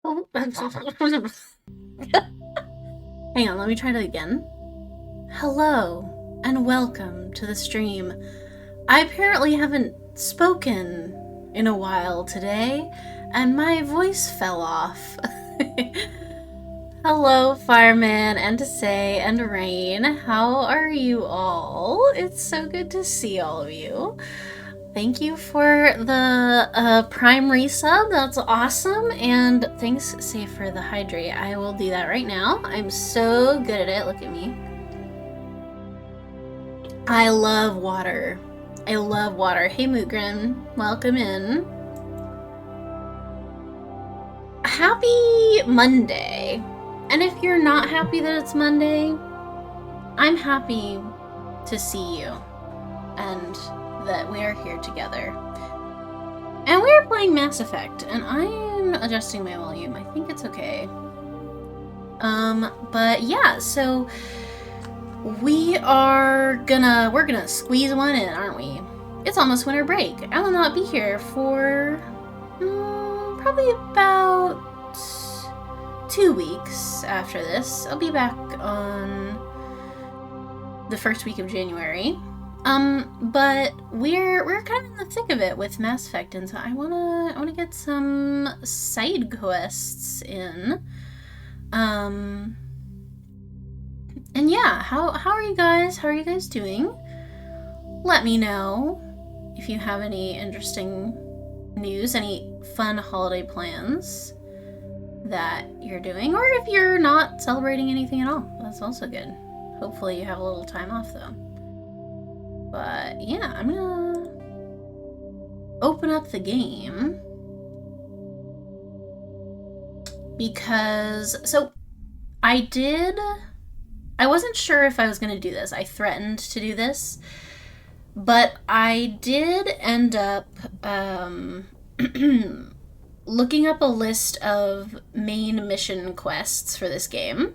Oh, hang on, let me try that again. Hello, and welcome to the stream. I apparently haven't spoken in a while today, and my voice fell off. Hello, Fireman, and Say, and Rain. How are you all? It's so good to see all of you. Thank you for the Prime resub. That's awesome. And thanks, Say, for the hydrate. I will do that right now. I'm so good at it. Look at me. I love water. I love water. Hey, Moogrin. Welcome in. Happy Monday. And if you're not happy that it's Monday, I'm happy to see you. And that we are here together. And we are playing Mass Effect, and I'm adjusting my volume. I think it's okay. But yeah, so we're gonna squeeze one in, aren't we? It's almost winter break. I will not be here for probably about 2 weeks after this. I'll be back on the first week of January. But we're kind of in the thick of it with Mass Effect, and so I wanna get some side quests in. And yeah, how are you guys? How are you guys doing? Let me know if you have any interesting news, any fun holiday plans that you're doing, or if you're not celebrating anything at all. That's also good. Hopefully you have a little time off though. But yeah, I'm gonna open up the game because, so I wasn't sure if I was gonna do this. I threatened to do this, but I did end up looking up a list of main mission quests for this game.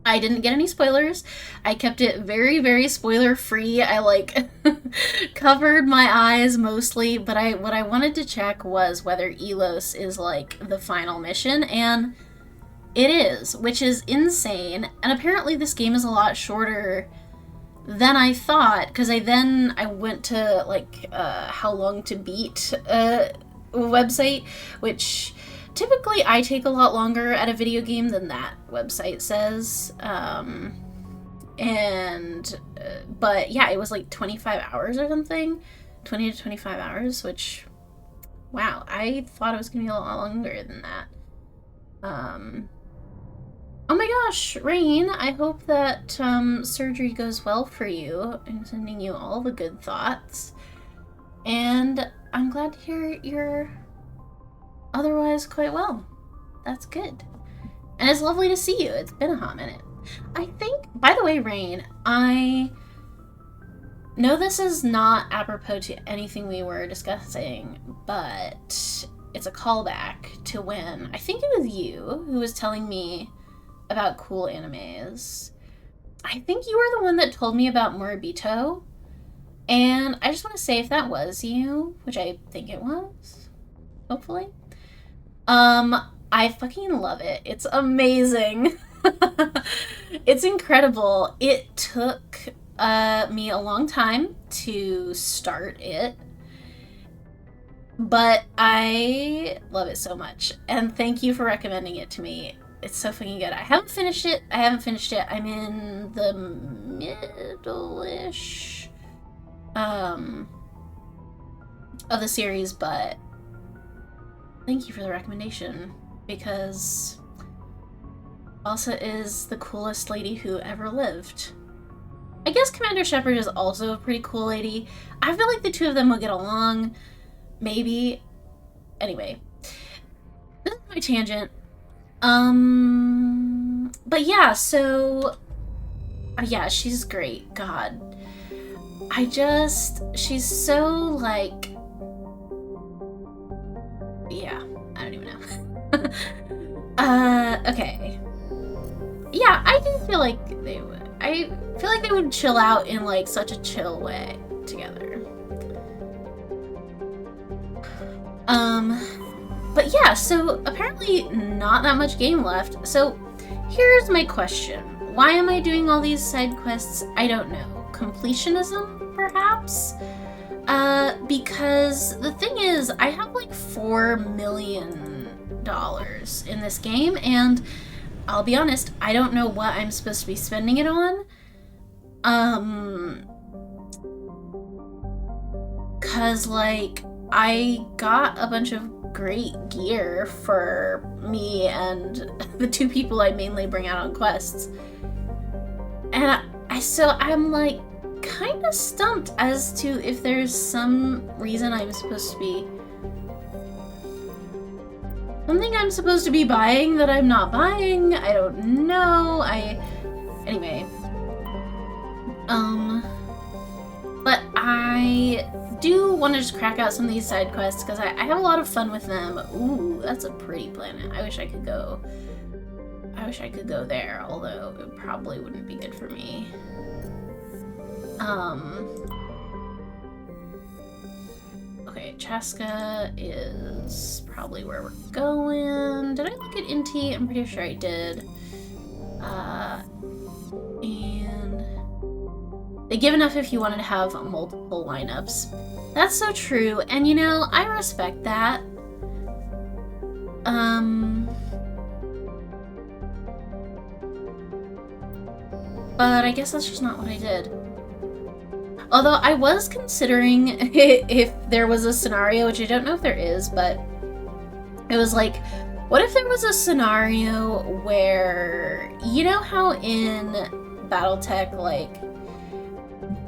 I didn't get any spoilers. I kept it very, very spoiler-free. I, covered my eyes mostly, but what I wanted to check was whether Elos is, the final mission, and it is, which is insane. And apparently this game is a lot shorter than I thought, because I went to, How Long to Beat website, which typically I take a lot longer at a video game than that website says. But yeah, it was 25 hours or something. 20 to 25 hours, which, wow, I thought it was going to be a lot longer than that. Oh my gosh, Rain, I hope that surgery goes well for you. I'm sending you all the good thoughts. And I'm glad to hear you're otherwise quite well. That's good. And it's lovely to see you. It's been a hot minute. I think, by the way, Rain, I know this is not apropos to anything we were discussing, but it's a callback to when I think it was you who was telling me about cool animes. I think you were the one that told me about Moribito, and I just want to say, if that was you, which I think it was, hopefully, I fucking love it. It's amazing. It's incredible. It took me a long time to start it, but I love it so much. And thank you for recommending it to me. It's so fucking good. I haven't finished it. I'm in the middle-ish of the series, but thank you for the recommendation, because Elsa is the coolest lady who ever lived. I guess Commander Shepard is also a pretty cool lady. I feel like the two of them will get along. Maybe. Anyway. This is my tangent. But yeah, so yeah, she's great. God. She's so, yeah, I don't even know. Okay. Yeah, I do feel like they would. I feel like they would chill out in, such a chill way together. But yeah, so apparently not that much game left. So here's my question. Why am I doing all these side quests? I don't know. Completionism, perhaps? Because the thing is, I have like $4 million in this game, and I'll be honest, I don't know what I'm supposed to be spending it on. Cause like, I got a bunch of great gear for me and the two people I mainly bring out on quests. And I'm like kind of stumped as to if there's some reason I'm supposed to be... Something I'm supposed to be buying that I'm not buying? I don't know. Anyway. But I do want to just crack out some of these side quests because I have a lot of fun with them. Ooh, that's a pretty planet. I wish I could go there, although it probably wouldn't be good for me. Okay, Chaska is probably where we're going. Did I look at Inti? I'm pretty sure I did. And they give enough if you wanted to have multiple lineups. That's so true, and you know, I respect that. But I guess that's just not what I did. Although I was considering if there was a scenario, which I don't know if there is, but it was like, what if there was a scenario where, you know how in Battletech, like,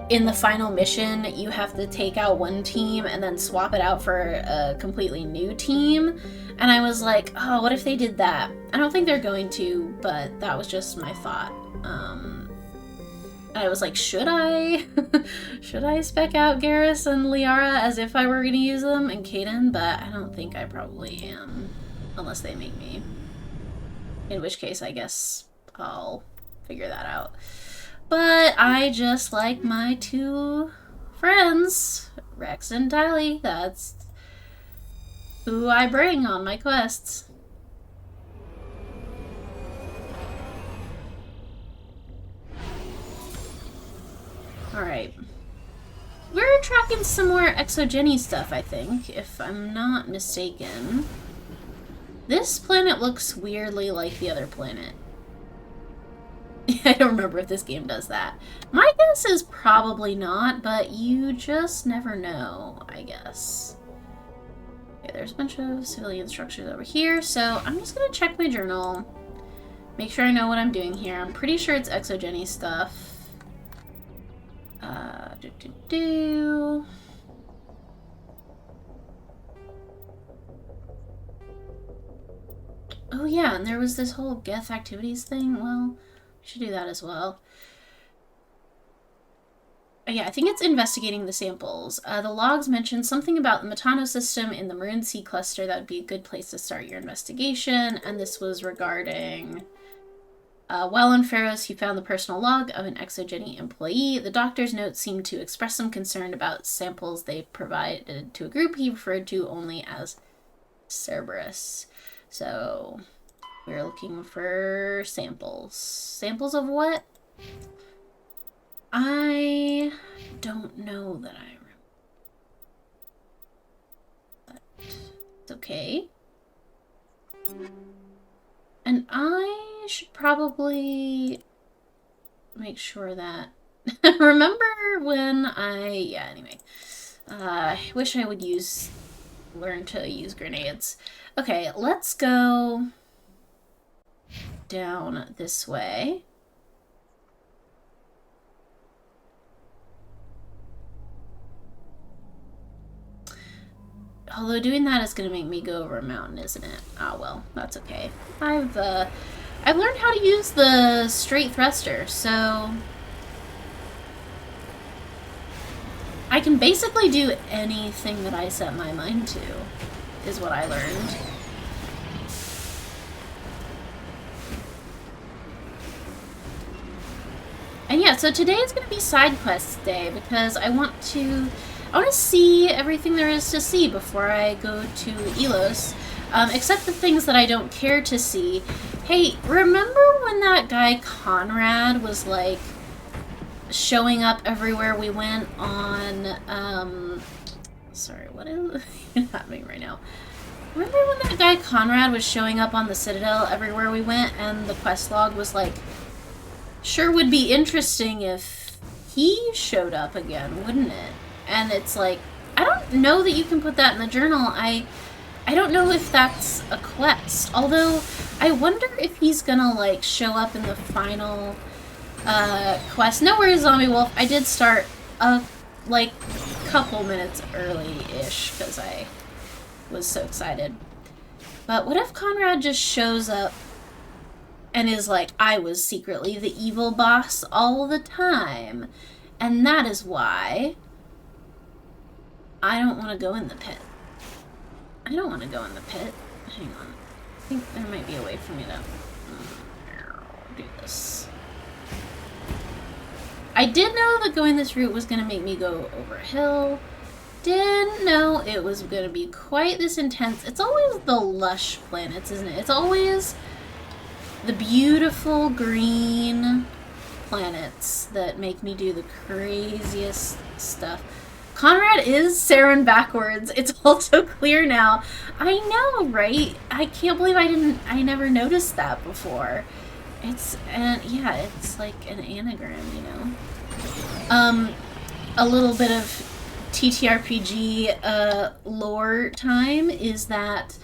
in the final mission, you have to take out one team and then swap it out for a completely new team? And I was like, oh, what if they did that? I don't think they're going to, but that was just my thought. I was like, should I? Should I spec out Garrus and Liara as if I were going to use them and Kaden? But I don't think I probably am, unless they make me. In which case, I guess I'll figure that out. But I just like my two friends, Rex and Tally. That's who I bring on my quests. Alright. We're tracking some more Exogeny stuff, I think, if I'm not mistaken. This planet looks weirdly like the other planet. I don't remember if this game does that. My guess is probably not, but you just never know, I guess. Okay, there's a bunch of civilian structures over here, so I'm just gonna check my journal. Make sure I know what I'm doing here. I'm pretty sure it's Exogeny stuff. Oh yeah, and there was this whole Geth activities thing. Well, we should do that as well. Yeah, I think it's investigating the samples. The logs mentioned something about the Metano system in the Maroon Sea cluster. That would be a good place to start your investigation. And this was regarding... while on Pharos, he found the personal log of an Exogeny employee. The doctor's notes seemed to express some concern about samples they provided to a group he referred to only as Cerberus. So, we're looking for samples. Samples of what? I don't know that I remember. But it's okay. And I should probably make sure that... Remember when yeah, anyway. I wish I would learn to use grenades. Okay, let's go down this way. Although doing that is going to make me go over a mountain, isn't it? Ah, well, that's okay. I've learned how to use the straight thruster, so I can basically do anything that I set my mind to, is what I learned. And yeah, so today is going to be side quests day because I want to see everything there is to see before I go to Elos. except the things that I don't care to see. Hey, remember when that guy Conrad was, like, showing up everywhere we went on, sorry, what is happening right now? Remember when that guy Conrad was showing up on the Citadel everywhere we went, and the quest log was like, sure would be interesting if he showed up again, wouldn't it? And it's like, I don't know that you can put that in the journal. I don't know if that's a quest. Although, I wonder if he's gonna, like, show up in the final quest. No worries, Zombie Wolf. I did start like, couple minutes early-ish, because I was so excited. But what if Conrad just shows up and is like, I was secretly the evil boss all the time, and that is why I don't want to go in the pit. I don't want to go in the pit. Hang on. I think there might be a way for me to do this. I did know that going this route was going to make me go over a hill. Didn't know it was going to be quite this intense. It's always the lush planets, isn't it? It's always the beautiful green planets that make me do the craziest stuff. Conrad is Saren backwards. It's also clear now. I know, right? I can't believe I never noticed that before. Yeah, it's like an anagram, you know? A little bit of TTRPG lore time is that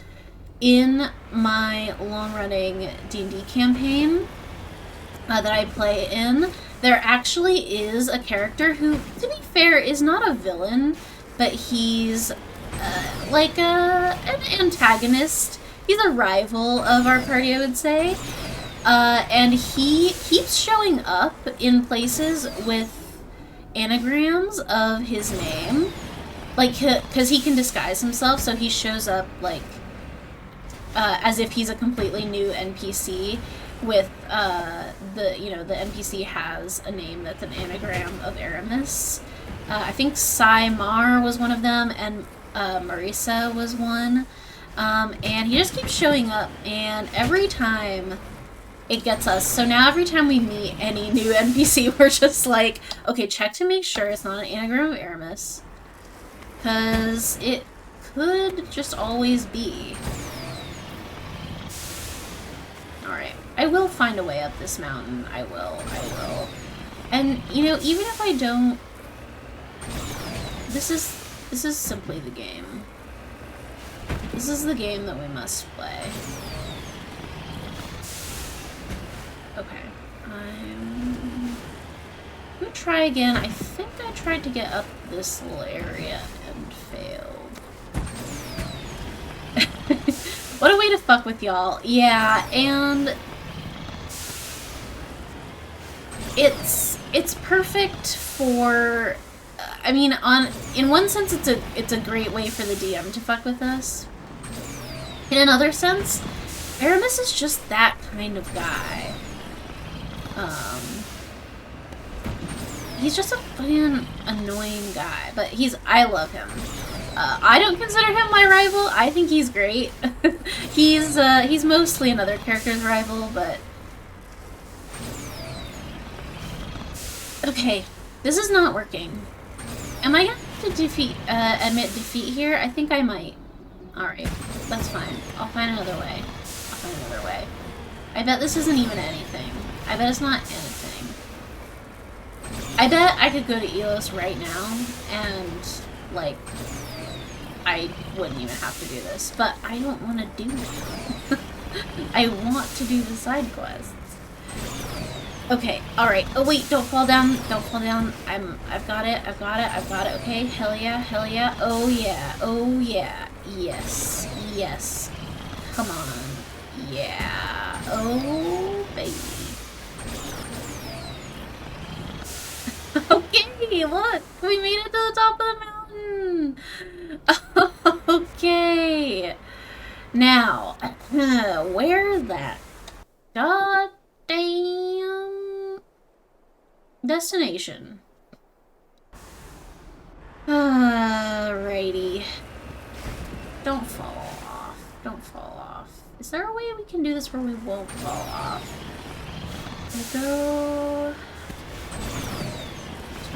in my long-running D&D campaign that I play in, there actually is a character who, to be fair, is not a villain, but he's like an antagonist. He's a rival of our party, I would say. And he keeps showing up in places with anagrams of his name. Like, because he can disguise himself, so he shows up, like, as if he's a completely new NPC with, the NPC has a name that's an anagram of Aramis. I think Saimar was one of them, and Marisa was one. And he just keeps showing up, and every time it gets us. So now every time we meet any new NPC, we're just like, okay, check to make sure it's not an anagram of Aramis. Because it could just always be. Alright. I will find a way up this mountain. I will. And, you know, even if I don't... This is simply the game. This is the game that we must play. Okay. I'm gonna try again. I think I tried to get up this little area and failed. What a way to fuck with y'all. Yeah, and it's perfect for, I mean, in one sense it's a great way for the DM to fuck with us. In another sense, Aramis is just that kind of guy. He's just a fucking annoying guy, but I love him. I don't consider him my rival. I think he's great. He's mostly another character's rival, but... Okay, this is not working. Am I gonna have to admit defeat here? I think I might. Alright, that's fine. I'll find another way. I bet this isn't even anything. I bet it's not anything. I bet I could go to Elos right now and, like, I wouldn't even have to do this. But I don't want to do it. I want to do the side quests. Okay, alright. Oh wait, don't fall down. Don't fall down. I've got it. Okay, hell yeah. Oh yeah. Yes. Come on. Yeah. Oh, baby. Okay, look. We made it to the top of the mountain. Okay. Now, where's that goddamn destination? Alrighty. Don't fall off. Don't fall off. Is there a way we can do this where we won't fall off? We'll go...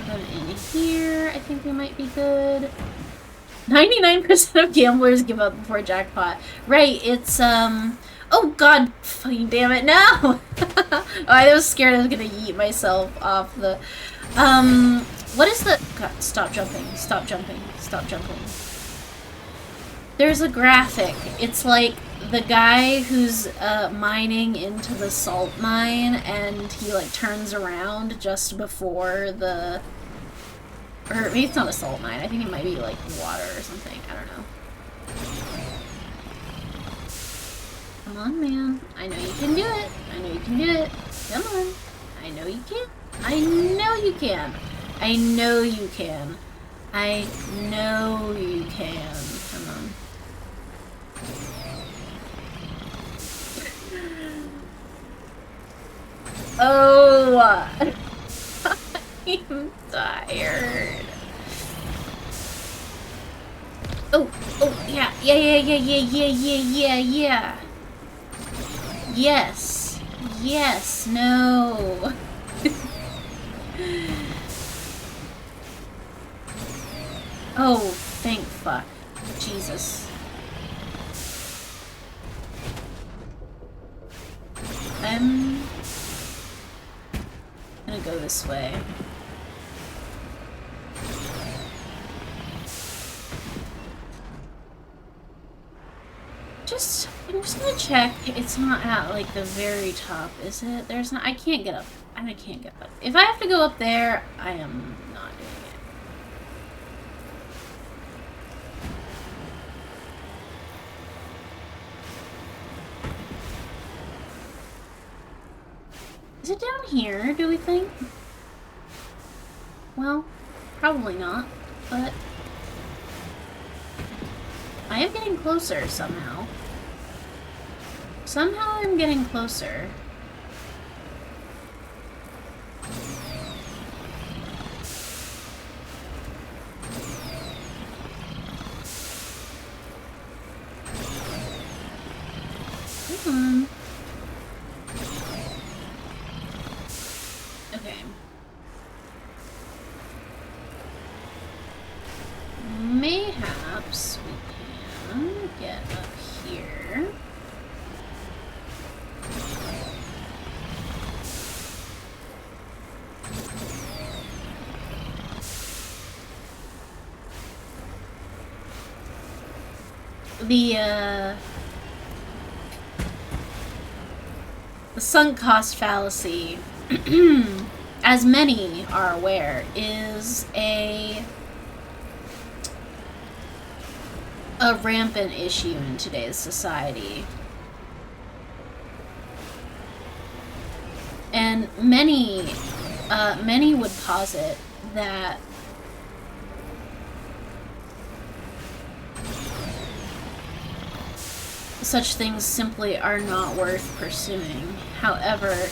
So in here, I think we might be good. 99% of gamblers give up before jackpot. Right, it's, oh god, fucking damn it, no! Oh, I was scared I was gonna yeet myself off the... what is the... God, stop jumping, stop jumping, stop jumping. There's a graphic. It's like the guy who's, mining into the salt mine, and he, like, turns around just before the... Or maybe it's not a salt mine. I think it might be, like, water or something. I don't know. Come on, man. I know you can do it. I know you can do it. Come on. I know you can. I know you can. I know you can. I know you can. Come on. Oh! I'm tired. Oh, oh, yeah. Yes. Yes, no. Oh, thank fuck. Jesus. I'm gonna go this way. I'm just gonna check. It's not at, like, the very top, is it? There's not... I can't get up. I can't get up. If I have to go up there, I am not doing it. Is it down here, do we think? Well, probably not, but... I am getting closer, somehow. Somehow I'm getting closer. Come on. Okay. Mayhaps we can get up here. The sunk cost fallacy, as many are aware, is a rampant issue in today's society. And many would posit that such things simply are not worth pursuing. However,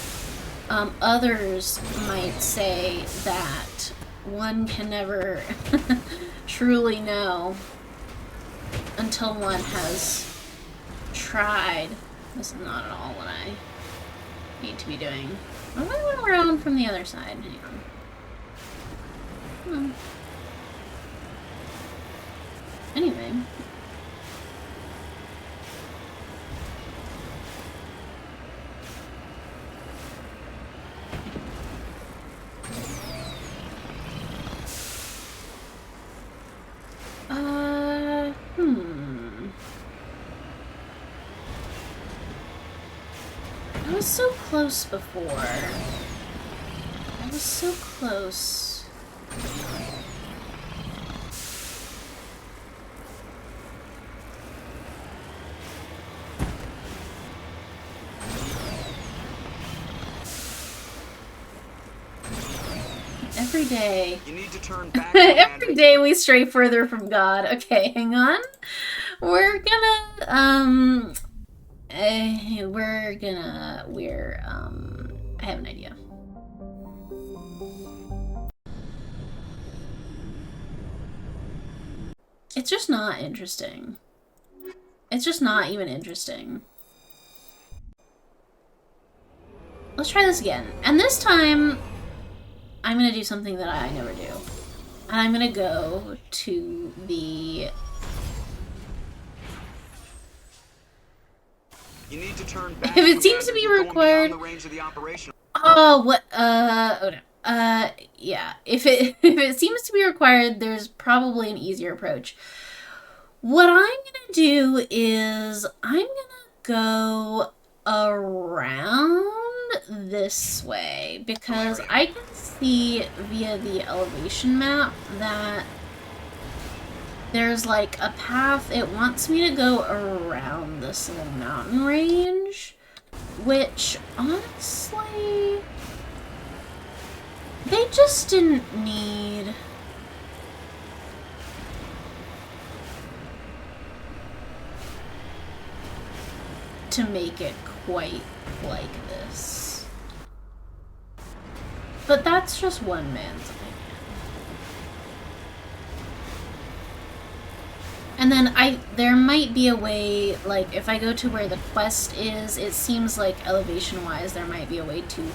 others might say that one can never truly know until one has tried. This is not at all what I need to be doing. What if I went around from the other side? Hang on. Anyway. I was so close before. I was so close. Every day. You need to turn back. Every day we stray further from God. Okay, hang on. We're gonna, I have an idea. It's just not interesting. It's just not even interesting. Let's try this again. And this time, I'm gonna do something that I never do. And I'm gonna go to the... You need to turn back. If it seems to be required... Oh, what? Oh no. Yeah. If it seems to be required, there's probably an easier approach. What I'm gonna do is I'm gonna go around this way because I can see via the elevation map that there's like a path. It wants me to go around this little mountain range, which honestly they just didn't need. To make it quite like this. But that's just one man's opinion. And then there might be a way, like if I go to where the quest is, it seems like elevation-wise there might be a way to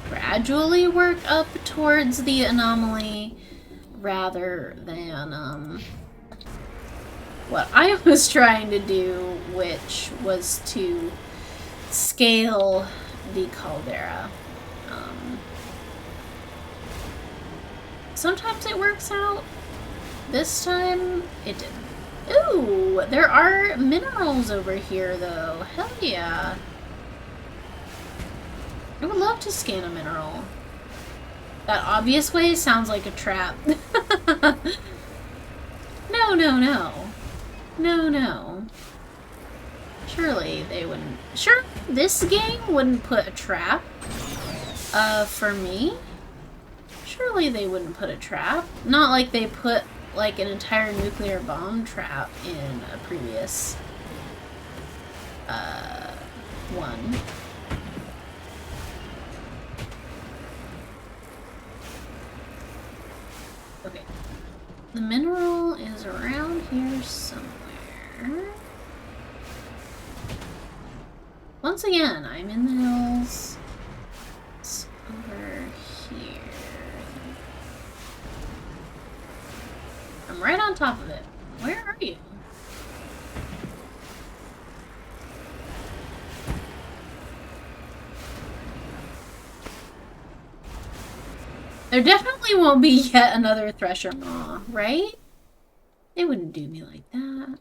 gradually work up towards the anomaly rather than what I was trying to do, which was to scale the caldera. Sometimes it works out. This time, it didn't. Ooh, there are minerals over here, though. Hell yeah. I would love to scan a mineral. That obvious way sounds like a trap. No, no, no. No, no. Surely they wouldn't... Sure, this gang wouldn't put a trap, for me. Surely they wouldn't put a trap. Not like they put, like, an entire nuclear bomb trap in a previous, one. Okay. The mineral is around here somewhere. Once again, I'm in the hills. It's over here. I'm right on top of it. Where are you? There definitely won't be yet another Thresher Maw, right? They wouldn't do me like that.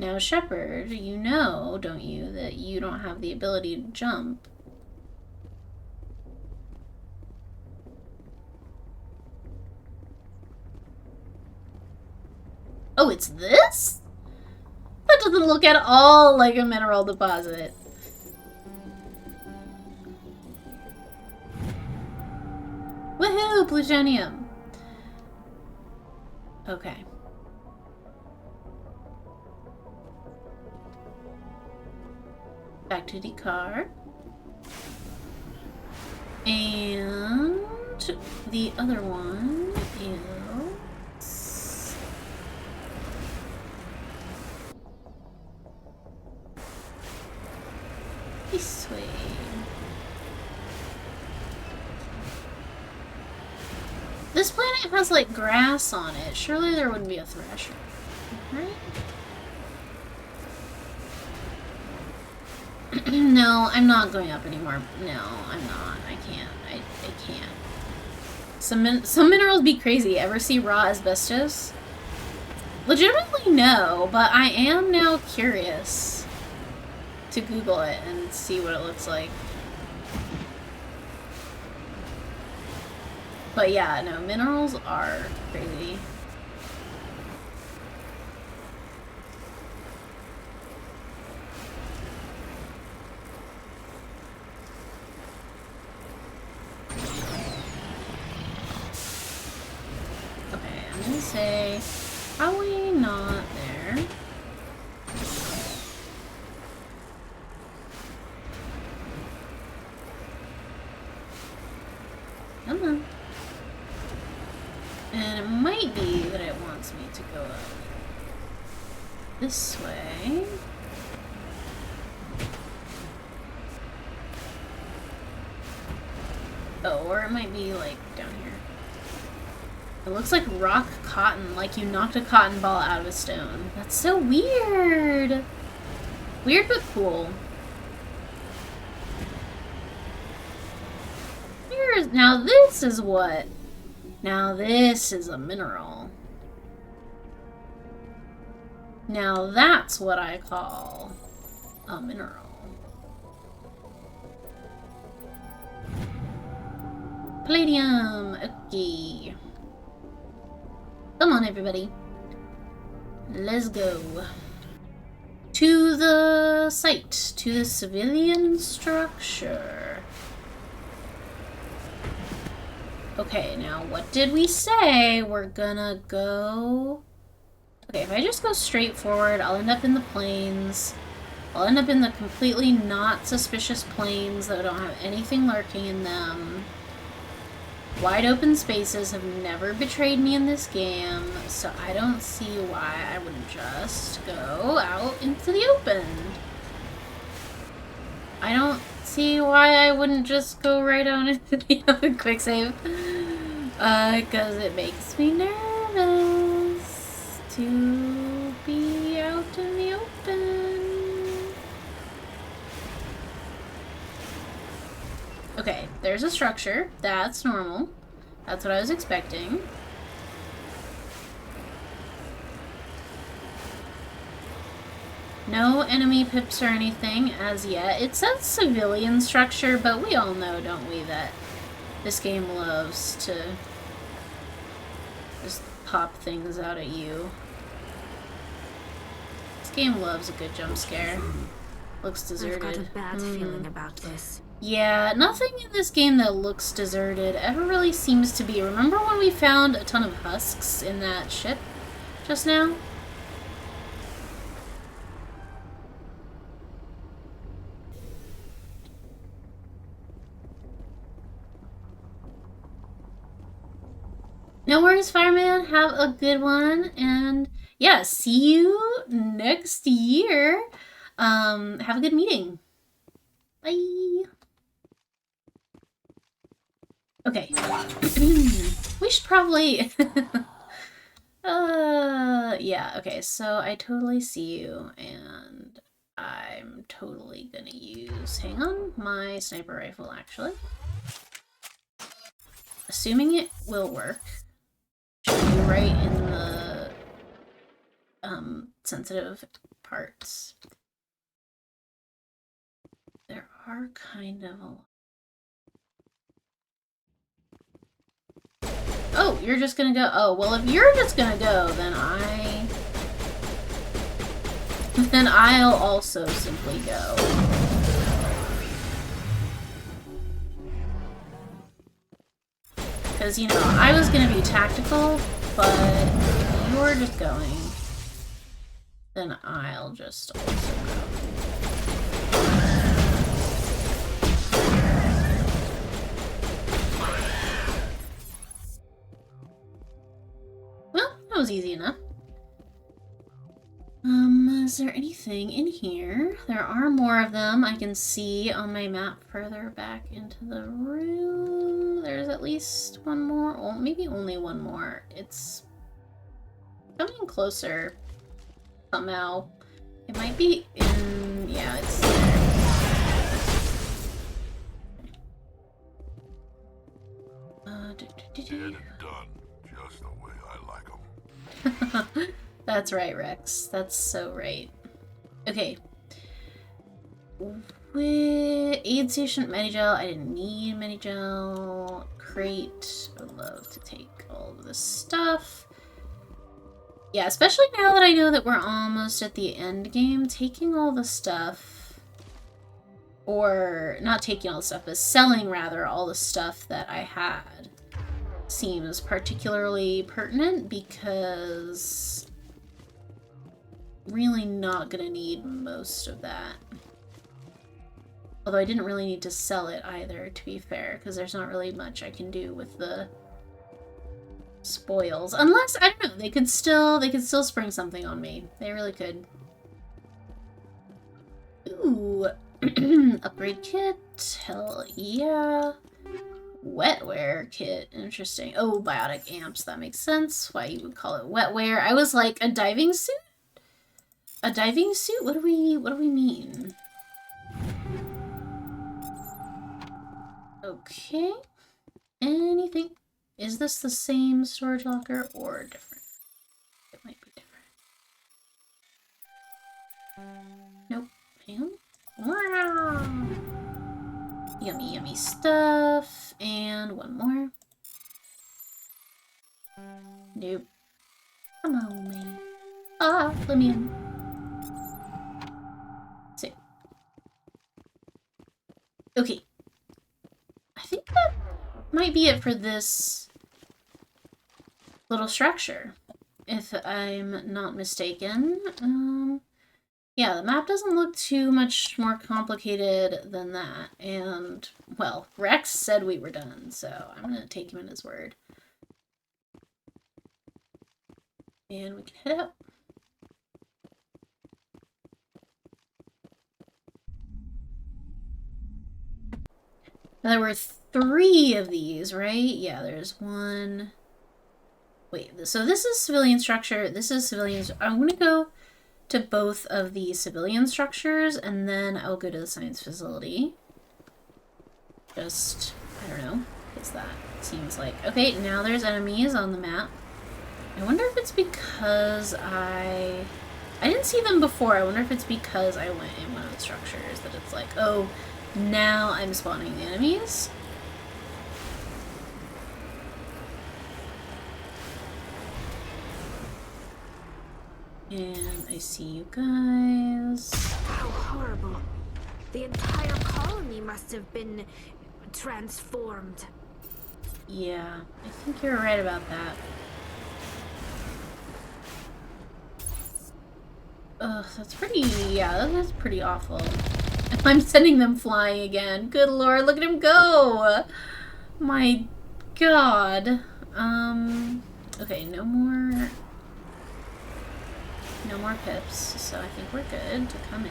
Now, Shepard, you know, don't you, that you don't have the ability to jump. Oh, it's this? That doesn't look at all like a mineral deposit. Woohoo, plutonium. Okay. Back to the car. And the other one is... this way. This planet has like grass on it. Surely there wouldn't be a Thresher, right? No, I'm not going up anymore. No, I'm not. I can't. I can't. Some minerals be crazy. Ever see raw asbestos? Legitimately no, but I am now curious to Google it and see what it looks like. But yeah, no, minerals are crazy. Okay, I'm gonna say probably not there. And it might be that it wants me to go up this way. Oh, or it might be, like, down here. It looks like rock cotton, like you knocked a cotton ball out of a stone. That's so weird! Weird but cool. Now this is what? Now this is a mineral. Now that's what I call a mineral. Palladium! Okay. Come on, everybody. Let's go. To the site. To the civilian structure. Okay, now what did we say? We're gonna go... Okay, if I just go straight forward, I'll end up in the plains. I'll end up in the completely not suspicious plains that don't have anything lurking in them. Wide open spaces have never betrayed me in this game, so I don't see why I wouldn't just go out into the open. I don't see why I wouldn't just go right on into the open. Quick save. Because it makes me nervous to be out in the open. Okay, there's a structure. That's normal. That's what I was expecting. No enemy pips or anything as yet. It says civilian structure, but we all know, don't we, that this game loves to just pop things out at you. This game loves a good jump scare. Looks deserted. I've got a bad feeling about this. Yeah, nothing in this game that looks deserted ever really seems to be. Remember when we found a ton of husks in that ship just now? No worries, fireman. Have a good one. And yeah, see you next year. Have a good meeting. Bye. Okay. We should probably... yeah, okay, so I totally see you, and I'm totally gonna use... Hang on, my sniper rifle, actually. Assuming it will work. Should be right in the, sensitive parts. There are kind of a lot. Oh, you're just gonna go. Oh, well, if you're just gonna go, then I'll also simply go. Because, you know, I was gonna be tactical, but if you're just going, then I'll just also go. Well, that was easy enough. Is there anything in here? There are more of them I can see on my map further back into the room. There's at least one more. Oh, maybe only one more. It's coming closer somehow. It might be in... yeah, it's there. Dead and done, just the way I like them. That's right, Rex. That's so right. Okay. With aid station Medigel, I didn't need Medigel. Crate, I would love to take all of this stuff. Yeah, especially now that I know that we're almost at the end game, taking all the stuff, or not taking all the stuff, but selling rather all the stuff that I had seems particularly pertinent because really not gonna need most of that. Although I didn't really need to sell it either, to be fair, because there's not really much I can do with the spoils. Unless, I don't know, they could still spring something on me. They really could. Ooh. Upgrade kit. Hell yeah. Wetware kit. Interesting. Oh, biotic amps. That makes sense. Why you would call it wetware. I was like, a diving suit? A diving suit? What do we mean? Okay. Anything? Is this the same storage locker or different? It might be different. Nope. Hang on. Wow. Yummy, yummy stuff. And one more. Nope. Come on, man. Ah, let me in. Let's see. Okay. I think that might be it for this little structure, if I'm not mistaken. Yeah, the map doesn't look too much more complicated than that, and, well, Rex said we were done, so I'm gonna take him at his word. And we can head out. Now, there were 3 of these, right? Yeah, there's one. Wait, so this is civilian structure, this is civilian. I'm gonna go to both of the civilian structures, and then I'll go to the science facility. Just, I don't know, because that seems like... Okay, now there's enemies on the map. I wonder if it's because I didn't see them before. I wonder if it's because I went in one of the structures that it's like, oh, now I'm spawning the enemies. And I see you guys. How horrible. The entire colony must have been transformed. Yeah, I think you're right about that. Ugh, that's pretty, yeah, that's pretty awful. I'm sending them flying again. Good lord, look at him go! My god. Okay, no more pips, so I think we're good to come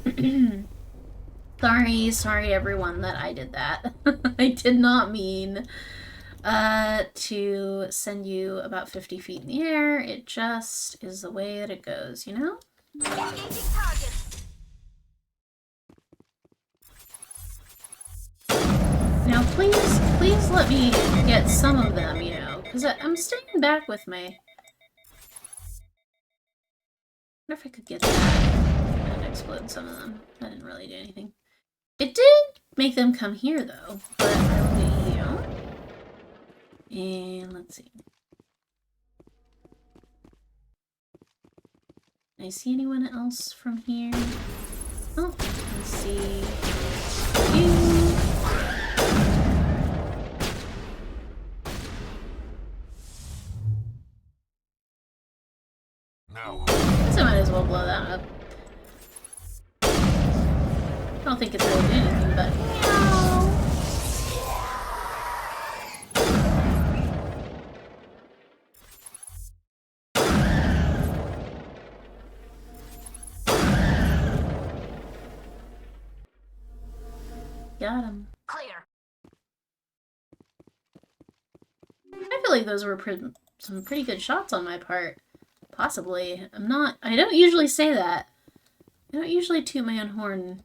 in. Sorry everyone that I did that. I did not mean to send you about 50 feet in the air. It just is the way that it goes, you know? Now please let me get some of them, you know, because I'm staying back with my... I wonder if I could get that and explode some of them. That didn't really do anything. It did make them come here, though. But I will get you. And let's see. Can I see anyone else from here? Oh, let's see. You. Now, So I might as well blow that up. I don't think it's really doing anything, but meow. Got him. Clear. I feel like those were some pretty good shots on my part. Possibly. I don't usually say that. I don't usually toot my own horn.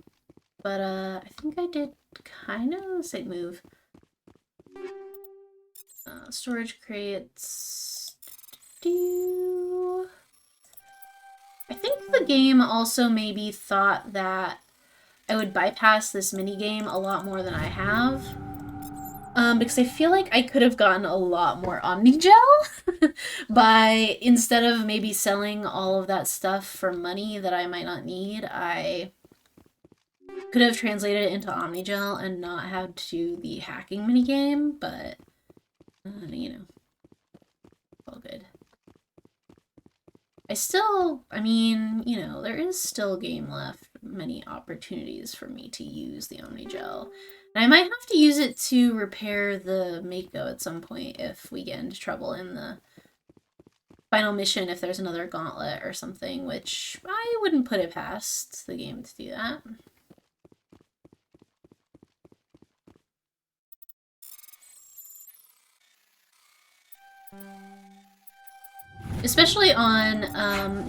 But, I think I did kind of a sick move. Storage crates. I think the game also maybe thought that I would bypass this minigame a lot more than I have. Because I feel like I could have gotten a lot more Omnigel by, instead of maybe selling all of that stuff for money that I might not need, I could have translated it into Omnigel and not had to do the hacking minigame, but, you know, all good. I mean, you know, there is still game left, many opportunities for me to use the Omnigel. And I might have to use it to repair the Mako at some point if we get into trouble in the final mission, if there's another gauntlet or something, which I wouldn't put it past the game to do that. Especially on,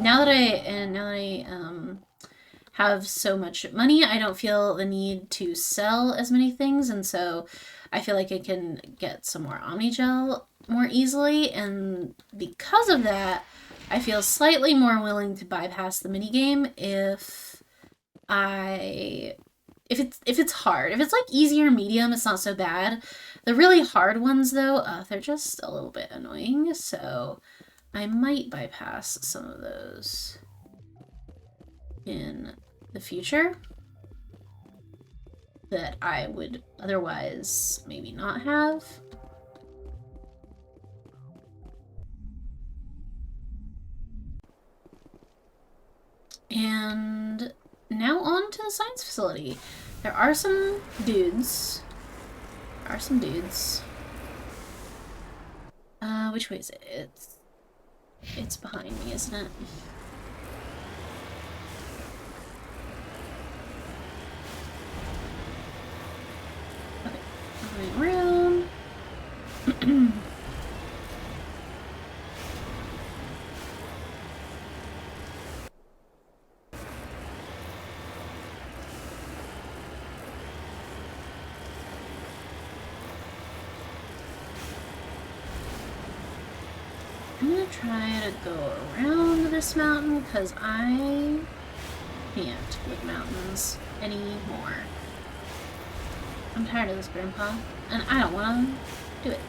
now that I have so much money, I don't feel the need to sell as many things, and so I feel like I can get some more Omnigel more easily, and because of that, I feel slightly more willing to bypass the minigame if it's hard. If it's like easy or medium, it's not so bad. The really hard ones though, they're just a little bit annoying, so I might bypass some of those in the future that I would otherwise maybe not have. And now on to the science facility. There are some dudes. Which way is it? It's behind me, isn't it? Okay, going around. I'm gonna try to go around this mountain because I can't with mountains anymore. I'm tired of this, Grandpa, and I don't want to do it.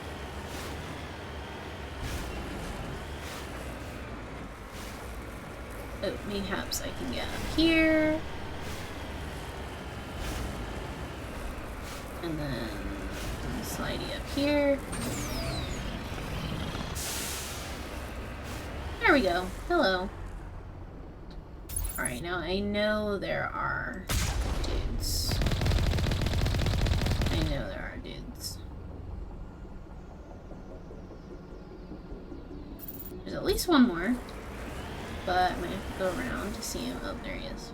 Oh, perhaps I can get up here. And then slidey up here. There we go. Hello. Alright, now I know there are dudes. There's at least one more. But I might have to go around to see him. Oh, there he is.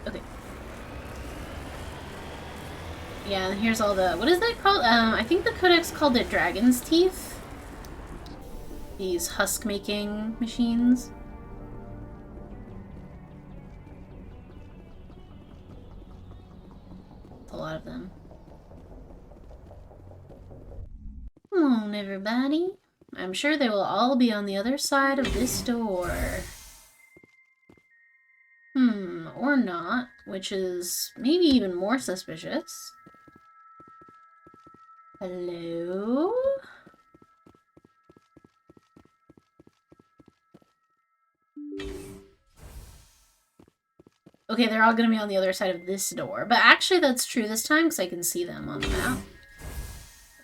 Okay. Yeah, and here's all the... What is that called? I think the codex called it Dragon's Teeth. These husk-making machines. A lot of them. Come on, everybody. I'm sure they will all be on the other side of this door. Or not, which is maybe even more suspicious. Hello? Okay, they're all gonna be on the other side of this door. But actually that's true this time, because I can see them on the map.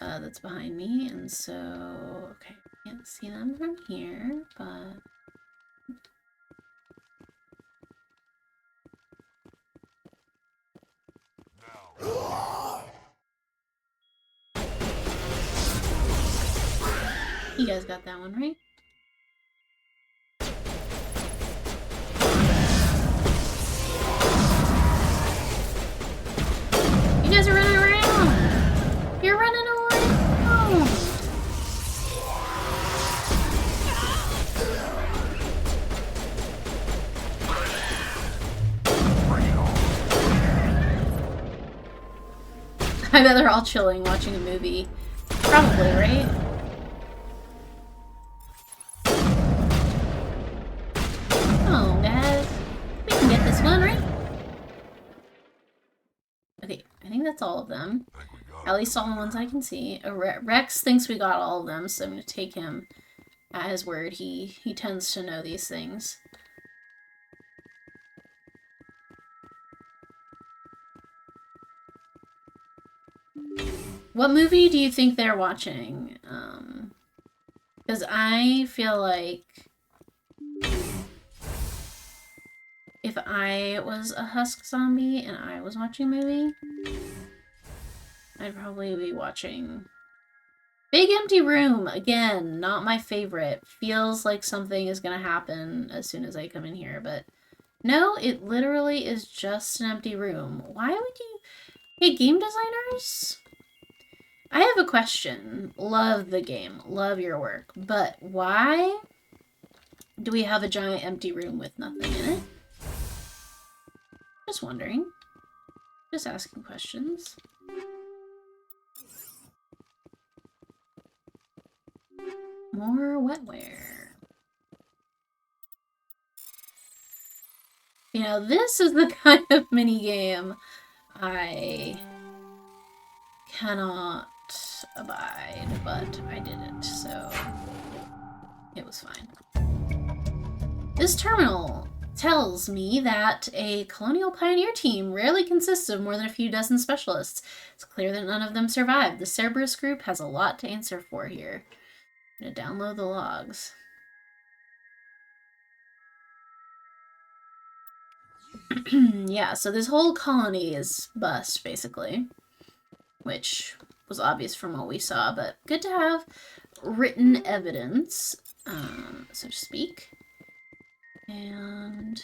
That's behind me, and so... Okay, can't see them from here, but... You guys got that one, right? You guys are running around! You're running around! I bet they're all chilling, watching a movie. Probably, right? Oh, guys. We can get this one, right? Okay, I think that's all of them. At least all the ones I can see. Rex thinks we got all of them, so I'm going to take him at his word. He tends to know these things. What movie do you think they're watching? Because I feel like if I was a husk zombie and I was watching a movie, I'd probably be watching Big Empty Room. Again, not my favorite. Feels like something is gonna happen as soon as I come in here, but no, it literally is just an empty room. Why would you... Hey, game designers? I have a question. Love the game. Love your work. But why do we have a giant empty room with nothing in it? Just wondering. Just asking questions. More wetware. You know, this is the kind of minigame I cannot abide, but I did it, so it was fine. This terminal tells me that a colonial pioneer team rarely consists of more than a few dozen specialists. It's clear that none of them survived. The Cerberus group has a lot to answer for here. I'm gonna download the logs. Yeah, so this whole colony is bust, basically. Which was obvious from what we saw, but good to have written evidence, so to speak. And...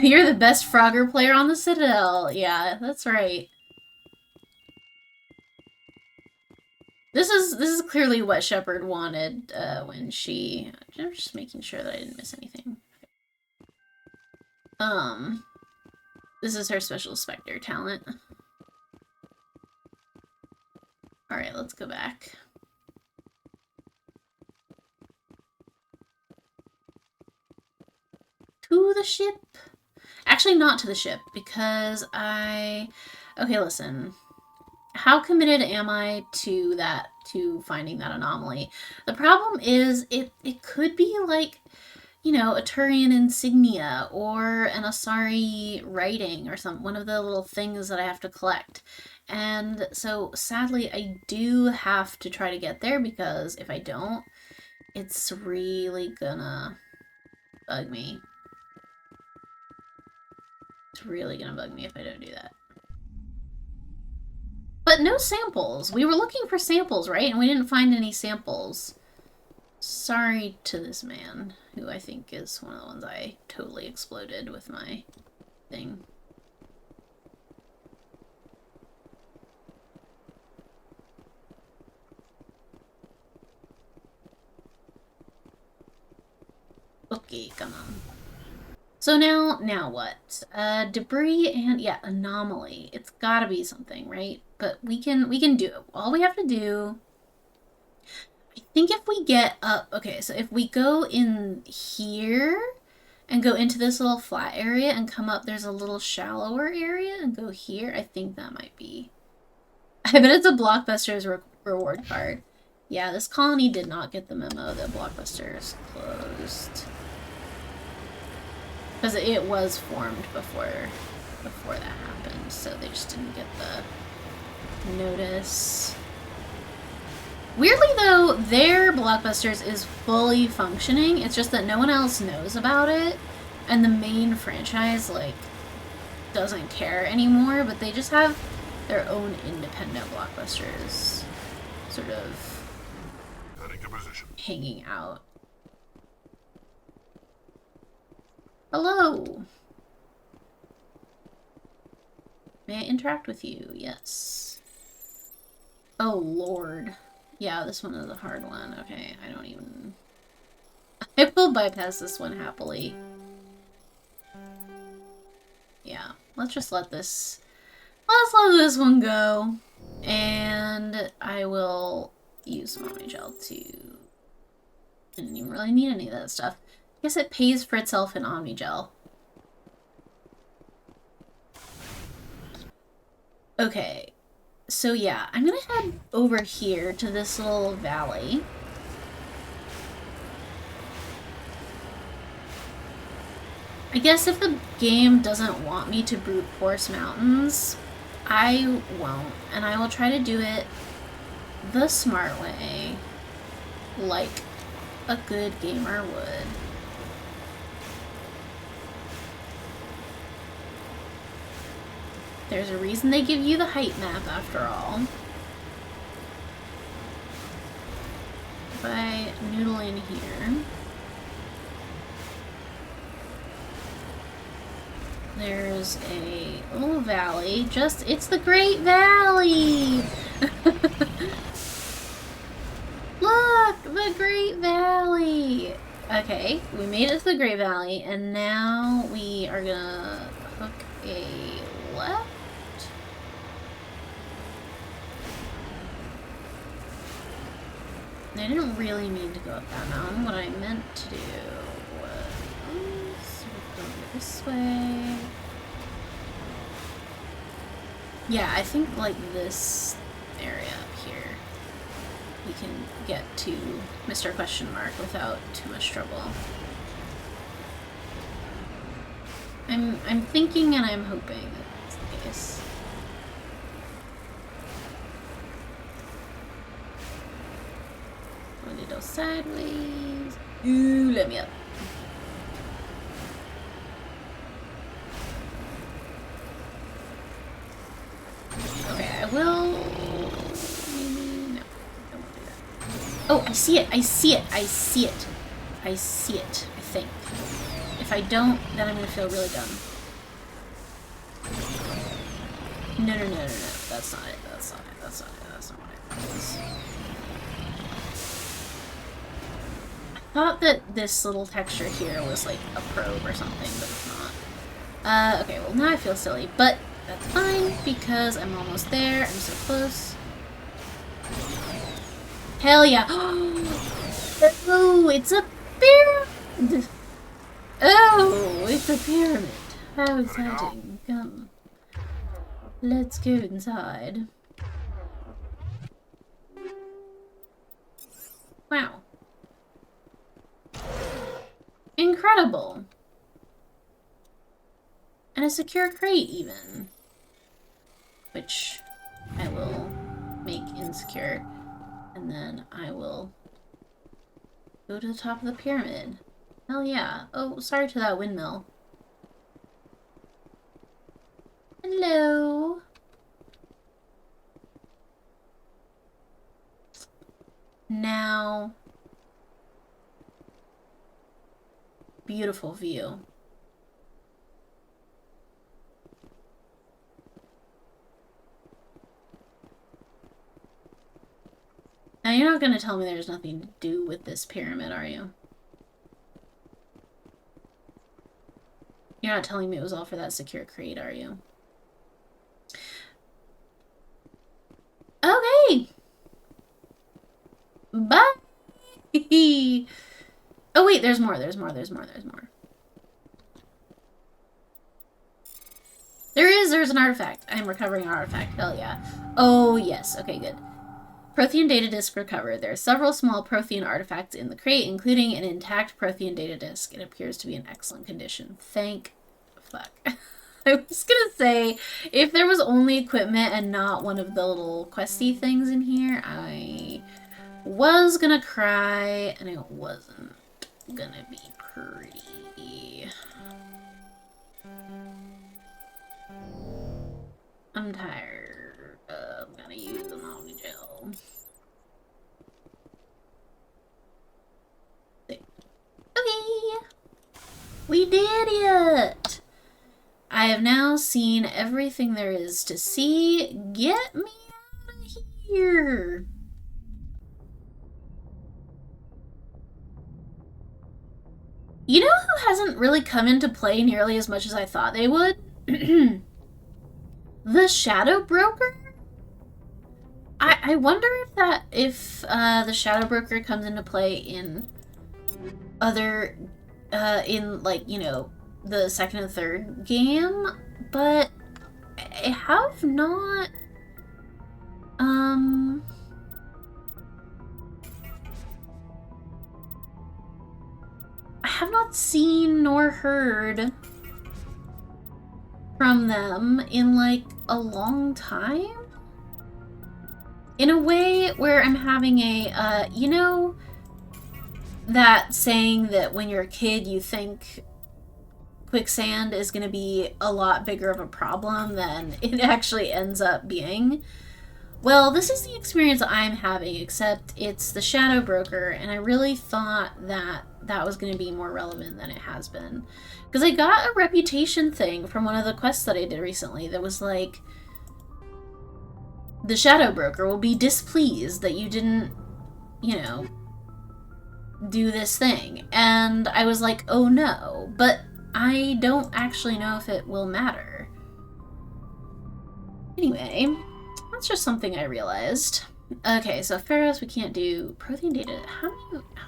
You're the best Frogger player on the Citadel. Yeah, that's right. This is clearly what Shepard wanted when she... I'm just making sure that I didn't miss anything. This is her special Spectre talent. Alright, let's go back. To the ship. Actually, not to the ship, because I... Okay, listen. How committed am I to finding that anomaly? The problem is, it could be like, you know, a Turian insignia or an Asari writing or one of the little things that I have to collect. And so, sadly, I do have to try to get there, because if I don't, it's really gonna bug me. It's really gonna bug me if I don't do that. But no samples. We were looking for samples, right? And we didn't find any samples. Sorry to this man, who I think is one of the ones I totally exploded with my thing. Okay, come on. So now what? Debris and, yeah, anomaly. It's gotta be something, right? But we can do it. All we have to do... I think if we get up... Okay, so if we go in here and go into this little flat area and come up, there's a little shallower area and go here. I think that might be... I bet it's a Blockbuster's reward card. Yeah, this colony did not get the memo that Blockbuster's closed. Because it was formed before that happened, so they just didn't get the notice. Weirdly though, their Blockbusters is fully functioning, it's just that no one else knows about it, and the main franchise, like, doesn't care anymore, but they just have their own independent Blockbusters sort of hanging out. Hello! May I interact with you? Yes. Oh, Lord. Yeah, this one is a hard one. Okay, I don't even... I will bypass this one happily. Yeah, let's just let this... Let's let this one go. And I will use Mommy Gel to... I didn't even really need any of that stuff. I guess it pays for itself in Omnigel. Okay, so yeah, I'm gonna head over here to this little valley. I guess if the game doesn't want me to brute force mountains, I won't. And I will try to do it the smart way, like a good gamer would. There's a reason they give you the height map after all. If I noodle in here, there's a little valley. It's the Great Valley! Look! The Great Valley! Okay, we made it to the Great Valley, and now we are gonna hook a left. I didn't really mean to go up that mountain. What I meant to do was go this way. Yeah, I think like this area up here, we can get to Mr. Question Mark without too much trouble. I'm thinking and I'm hoping that's the case. A little sideways. Ooh, let me up. Okay, I will. Maybe no. I won't do that. Oh, I see it. I see it. I see it. I see it. I think. If I don't, then I'm gonna feel really dumb. No, no, no, no, no. That's not it. That's not it. That's not it. That's not what it is. I thought that this little texture here was like a probe or something, but it's not. Okay, well now I feel silly, but that's fine because I'm almost there. I'm so close. Hell yeah! Oh, it's a pyramid! Oh, it's a pyramid. How exciting. Come. Let's go inside. Wow. Incredible. And a secure crate even. Which I will make insecure. And then I will go to the top of the pyramid. Hell yeah. Oh, sorry to that windmill. Hello. Now, beautiful view. Now, you're not going to tell me there's nothing to do with this pyramid, are you? You're not telling me it was all for that secure crate, are you? Okay. Bye. Oh wait, there's more. There's more. There's more. There's more. There's an artifact. I'm recovering an artifact. Hell yeah. Oh yes. Okay, good. Prothean data disk recovered. There are several small Prothean artifacts in the crate, including an intact Prothean data disk. It appears to be in excellent condition. Thank fuck. I was gonna say, if there was only equipment and not one of the little questy things in here, I was gonna cry, and it wasn't gonna be pretty. I'm tired. I'm gonna use the Mommy Gel. Okay! We did it! I have now seen everything there is to see. Get me out of here! You know who hasn't really come into play nearly as much as I thought they would? The Shadow Broker? I wonder if the Shadow Broker comes into play in other, in like, you know, the second and third game, but I have not, I have not seen nor heard from them in like a long time. In a way where I'm having a, you know, that saying that when you're a kid you think quicksand is going to be a lot bigger of a problem than it actually ends up being. Well, this is the experience I'm having, except it's the Shadow Broker, and I really thought that that was going to be more relevant than it has been. Because I got a reputation thing from one of the quests that I did recently that was like, the Shadow Broker will be displeased that you didn't, you know, do this thing. And I was like, oh no, but I don't actually know if it will matter. Anyway, that's just something I realized. Okay, so Pharaohs we can't do. Protein data. How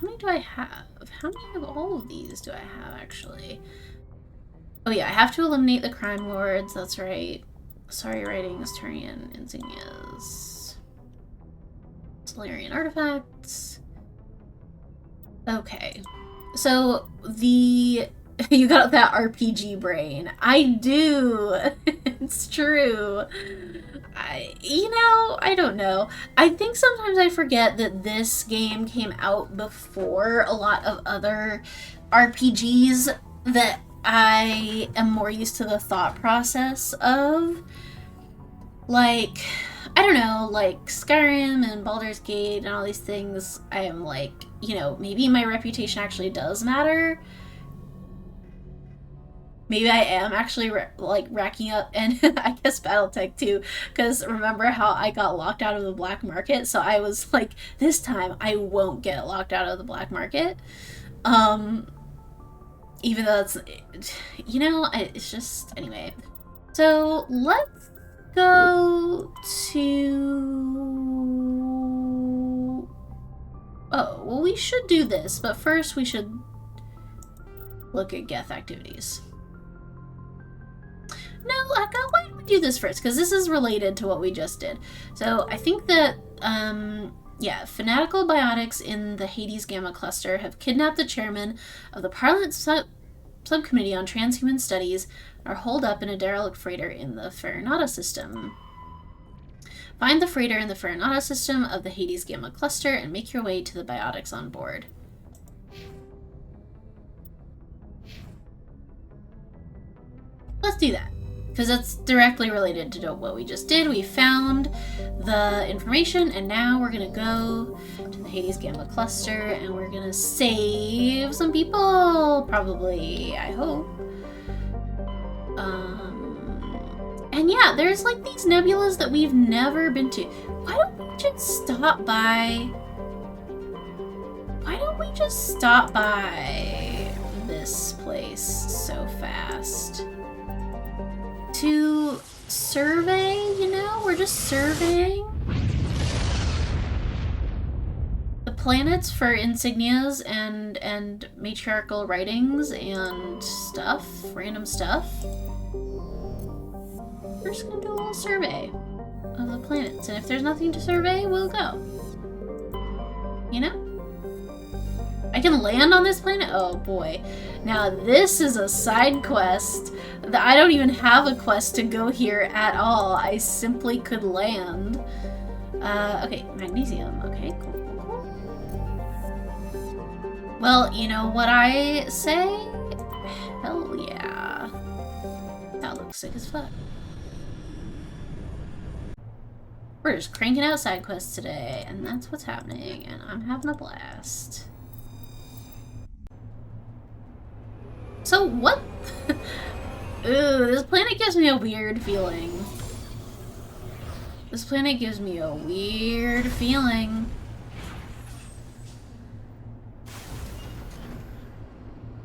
many do I have? How many of all of these do I have actually? Oh yeah, I have to eliminate the crime lords, that's right. Sorry writings, Turian insignias. Solarian artifacts. Okay. So the you got that RPG brain. I do. It's true. I don't know. I think sometimes I forget that this game came out before a lot of other RPGs that I am more used to the thought process of. Like, I don't know, like Skyrim and Baldur's Gate and all these things, I am like, you know, maybe my reputation actually does matter. Maybe I am actually racking up, and I guess Battletech too, because remember how I got locked out of the black market? So I was like, this time I won't get locked out of the black market. Even though it's, you know, it's just, anyway. So let's go to, oh, well we should do this, but first we should look at Geth activities. No, why don't we do this first? Because this is related to what we just did. So I think that, yeah, fanatical biotics in the Hades Gamma Cluster have kidnapped the chairman of the Parliament Subcommittee on Transhuman Studies and are holed up in a derelict freighter in the Farinata system. Find the freighter in the Farinata system of the Hades Gamma Cluster and make your way to the biotics on board. Let's do that. Because that's directly related to what we just did. We found the information, and now we're going to go to the Hades Gamma Cluster, and we're going to save some people, probably, I hope. And yeah, there's like these nebulas that we've never been to. Why don't we just stop by... Why don't we just stop by this place so fast? To survey, you know? We're just surveying the planets for insignias and matriarchal writings and stuff, random stuff. We're just gonna do a little survey of the planets, and if there's nothing to survey, we'll go. You know? I can land on this planet? Oh boy. Now this is a side quest. I don't even have a quest to go here at all. I simply could land. Okay, magnesium. Okay, cool. Well, you know what I say? Hell yeah. That looks sick as fuck. We're just cranking out side quests today, and that's what's happening, and I'm having a blast. So what? Ooh, this planet gives me a weird feeling. This planet gives me a weird feeling.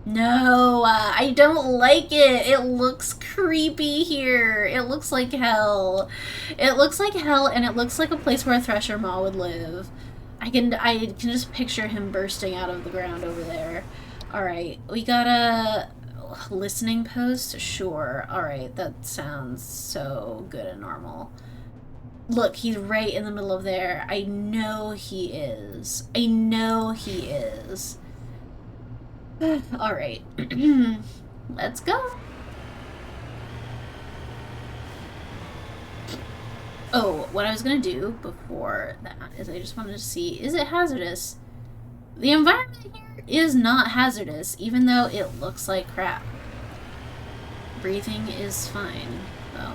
No, I don't like it. It looks creepy here. It looks like hell. It looks like hell, and it looks like a place where a Thresher Maw would live. I can just picture him bursting out of the ground over there. Alright, we got a listening post? Sure. Alright, that sounds so good and normal. Look, he's right in the middle of there. I know he is. I know he is. Alright. Let's go. Oh, what I was gonna do before that is I just wanted to see, is it hazardous? The environment here is not hazardous, even though it looks like crap. Breathing is fine, though.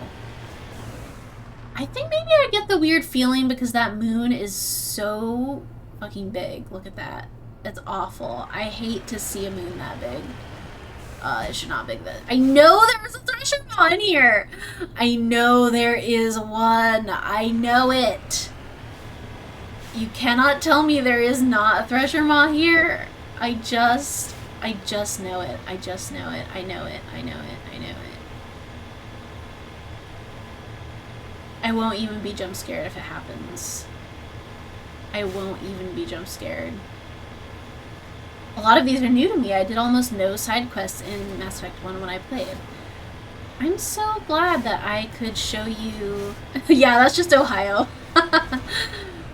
I think maybe I get the weird feeling because that moon is so fucking big. Look at that. That's awful. I hate to see a moon that big. It should not be that. I know there's a thresher maw in here! I know there is one. I know it. You cannot tell me there is not a thresher maw here. I just know it. I just know it. I know it. I know it. I know it. I won't even be jump scared if it happens. I won't even be jump scared. A lot of these are new to me. I did almost no side quests in Mass Effect 1 when I played. I'm so glad that I could show you... Yeah, that's just Ohio. I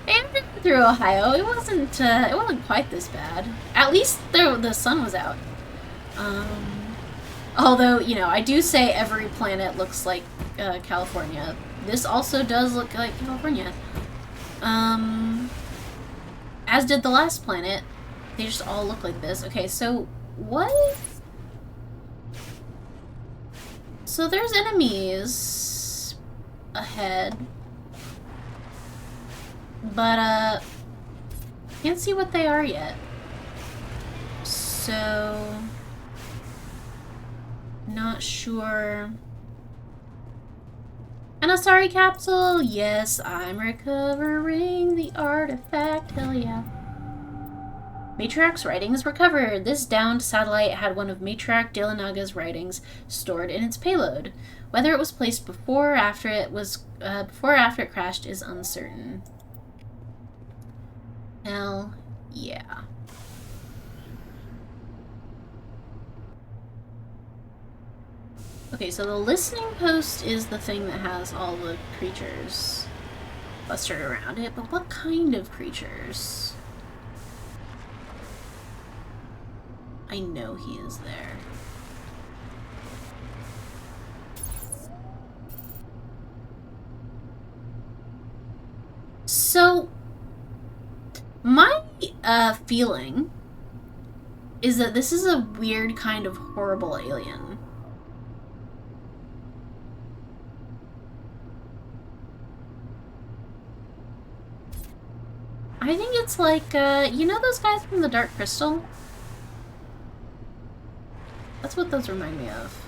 have been through Ohio. It wasn't quite this bad. At least the sun was out. Although, you know, I do say every planet looks like California. This also does look like California. As did the last planet. They just all look like this. Okay, so what? So there's enemies ahead. But, can't see what they are yet. So, not sure. An Asari capsule? Yes, I'm recovering the artifact. Hell yeah. Matriarch's writings recovered. This downed satellite had one of Matriarch Delanaga's writings stored in its payload. Whether it was placed before or after it crashed is uncertain. Hell yeah. Okay, so the listening post is the thing that has all the creatures clustered around it, but what kind of creatures? I know he is there. So, my feeling is that this is a weird kind of horrible alien. I think it's like, you know those guys from the Dark Crystal? That's what those remind me of.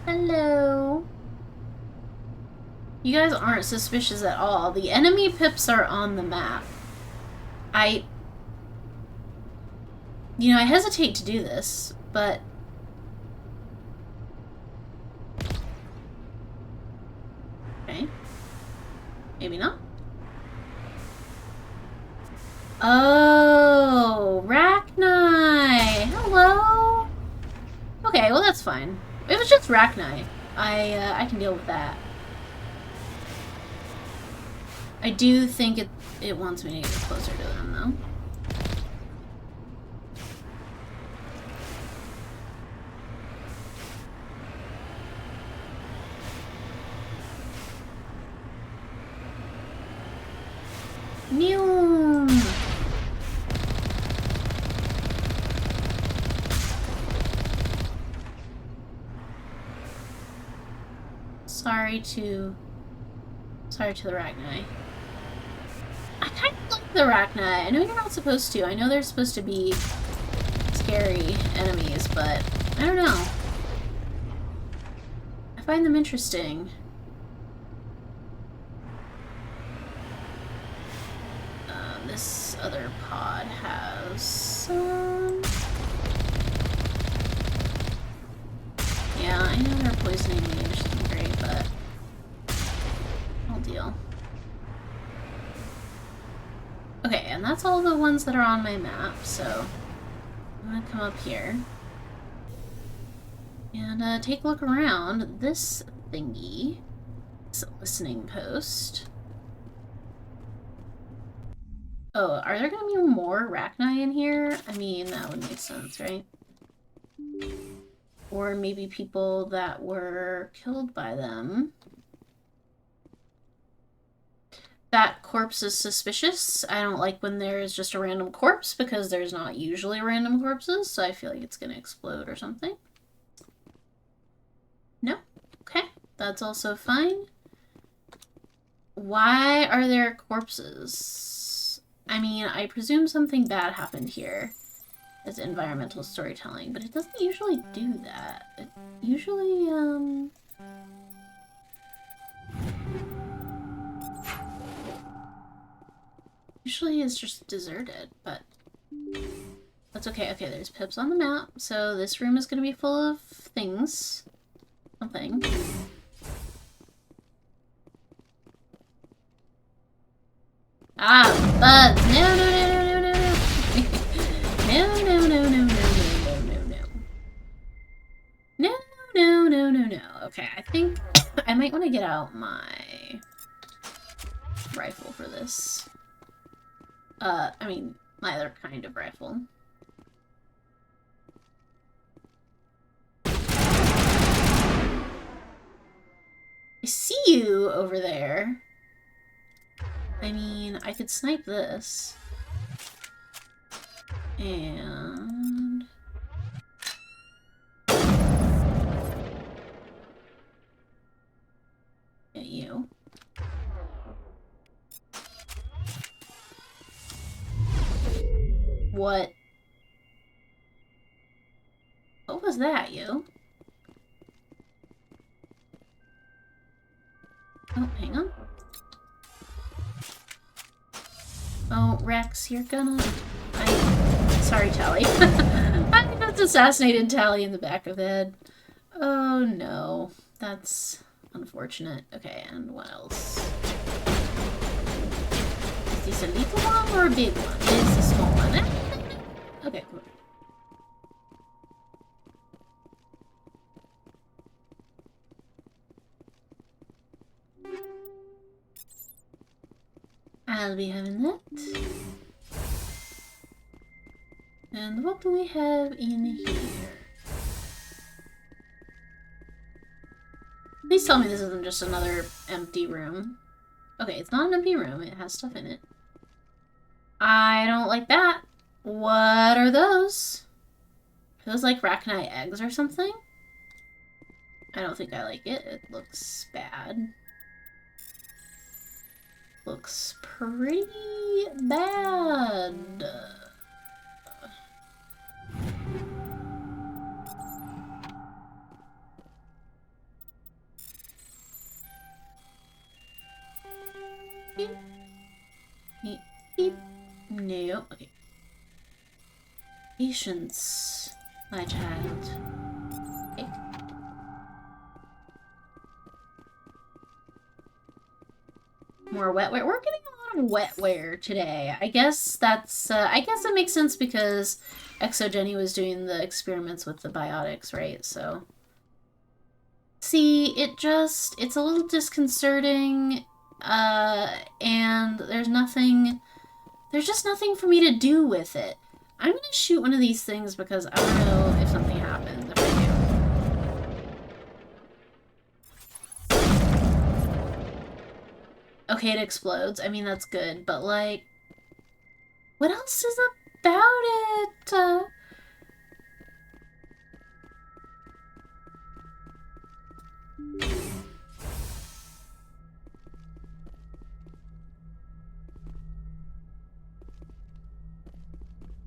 Hello. You guys aren't suspicious at all. The enemy pips are on the map. I hesitate to do this, but... Okay. Maybe not. Oh, Rachni! Hello! Okay, well that's fine. It was just Rachni. I can deal with that. I do think it wants me to get closer to them, though. Mew! Sorry to the Rachni. I kind of like the Rachni. I know you're not supposed to. I know they're supposed to be scary enemies, but I don't know. I find them interesting. This other pod has some... Yeah, I know they're poisoning me, which isn't great, but I'll deal. Okay, and that's all the ones that are on my map, so I'm gonna come up here and take a look around. This thingy, this listening post, Oh, are there gonna be more Rachni in here? I mean, that would make sense, right? Or maybe people that were killed by them. That corpse is suspicious. I don't like when there's just a random corpse because there's not usually random corpses, so I feel like it's gonna explode or something. No? Okay. That's also fine. Why are there corpses? I mean, I presume something bad happened here as environmental storytelling, but it doesn't usually do that. It usually, usually is just deserted, but that's okay. Okay, there's pips on the map, so this room is gonna be full of things. Something. Ah, bugs! No, no, no, no, no, no, no. No, no, no, no, no, no, no, no, no. No, no, no, no, no. Okay, I think I might want to get out my rifle for this. I mean, my other kind of rifle. I see you over there. I mean, I could snipe this. And... get you. What? What was that, you? Oh, hang on. Oh, Rex, you're gonna... Sorry, Tally. I just assassinated Tally in the back of the head. Oh, no. That's unfortunate. Okay, and what else? Is this a little one or a big one? It's a small one. Okay, cool. I'll be having that. And what do we have in here? Please tell me this isn't just another empty room. Okay, it's not an empty room. It has stuff in it. I don't like that. What are those? Are those like Rachni eggs or something? I don't think I like it. It looks bad. Looks pretty bad. Beep. Beep. Beep. No. Okay. Patience, my child. Okay. More wetware. We're getting a lot of wetware today. I guess that's, I guess it makes sense because Exogeny was doing the experiments with the biotics, right? So. See, it's a little disconcerting, and there's just nothing for me to do with it. I'm gonna shoot one of these things because I don't know if something happens if I do. Okay, it explodes. I mean, that's good, but like, what else is about it?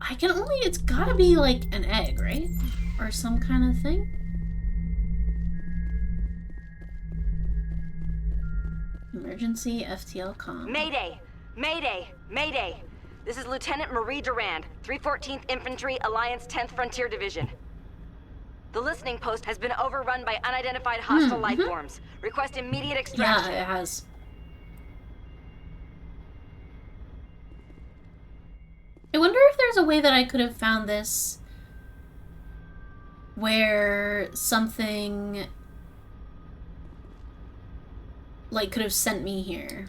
I can only, it's gotta be like an egg, right? Or some kind of thing? Emergency FTL comm. Mayday! Mayday! Mayday! This is Lieutenant Marie Durand, 314th Infantry, Alliance 10th Frontier Division. The listening post has been overrun by unidentified hostile life forms. Request immediate extraction. Yeah, it has. I wonder if there's a way that I could have found this where something like could have sent me here.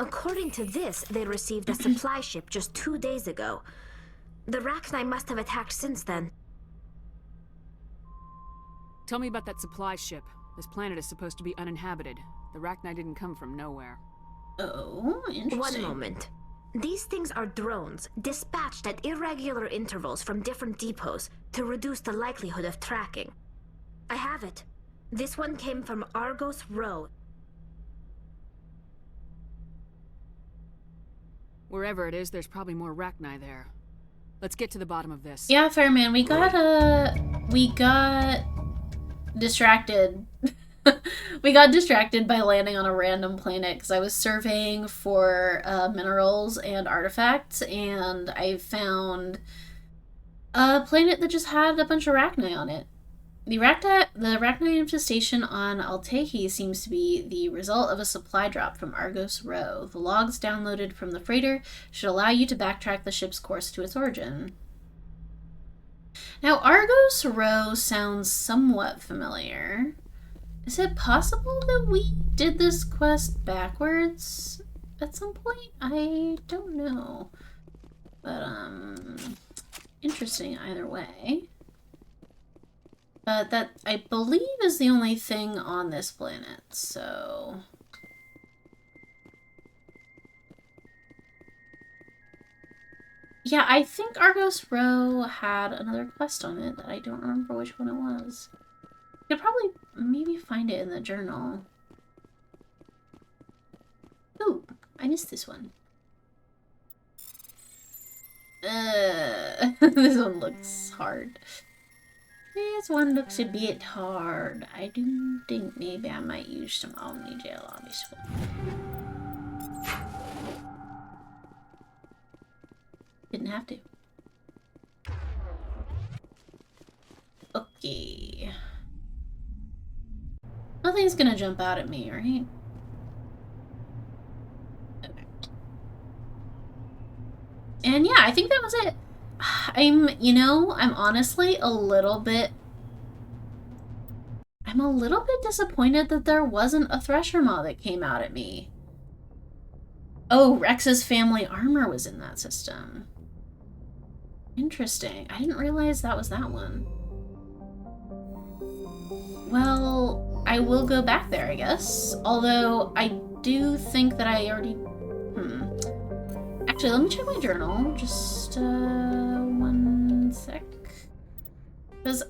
According to this, they received a supply ship just 2 days ago. The Rachni must have attacked since then. Tell me about that supply ship. This planet is supposed to be uninhabited. The Rachni didn't come from nowhere. Oh, interesting. One moment. These things are drones, dispatched at irregular intervals from different depots to reduce the likelihood of tracking. I have it. This one came from Argos Row. Wherever it is, there's probably more Rachni there. Let's get to the bottom of this. Yeah, Fairman, we got distracted. We got distracted by landing on a random planet because I was surveying for minerals and artifacts, and I found a planet that just had a bunch of Rachni on it. The Rachni infestation on Altehi seems to be the result of a supply drop from Argos Row. The logs downloaded from the freighter should allow you to backtrack the ship's course to its origin. Now, Argos Row sounds somewhat familiar. Is it possible that we did this quest backwards at some point? I don't know. But, interesting either way. But that, I believe, is the only thing on this planet, so... Yeah, I think Argos Row had another quest on it that I don't remember which one it was. Could probably maybe find it in the journal. Ooh, I missed this one. This one looks hard. This one looks a bit hard. I do think maybe I might use some Omni Gel on this one. Didn't have to. Okay. Nothing's gonna jump out at me, right? Okay. And yeah, I think that was it. I'm honestly a little bit disappointed that there wasn't a Thresher Maw that came out at me. Oh, Rex's family armor was in that system. Interesting. I didn't realize that was that one. Well, I will go back there, I guess. Although, I do think that I already... Actually, let me check my journal. Just, one sec. Because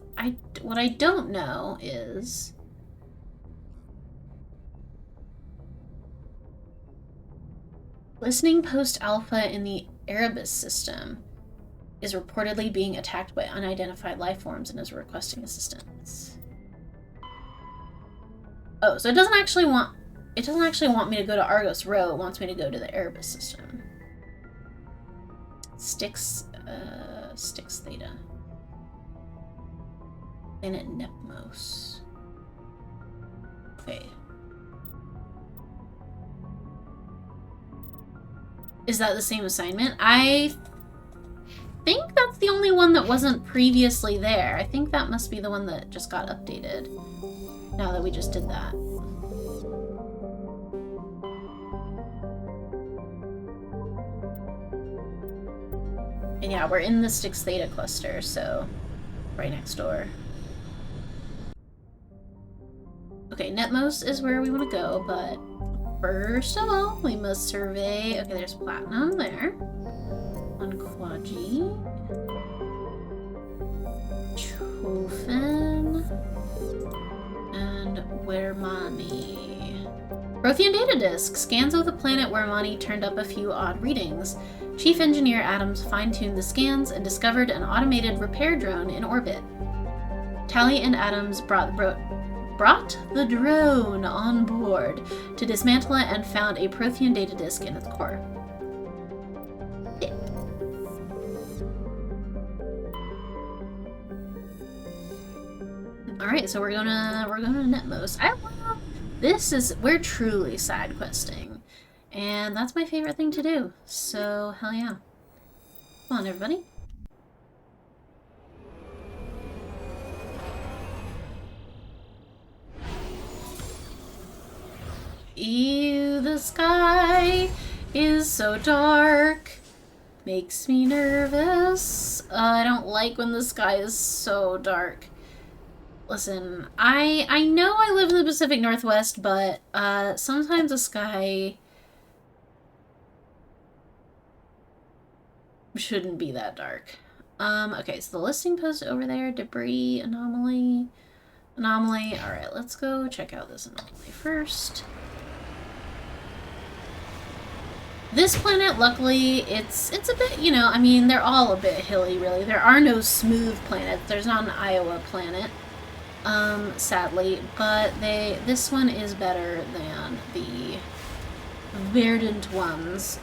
what I don't know is... Listening Post Alpha in the Erebus system is reportedly being attacked by unidentified life forms and is requesting assistance. Oh, so it doesn't actually want me to go to Argos Row, it wants me to go to the Erebus system. Styx Theta. Planet Nepmos. Okay. Is that the same assignment? I think that's the only one that wasn't previously there. I think that must be the one that just got updated. Now that we just did that. And yeah, we're in the Styx Theta cluster, so right next door. Okay, Netmos is where we want to go, but first of all, we must survey... Okay, there's platinum there. On Quaji. Chofen. And Wermani. Prothean data disk. Scans of the planet Wermani turned up a few odd readings. Chief Engineer Adams fine-tuned the scans and discovered an automated repair drone in orbit. Tally and Adams brought the drone on board to dismantle it and found a Prothean data disk in its core. Alright, so we're going to Netmos. We're truly side questing. And that's my favorite thing to do. So, hell yeah. Come on, everybody. Ew, the sky is so dark. Makes me nervous. I don't like when the sky is so dark. Listen, I know I live in the Pacific Northwest, but sometimes the sky shouldn't be that dark. Okay, so the listing post over there, debris, anomaly. Alright, let's go check out this anomaly first. This planet, luckily, it's a bit, you know, I mean, they're all a bit hilly, really. There are no smooth planets. There's not an Iowa planet, sadly, but this one is better than the verdant ones,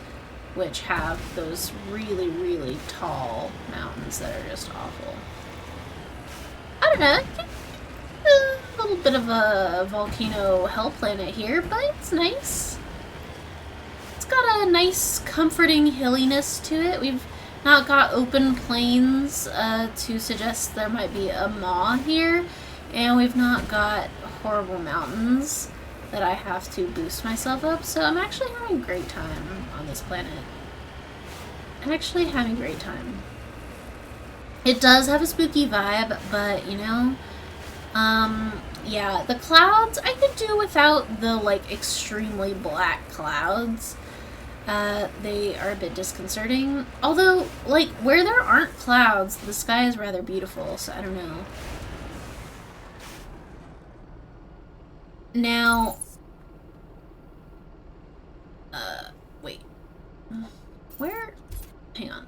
which have those really, really tall mountains that are just awful. I don't know, a little bit of a volcano hell planet here, but it's nice. It's got a nice, comforting hilliness to it. We've not got open plains to suggest there might be a maw here, and we've not got horrible mountains that I have to boost myself up, so I'm actually having a great time on this planet. I'm actually having a great time. It does have a spooky vibe, but, you know, yeah, the clouds, I could do without the, like, extremely black clouds. They are a bit disconcerting. Although, like, where there aren't clouds, the sky is rather beautiful, so I don't know. Now, wait. Where? Hang on.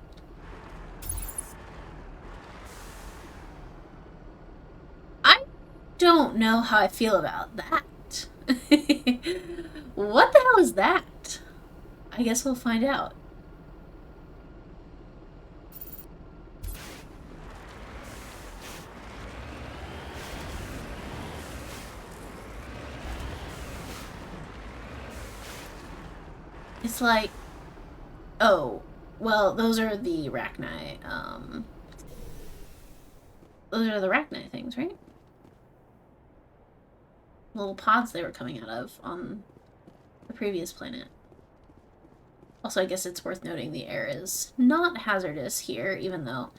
I don't know how I feel about that. What the hell is that? I guess we'll find out. It's like, oh, well, those are the Rachni, those are the Rachni things, right? Little pods they were coming out of on the previous planet. Also, I guess it's worth noting the air is not hazardous here, even though,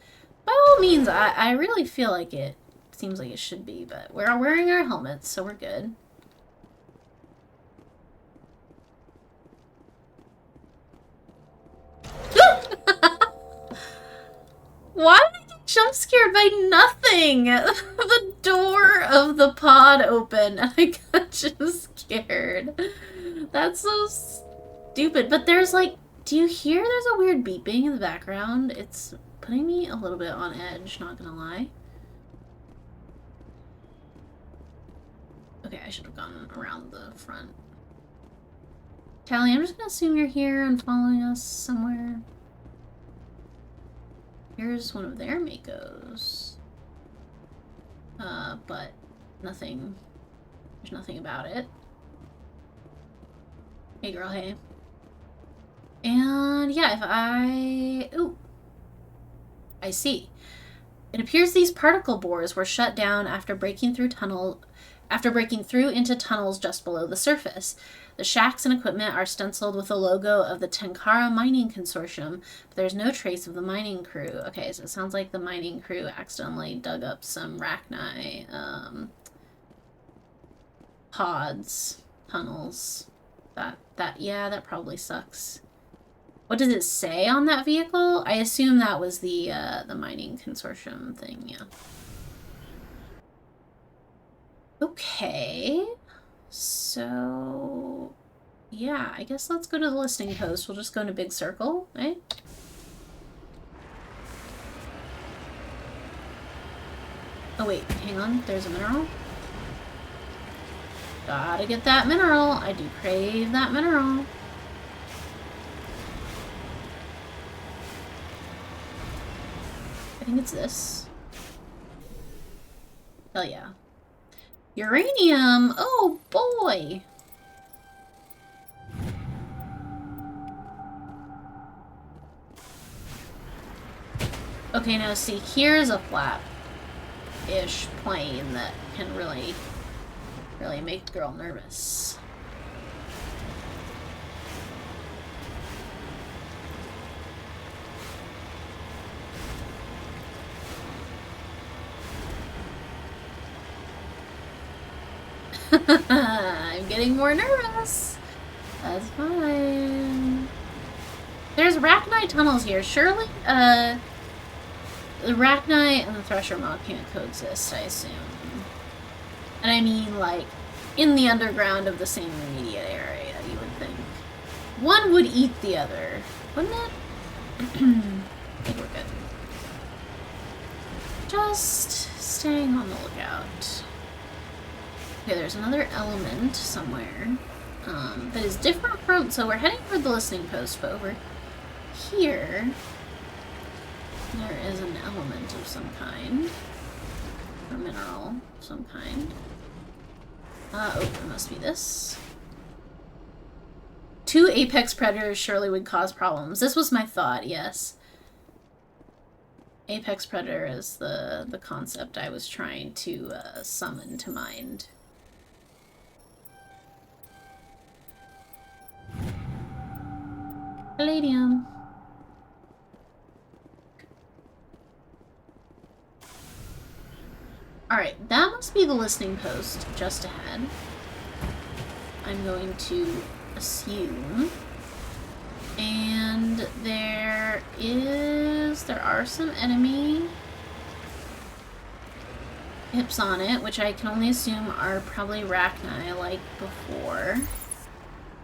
by all means, I really feel like it seems like it should be, but we're wearing our helmets, so we're good. Why did I get jump scared by nothing? The door of the pod opened and I got just scared. That's so stupid. But there's like, do you hear there's a weird beeping in the background? It's putting me a little bit on edge, not gonna lie. Okay, I should have gone around the front. Callie, I'm just gonna assume you're here and following us somewhere. Here's one of their Makos. But nothing. There's nothing about it. Hey girl, hey. And yeah, if I... Ooh. I see. It appears these particle bores were shut down after breaking through into tunnels just below the surface. The shacks and equipment are stenciled with the logo of the Tenkara Mining Consortium, but there's no trace of the mining crew. Okay, so it sounds like the mining crew accidentally dug up some Rachni, pods, tunnels. Yeah, that probably sucks. What does it say on that vehicle? I assume that was the mining consortium thing, yeah. Okay. So, yeah, I guess let's go to the listing post. We'll just go in a big circle, eh? Oh wait, hang on, there's a mineral. Gotta get that mineral. I do crave that mineral. I think it's this. Hell yeah. Uranium! Oh boy! Okay, now see, here's a flat-ish plane that can really make the girl nervous. I'm getting more nervous. That's fine. There's Rachni tunnels here. Surely, the Rachni and the Thresher Maw can't coexist, I assume. And I mean, like, in the underground of the same immediate area, you would think. One would eat the other, wouldn't it? I think we're good. Just staying on the lookout. Okay, there's another element somewhere that is different from... So we're heading for the listening post, but over here there is an element of some kind. Or mineral of some kind. Oh, it must be this. 2 apex predators surely would cause problems. This was my thought, yes. Apex predator is the concept I was trying to summon to mind. Palladium. Alright, that must be the listening post just ahead. I'm going to assume. And there are some enemy hips on it, which I can only assume are probably Rachni like before.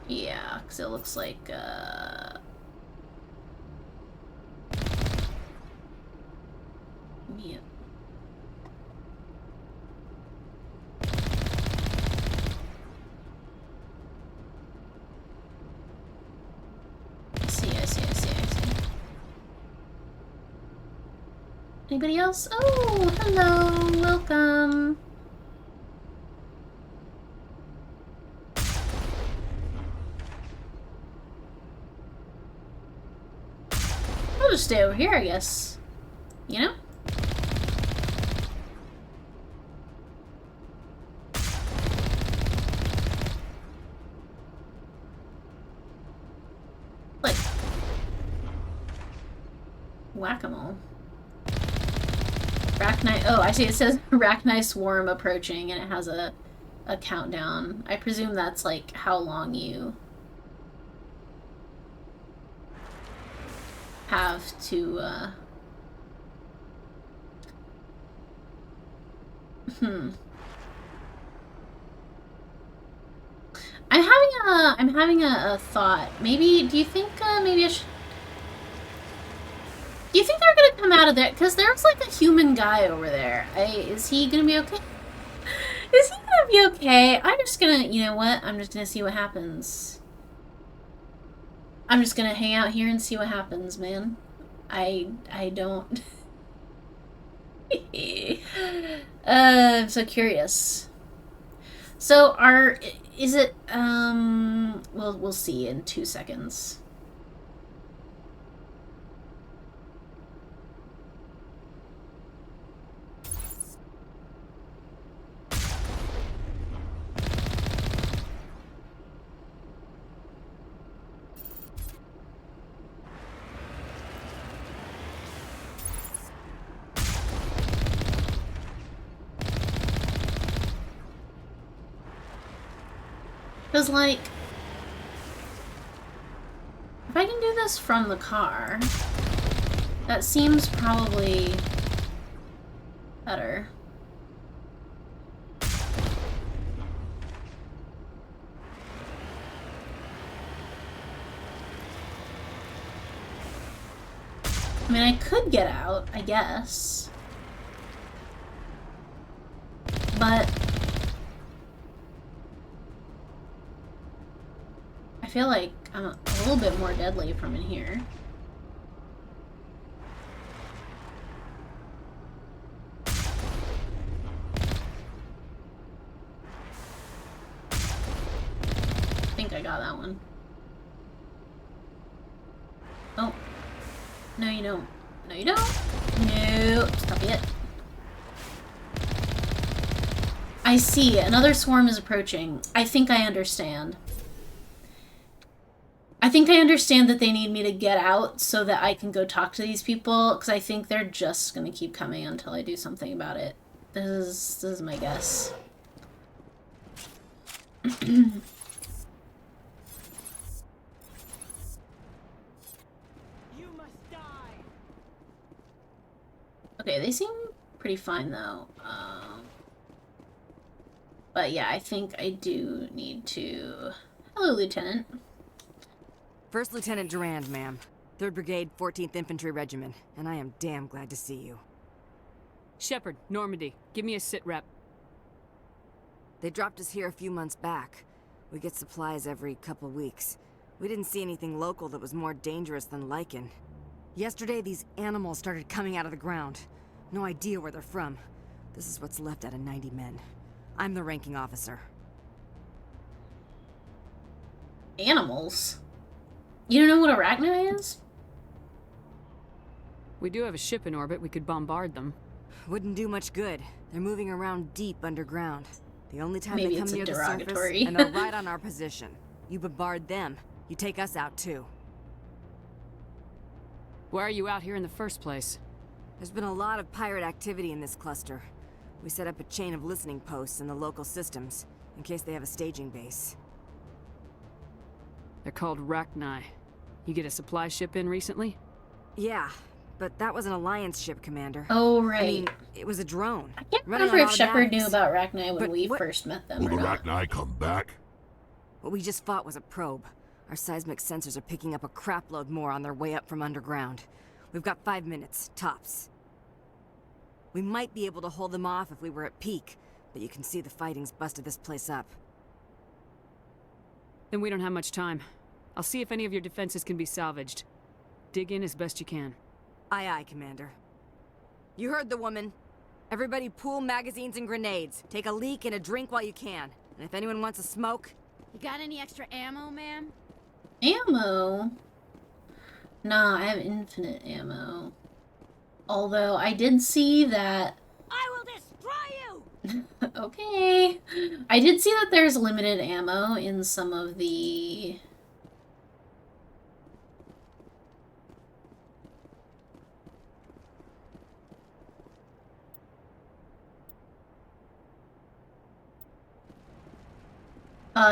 Yeah, because it looks like, yeah. I see. Anybody else? Oh, hello, welcome. I'll just stay over here, I guess. You know? Like whack-a-mole. Rachni. Oh, I see. It says Rachni swarm approaching, and it has a countdown. I presume that's like how long you have to. I'm having a thought. Maybe. Do you think maybe I should? Do you think they're gonna come out of there? Because there's like a human guy over there. Is he gonna be okay? Is he gonna be okay? I'm just gonna, you know what? I'm just gonna see what happens. I'm just gonna hang out here and see what happens, man. I don't... I'm so curious. So is it, we'll see in 2 seconds. Because, like, if I can do this from the car, that seems probably better. I mean, I could get out, I guess. But I feel like I'm a little bit more deadly from in here. I think I got that one. Oh. No, you don't. No, you don't. No. Stop it. I see. Another swarm is approaching. I think I understand. I think I understand that they need me to get out so that I can go talk to these people, because I think they're just going to keep coming until I do something about it. This is my guess. Okay, they seem pretty fine though. But yeah, I think I do need to... Hello, Lieutenant. First Lieutenant Durand, ma'am. 3rd Brigade, 14th Infantry Regiment, and I am damn glad to see you. Shepard, Normandy, give me a sit rep. They dropped us here a few months back. We get supplies every couple weeks. We didn't see anything local that was more dangerous than lichen. Yesterday, these animals started coming out of the ground. No idea where they're from. This is what's left out of 90 men. I'm the ranking officer. Animals? You don't know what arachni is? We do have a ship in orbit. We could bombard them. Wouldn't do much good. They're moving around deep underground. The only time Maybe they come it's a near the surface, derogatory. and they're right on our position. You bombard them, you take us out too. Why are you out here in the first place? There's been a lot of pirate activity in this cluster. We set up a chain of listening posts in the local systems, in case they have a staging base. They're called Rachni. You get a supply ship in recently? Yeah, but that was an Alliance ship, Commander. Oh, right. I mean, it was a drone. I can't running remember on if Shepard knew automatics. about arachni when But we what- first met them Will or the not. Rachni come back? What we just fought was a probe. Our seismic sensors are picking up a crapload more on their way up from underground. We've got 5 minutes, tops. We might be able to hold them off if we were at peak, but you can see the fighting's busted this place up. Then we don't have much time. I'll see if any of your defenses can be salvaged. Dig in as best you can. Aye, aye, Commander. You heard the woman. Everybody pool magazines and grenades. Take a leak and a drink while you can. And if anyone wants a smoke... You got any extra ammo, ma'am? Ammo? Nah, I have infinite ammo. Although I did see that... I will destroy you! Okay. I did see that there's limited ammo in some of the...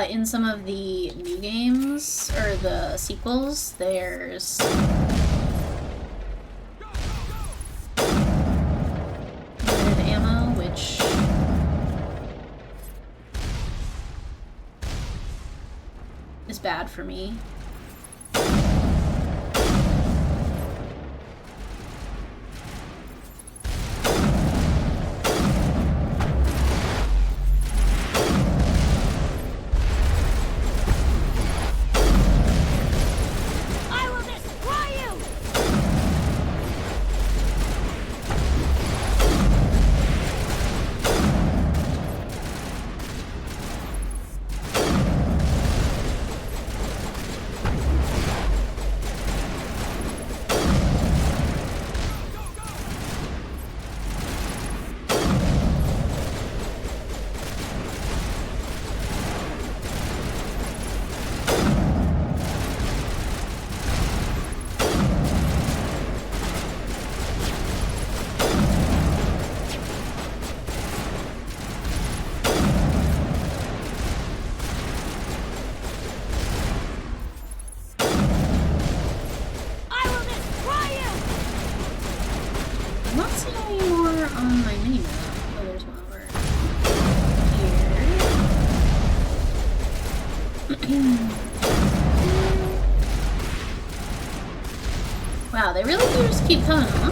in some of the new games, or the sequels, there's... limited ammo, which... is bad for me. I will destroy you! I will destroy you! I'm not seeing any more on my mini map. Oh, there's one over here. Wow, they really do just keep coming, huh?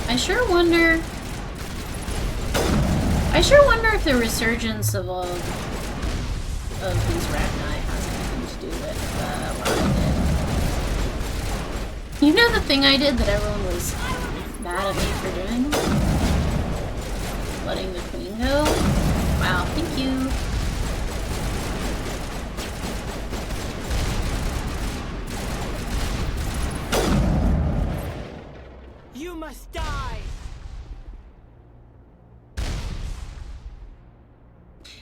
I sure wonder if the resurgence of all of these Rachni has anything to do with what I did. You know the thing I did that everyone was mad at me for doing? Letting the queen go? Wow, thank you. You must die!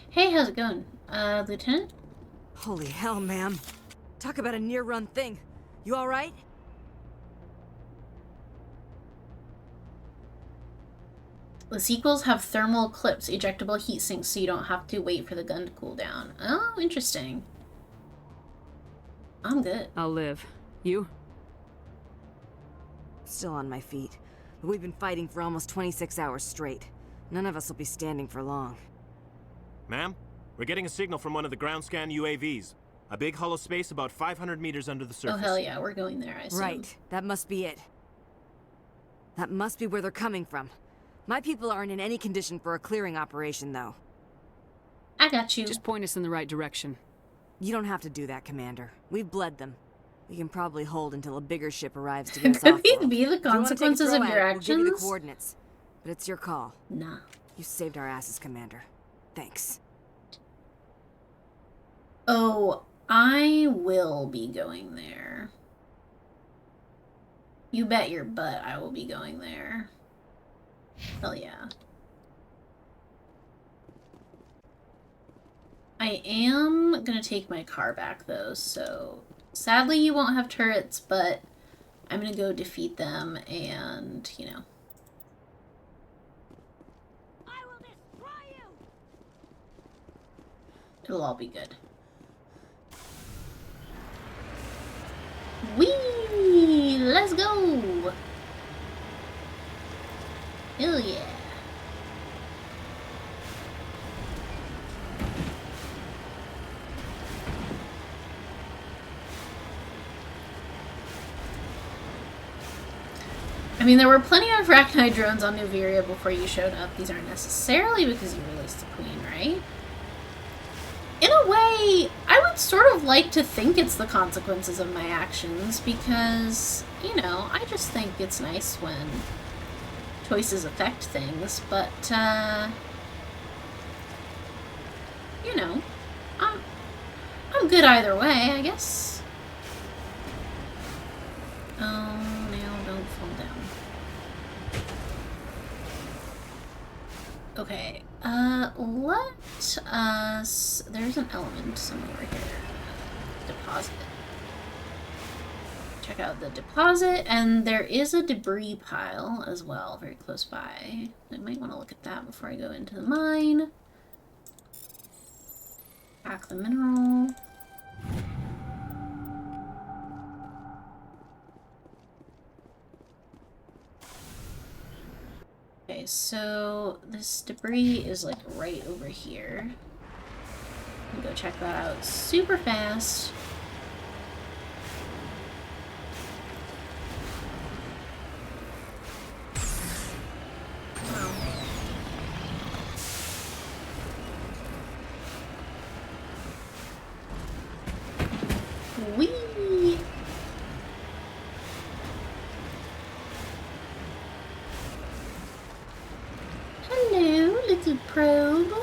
Hey, how's it going? Lieutenant? Holy hell, ma'am. Talk about a near-run thing. You alright? The sequels have thermal clips, ejectable heat sinks, so you don't have to wait for the gun to cool down. Oh, interesting. I'm good. I'll live. You? Still on my feet. But we've been fighting for almost 26 hours straight. None of us will be standing for long. Ma'am, we're getting a signal from one of the ground scan UAVs. A big hollow space about 500 meters under the surface. Oh, hell yeah, we're going there, I assume. Right. That must be it. That must be where they're coming from. My people aren't in any condition for a clearing operation, though. I got you. Just point us in the right direction. You don't have to do that, Commander. We've bled them. We can probably hold until a bigger ship arrives to get us off. Could these be the consequences of your actions? We'll give you the coordinates. But it's your call. Nah. You saved our asses, Commander. Thanks. Oh, I will be going there. You bet your butt I will be going there. Hell yeah. I am gonna take my car back though, so sadly you won't have turrets, but I'm gonna go defeat them and, you know. I will destroy you! It'll all be good. Whee! Let's go! Hell yeah. I mean, there were plenty of Arachnid drones on Nuviria before you showed up. These aren't necessarily because you released the Queen, right? In a way, I would sort of like to think it's the consequences of my actions because, you know, I just think it's nice when choices affect things, but, you know, I'm good either way, I guess. Oh, now don't fall down. Okay, let us, there's an element somewhere over here. Deposit. Check out the deposit, and there is a debris pile as well, very close by. I might want to look at that before I go into the mine. Pack the mineral. Okay, so this debris is like right over here. I'm gonna go check that out super fast. Wow. Whee! Hello, little probe.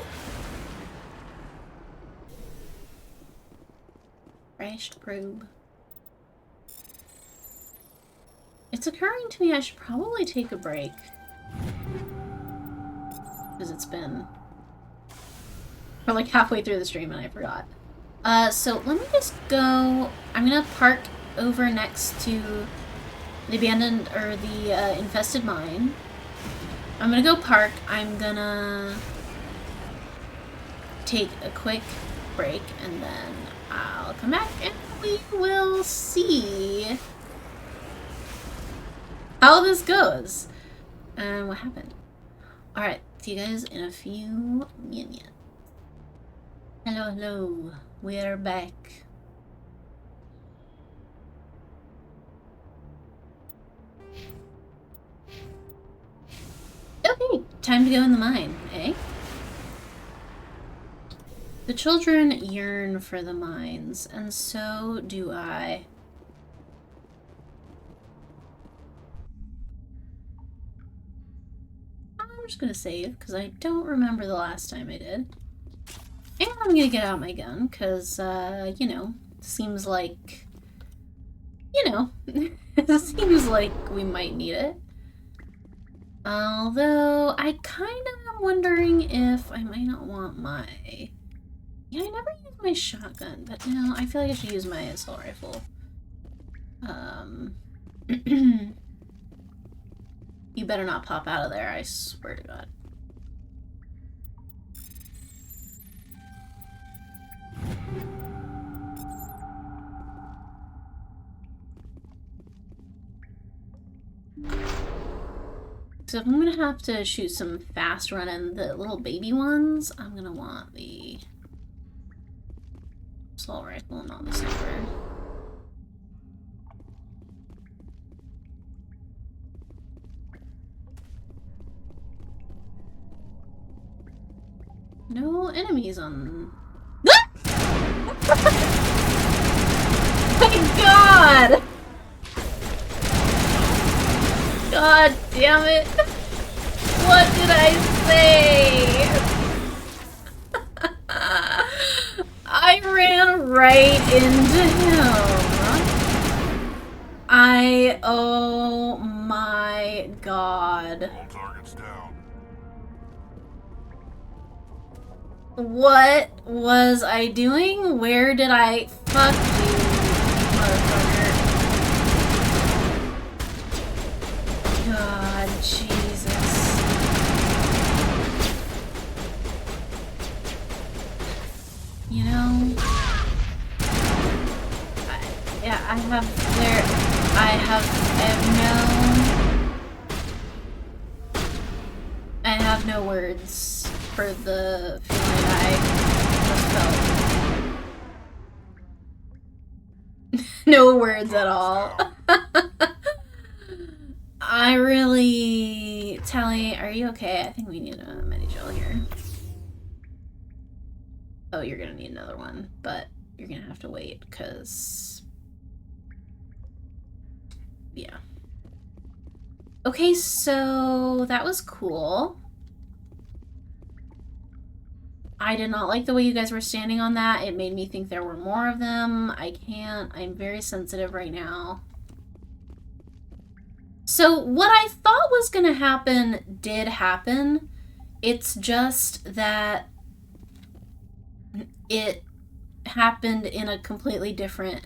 Crashed probe. It's occurring to me I should probably take a break. Because it's been... we're like halfway through the stream and I forgot. So let me just go... I'm gonna park over next to the abandoned, or the infested mine. I'm gonna go park. I'm gonna take a quick break and then I'll come back and we will see how this goes and what happened. Alright, see you guys in a few minutes. Hello, hello. We are back. Okay, time to go in the mine, eh? The children yearn for the mines, and so do I. I'm just gonna save, because I don't remember the last time I did. And I'm gonna get out my gun, because, you know, seems like... you know, it seems like we might need it. Although, I kind of am wondering if I might not want my... yeah, I never use my shotgun, but no, I feel like I should use my assault rifle. You better not pop out of there, I swear to God. So if I'm gonna have to shoot some fast running, the little baby ones, I'm gonna want the assault rifle, not the sniper. No enemies on... My God! God damn it! What did I say? I ran right into him. Oh my God. All targets down. What was I doing? Where did I... Fuck you, motherfucker. God, Jesus. You know... I have no words for the feeling I just felt. No words at all. I really... Tally, are you okay? I think we need a medi-gel here. Oh, you're gonna need another one, but you're gonna have to wait, because... Yeah. Okay, so that was cool. I did not like the way you guys were standing on that. It made me think there were more of them. I'm very sensitive right now. So what I thought was gonna happen did happen. It's just that it happened in a completely different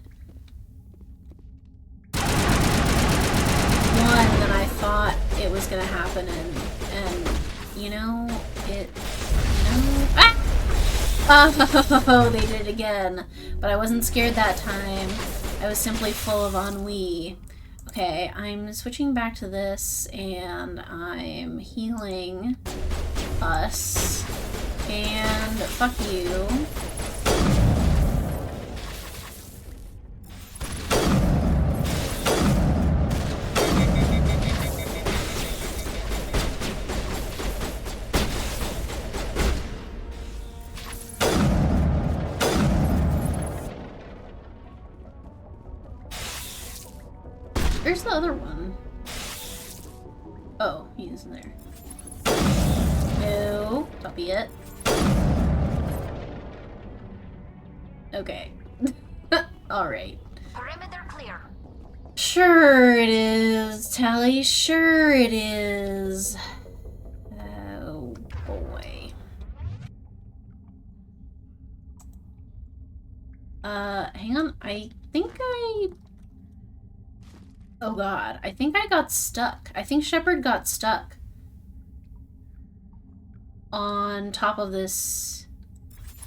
one than I thought it was gonna happen, and you know, oh, they did it again. But I wasn't scared that time. I was simply full of ennui. Okay, I'm switching back to this, and I'm healing us. And fuck you. Where's the other one? Oh, he isn't there. No, that'll be it. Okay. Alright. Perimeter clear. Sure it is, Tally. Sure it is. Oh, boy. Hang on. I think I... Oh God, I think I got stuck. I think Shepard got stuck on top of this.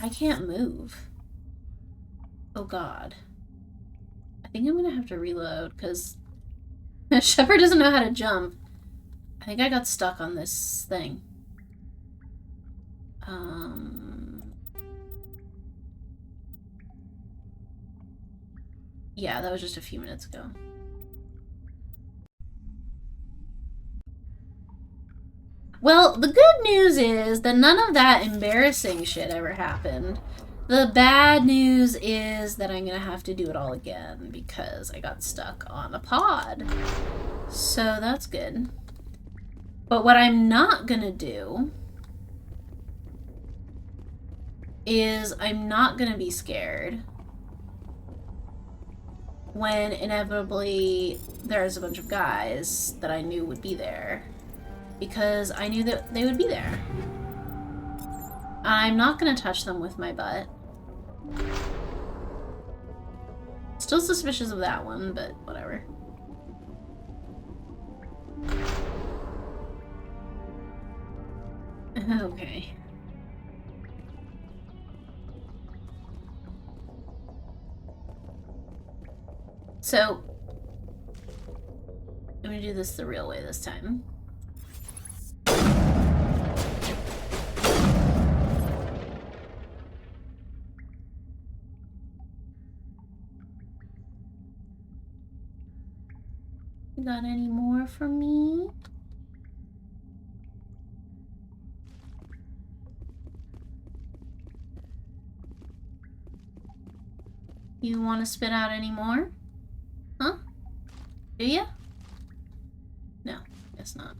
I can't move. Oh God. I think I'm gonna have to reload because Shepard doesn't know how to jump. I think I got stuck on this thing. Yeah, that was just a few minutes ago. Well, the good news is that none of that embarrassing shit ever happened. The bad news is that I'm gonna have to do it all again because I got stuck on a pod. So that's good. But what I'm not gonna do is I'm not gonna be scared when inevitably there's a bunch of guys that I knew would be there. Because I knew that they would be there. I'm not gonna touch them with my butt. Still suspicious of that one, but whatever. Okay. So, I'm gonna do this the real way this time. You got any more for me? You want to spit out any more? Huh? Do ya? No, guess not.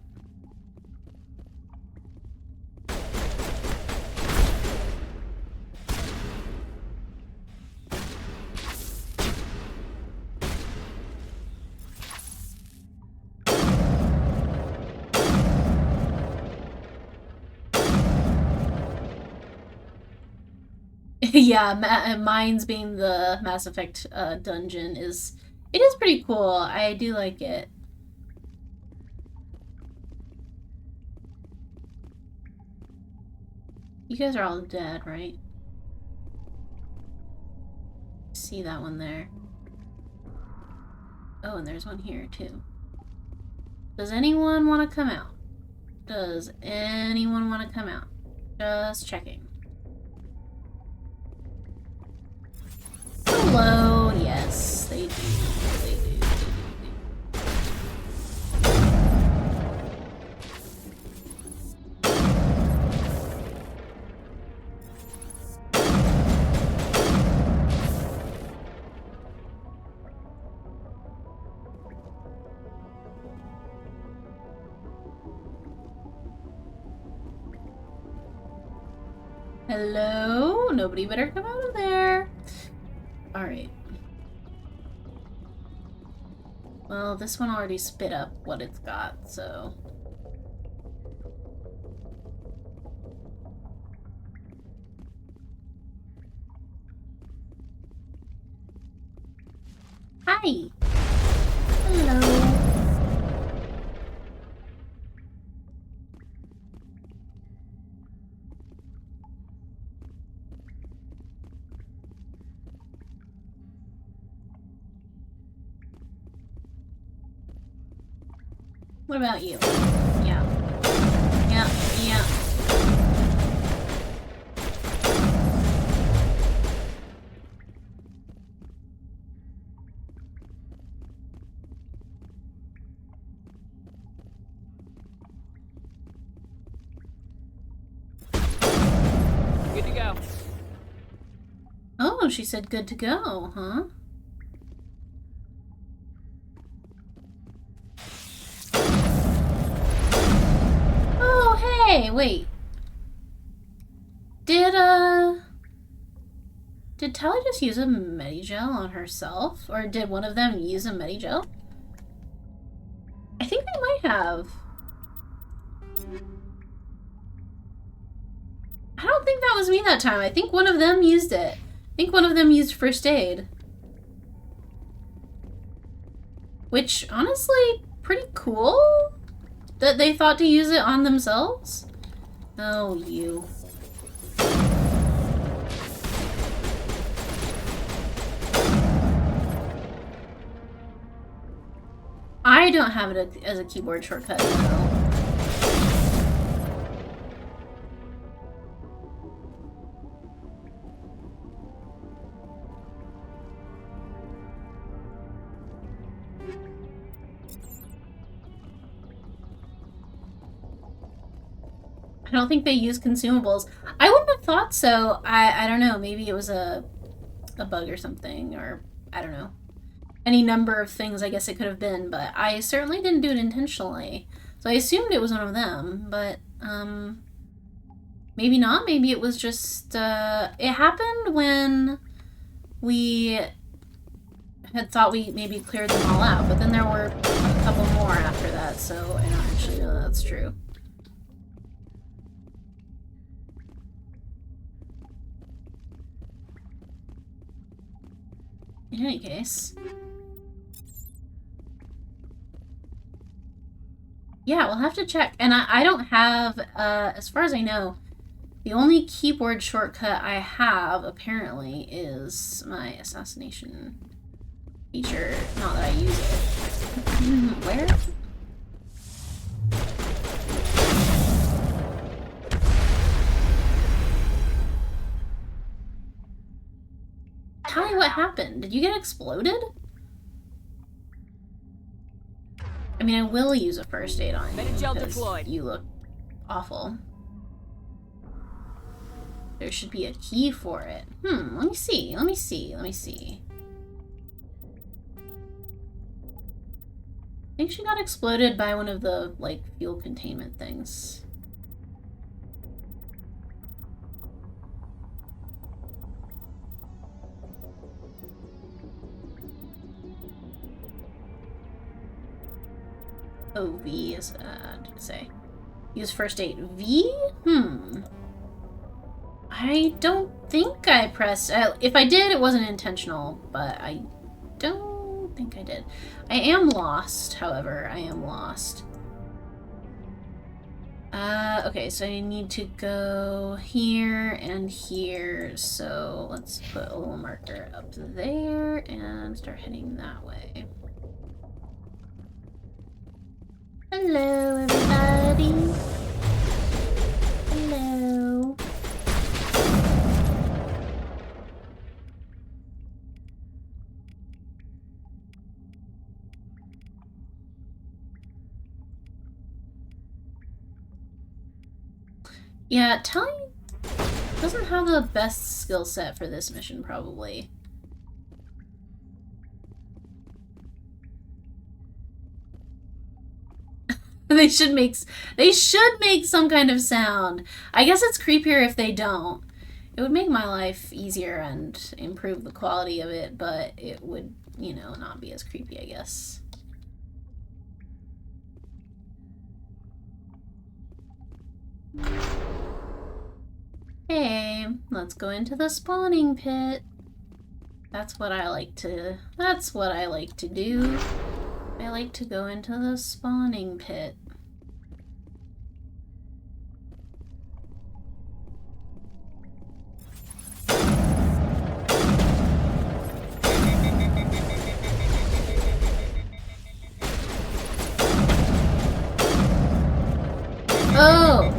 Yeah, mine's being the Mass Effect dungeon it is pretty cool. I do like it. You guys are all dead, right? See that one there. Oh, and there's one here too. Does anyone want to come out? Does anyone want to come out? Just checking. Hello, yes, they do. They do. Hello? Nobody better come out of there. Alright. Well, this one already spit up what it's got, so... Hi! Hello! What about you? Yeah. Yeah, yeah. Good to go. Oh, she said good to go, huh? Hey, wait. Did Tali just use a Medigel on herself? Or did one of them use a Medigel? I think they might have. I don't think that was me that time. I think one of them used it. I think one of them used first aid. Which, honestly, pretty cool? That they thought to use it on themselves? Oh, you. I don't have it as a keyboard shortcut, though. I don't think they use consumables. I wouldn't have thought so. I don't know. Maybe it was a bug or something, or I don't know. Any number of things I guess it could have been, but I certainly didn't do it intentionally. So I assumed it was one of them, but maybe not. Maybe it was just it happened when we had thought we maybe cleared them all out, but then there were a couple more after that, so I don't actually know that's true. in any case. Yeah, we'll have to check. And I don't have, as far as I know, the only keyboard shortcut I have, apparently, is my assassination feature. Not that I use it. Where? Tell me what happened. Did you get exploded? I mean, I will use a first aid on you because you look awful. There should be a key for it. Let me see. Let me see. Let me see. I think she got exploded by one of the, like, fuel containment things. Oh, V is, did it say? Use first aid. V? I don't think I pressed... if I did, it wasn't intentional, but I don't think I did. I am lost, however. I am lost. Okay, so I need to go here and here, so let's put a little marker up there and start heading that way. Hello, everybody. Hello. Yeah, Tally doesn't have the best skill set for this mission, probably. They should make some kind of sound. I guess it's creepier if they don't. It would make my life easier and improve the quality of it, but it would, you know, not be as creepy, I guess. Hey, let's go into the spawning pit. That's what I like to do. I like to go into the spawning pit. Oh!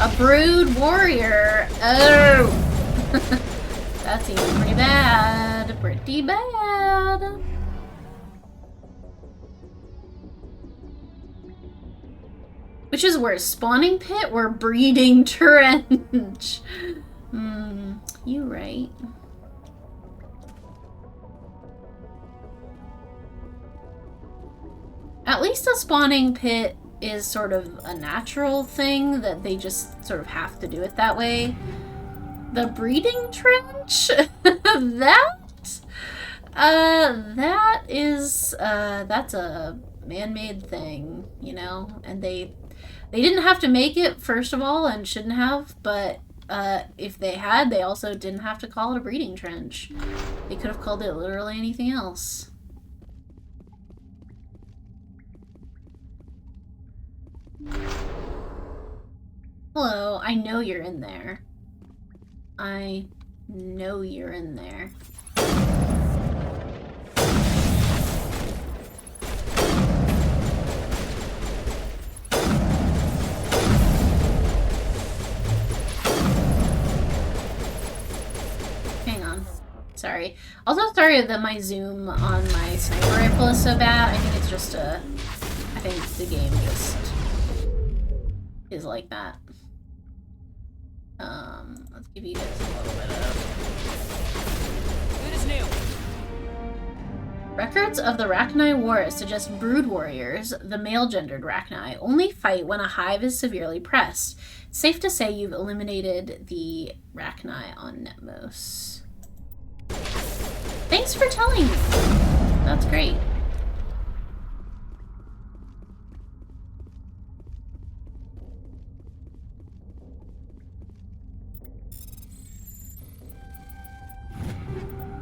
A brood warrior! Oh! That seems pretty bad. Pretty bad. Which is worse, spawning pit or breeding trench? You right. At least a spawning pit is sort of a natural thing that they just sort of have to do it that way. The breeding trench? That's a man-made thing, you know? And they didn't have to make it, first of all, and shouldn't have, but if they had, they also didn't have to call it a breeding trench. They could have called it literally anything else. Hello, I know you're in there. I know you're in there. Hang on. Sorry. Also sorry that my zoom on my sniper rifle is so bad. I think it's just I think the game just is like that. Let's give you guys a little bit of... Good as new. Records of the Rachni War suggest brood warriors, the male-gendered Rachni, only fight when a hive is severely pressed. It's safe to say you've eliminated the Rachni on Netmos. Thanks for telling me. That's great.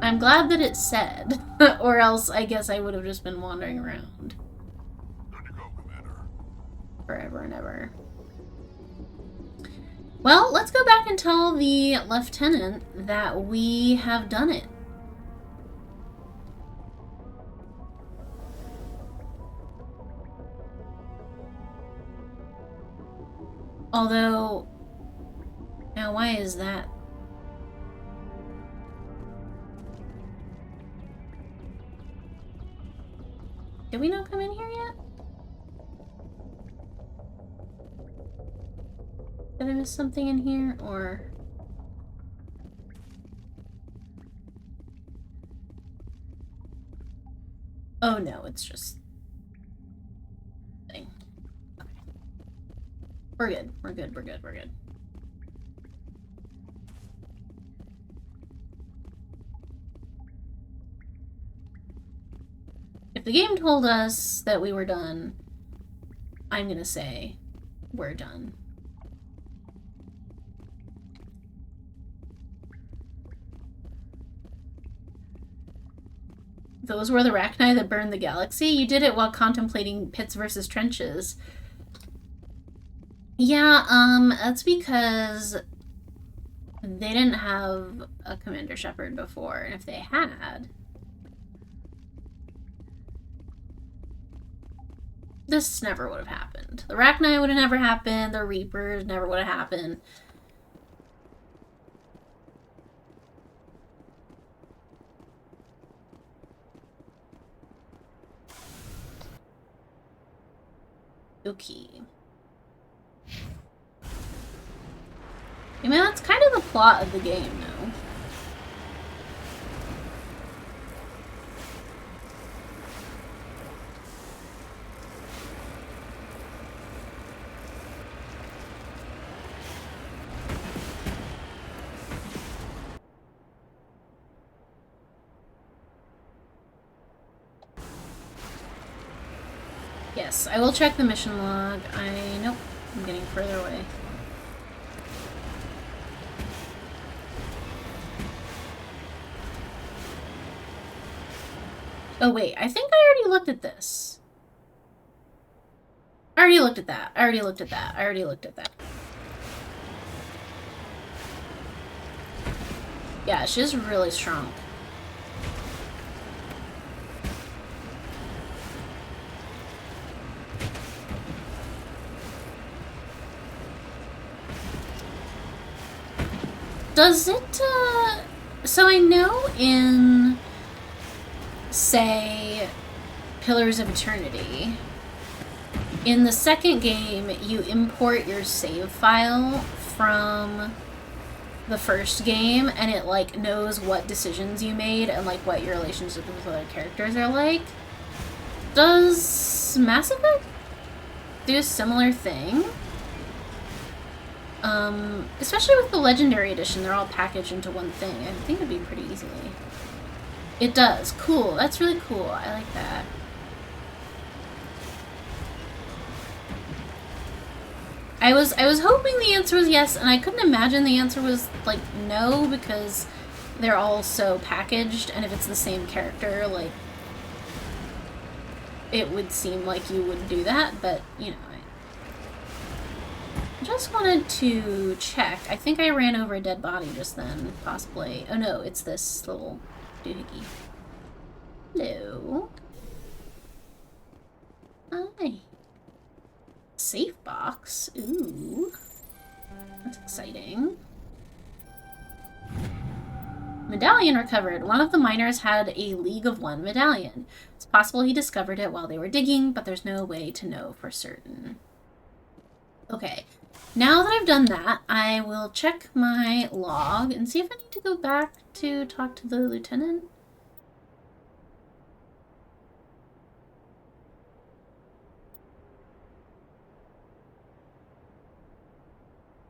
I'm I'm glad that it said, or else I guess I would have just been wandering around. Good to go, Commander. Forever and ever. Well, let's go back and tell the lieutenant that we have done it. Although, now why is that? Did we not come in here yet? Did I miss something in here, or? Oh no, it's just thing. Okay. We're good. We're good. We're good. We're good. If the game told us that we were done, I'm gonna say we're done. Those were the Rachni that burned the galaxy? You did it while contemplating pits versus trenches. Yeah, that's because they didn't have a Commander Shepard before, and if they had, this never would have happened. The Rachni would have never happened, the Reapers never would have happened. Okay. I mean, that's kind of the plot of the game, though. Yes, I will check the mission log. Nope, I'm getting further away. Oh wait, I think I already looked at this. I already looked at that. I already looked at that. I already looked at that. Yeah, she's really strong. Does it, so I know in, say, Pillars of Eternity, in the second game, you import your save file from the first game, and it, like, knows what decisions you made and, like, what your relationship with other characters are like. Does Mass Effect do a similar thing? Especially with the Legendary Edition, they're all packaged into one thing. I think it'd be pretty easily. It does. Cool. That's really cool. I like that. I was hoping the answer was yes, and I couldn't imagine the answer was, like, no, because they're all so packaged, and if it's the same character, like, it would seem like you would do that, but, you know. I just wanted to check. I think I ran over a dead body just then, possibly. Oh no, it's this little doohickey. Hello. Hi. Safe box. Ooh. That's exciting. Medallion recovered. One of the miners had a League of One medallion. It's possible he discovered it while they were digging, but there's no way to know for certain. Okay. Now that I've done that, I will check my log and see if I need to go back to talk to the lieutenant.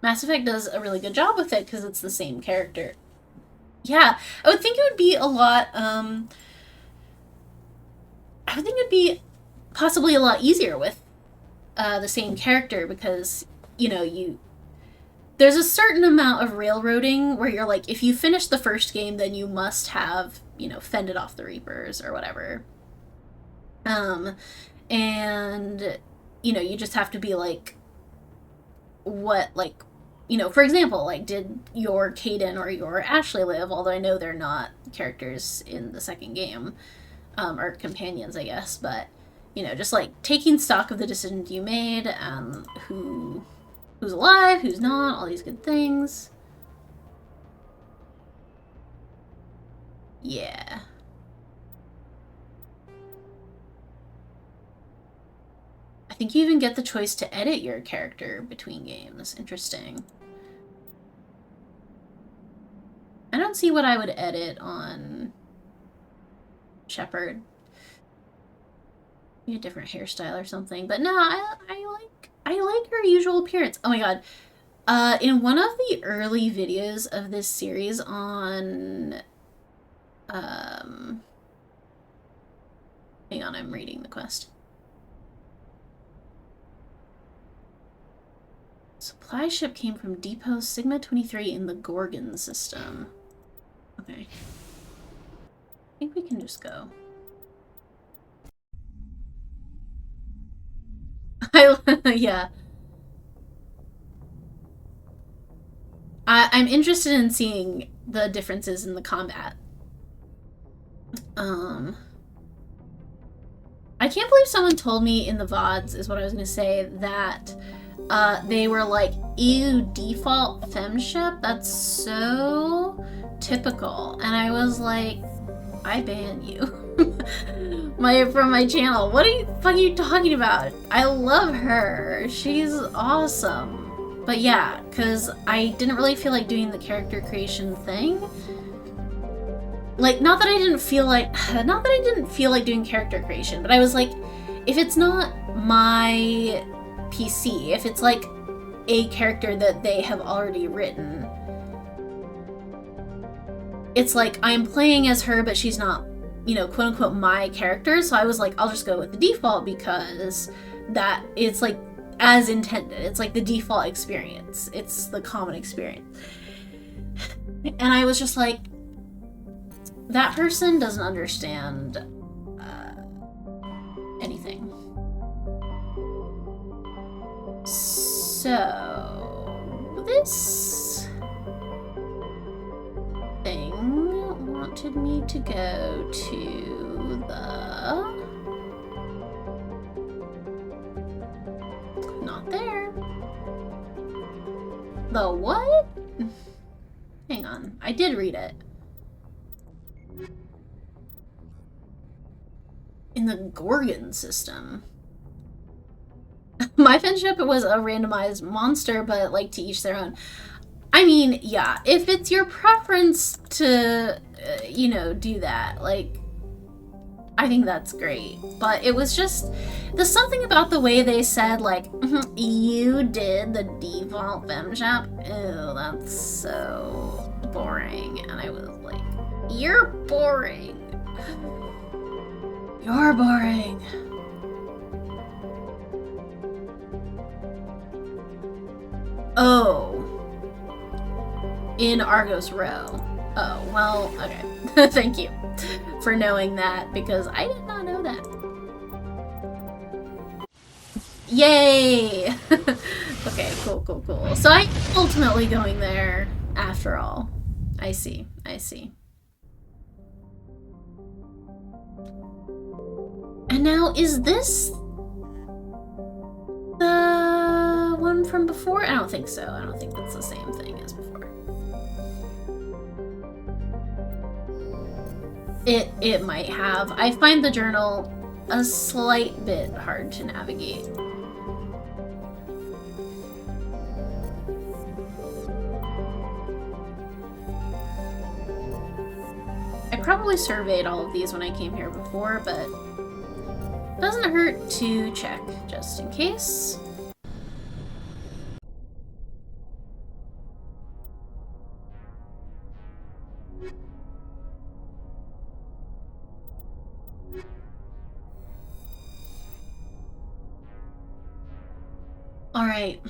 Mass Effect does a really good job with it because it's the same character. Yeah, I would think it would be a lot, I would think it would be possibly a lot easier with the same character because, you know, there's a certain amount of railroading where you're like, if you finish the first game, then you must have, you know, fended off the Reapers or whatever. And, you know, you just have to be like, what, like, you know, for example, like, did your Caden or your Ashley live? Although I know they're not characters in the second game, or companions, I guess, but, you know, just like taking stock of the decisions you made, who's alive, who's not, all these good things. Yeah. I think you even get the choice to edit your character between games. Interesting. I don't see what I would edit on Shepard. Maybe a different hairstyle or something. But no, I like her usual appearance. Oh my god. In one of the early videos of this series on hang on, I'm reading the quest. Supply ship came from Depot Sigma 23 in the Gorgon system. Okay. I think we can just go. Yeah. I'm interested in seeing the differences in the combat. I can't believe someone told me in the VODs, is what I was gonna say, that they were like, ew, default femship? That's so typical. And I was like, I ban you from my channel. What the fuck are you talking about? I love her. She's awesome. But yeah, because I didn't really feel like doing the character creation thing. Like, not that I didn't feel like doing character creation, but I was like, if it's not my PC, if it's like a character that they have already written, it's like I'm playing as her, but she's not, you know, quote unquote my character. So I was like, I'll just go with the default because that it's like as intended. It's like the default experience. It's the common experience. And I was just like, that person doesn't understand anything. So this thing wanted me to go to the... Not there. The what? Hang on, I did read it. In the Gorgon system. My finship was a randomized monster, but like to each their own. I mean, yeah, if it's your preference to, you know, do that, like, I think that's great. But it was just, there's something about the way they said, like, you did the default femship. Ew, that's so boring. And I was like, you're boring. You're boring. Oh. In Argos Row. Oh, well, okay. Thank you for knowing that, because I did not know that. Yay! Okay, cool. So I'm ultimately going there after all. I see. And now, is this the one from before? I don't think so. I don't think that's the same thing as before. It might have. I find the journal a slight bit hard to navigate. I probably surveyed all of these when I came here before, but doesn't hurt to check, just in case. Alright.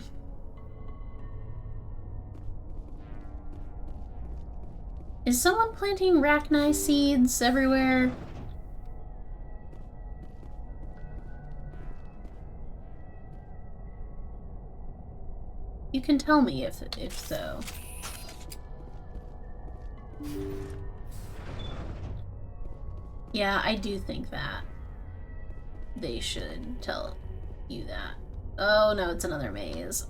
Is someone planting Rachni seeds everywhere? You can tell me if so. Yeah, I do think that they should tell you that. Oh no, it's another maze.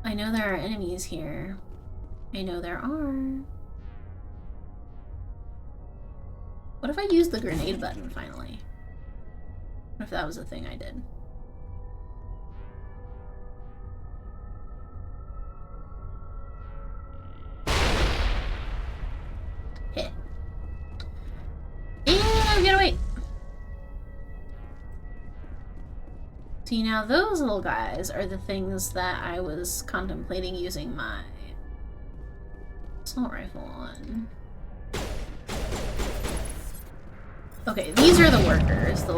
I know there are enemies here. I know there are. What if I used the grenade button finally? What if that was a thing I did? Heh. And get away! See, now those little guys are the things that I was contemplating using my assault rifle on. Okay, these are the workers. The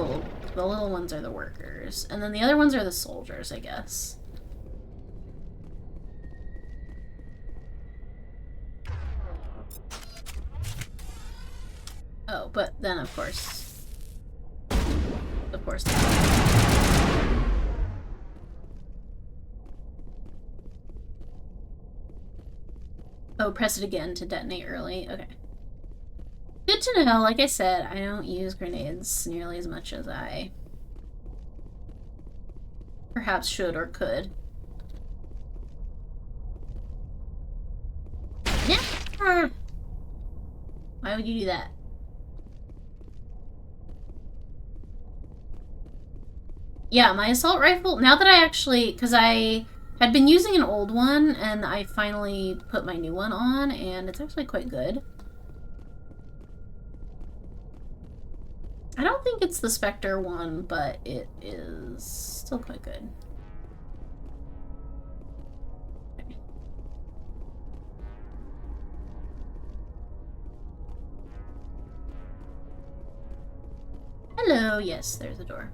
little ones are the workers. And then the other ones are the soldiers, I guess. Oh, but then of course... Oh, press it again to detonate early. Okay. Good to know. Like I said, I don't use grenades nearly as much as I perhaps should or could. Yeah. Why would you do that? Yeah, my assault rifle, now that I actually, because I had been using an old one, and I finally put my new one on, and it's actually quite good. I don't think it's the Spectre one, but it is still quite good. Okay. Hello, yes, there's a door.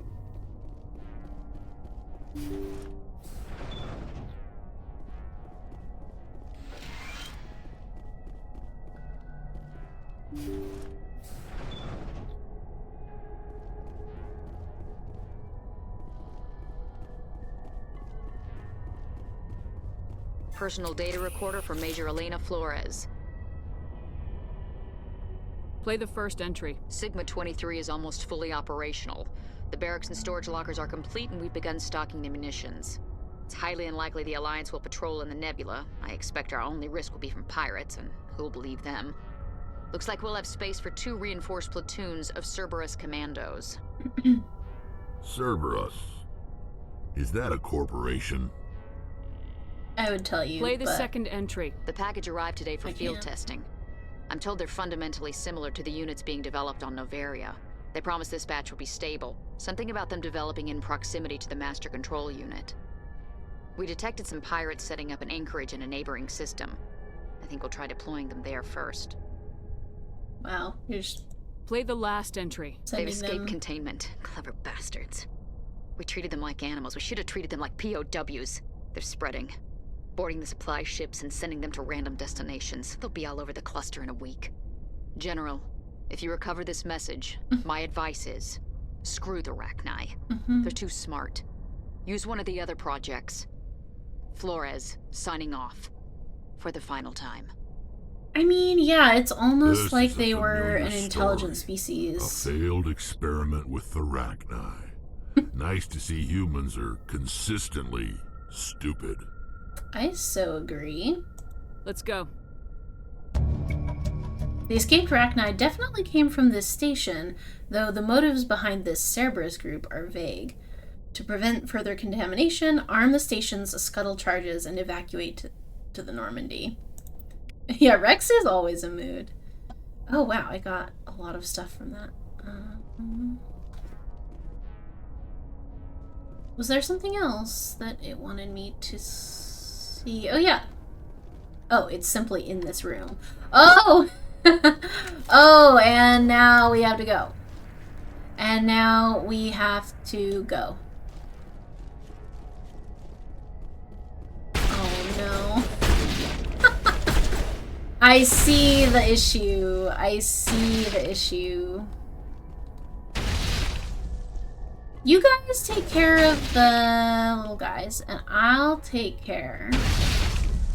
Personal data recorder for Major Elena Flores. Play the first entry. Sigma 23 is almost fully operational. The barracks and storage lockers are complete, and we've begun stocking the munitions. It's highly unlikely the Alliance will patrol in the nebula. I expect our only risk will be from pirates, and who'll believe them? Looks like we'll have space for 2 reinforced platoons of Cerberus commandos. Cerberus. Is that a corporation? I would tell you, Play the second entry. The package arrived today for field testing. I'm told they're fundamentally similar to the units being developed on Novaria. They promise this batch will be stable. Something about them developing in proximity to the master control unit. We detected some pirates setting up an anchorage in a neighboring system. I think we'll try deploying them there first. Wow, you're just... Play the last entry. They've escaped containment. Clever bastards. We treated them like animals. We should have treated them like POWs. They're spreading. Boarding the supply ships and sending them to random destinations. They'll be all over the cluster in a week. General, if you recover this message, my advice is, screw the Rachni. They're too smart. Use one of the other projects. Flores, signing off. For the final time. I mean, yeah, it's almost This like is a they were an familiar intelligent story. species. A failed experiment with the Rachni. Nice to see humans are consistently stupid. I so agree. Let's go. The escaped Rachni definitely came from this station, though the motives behind this Cerberus group are vague. To prevent further contamination, arm the station's scuttle charges and evacuate to the Normandy. Yeah, Rex is always in mood. Oh wow, I got a lot of stuff from that. Was there something else that it wanted me to see? Oh yeah. Oh, it's simply in this room. Oh! Oh, and now we have to go. And now we have to go. Oh no. I see the issue. I see the issue. You guys take care of the little guys, and I'll take care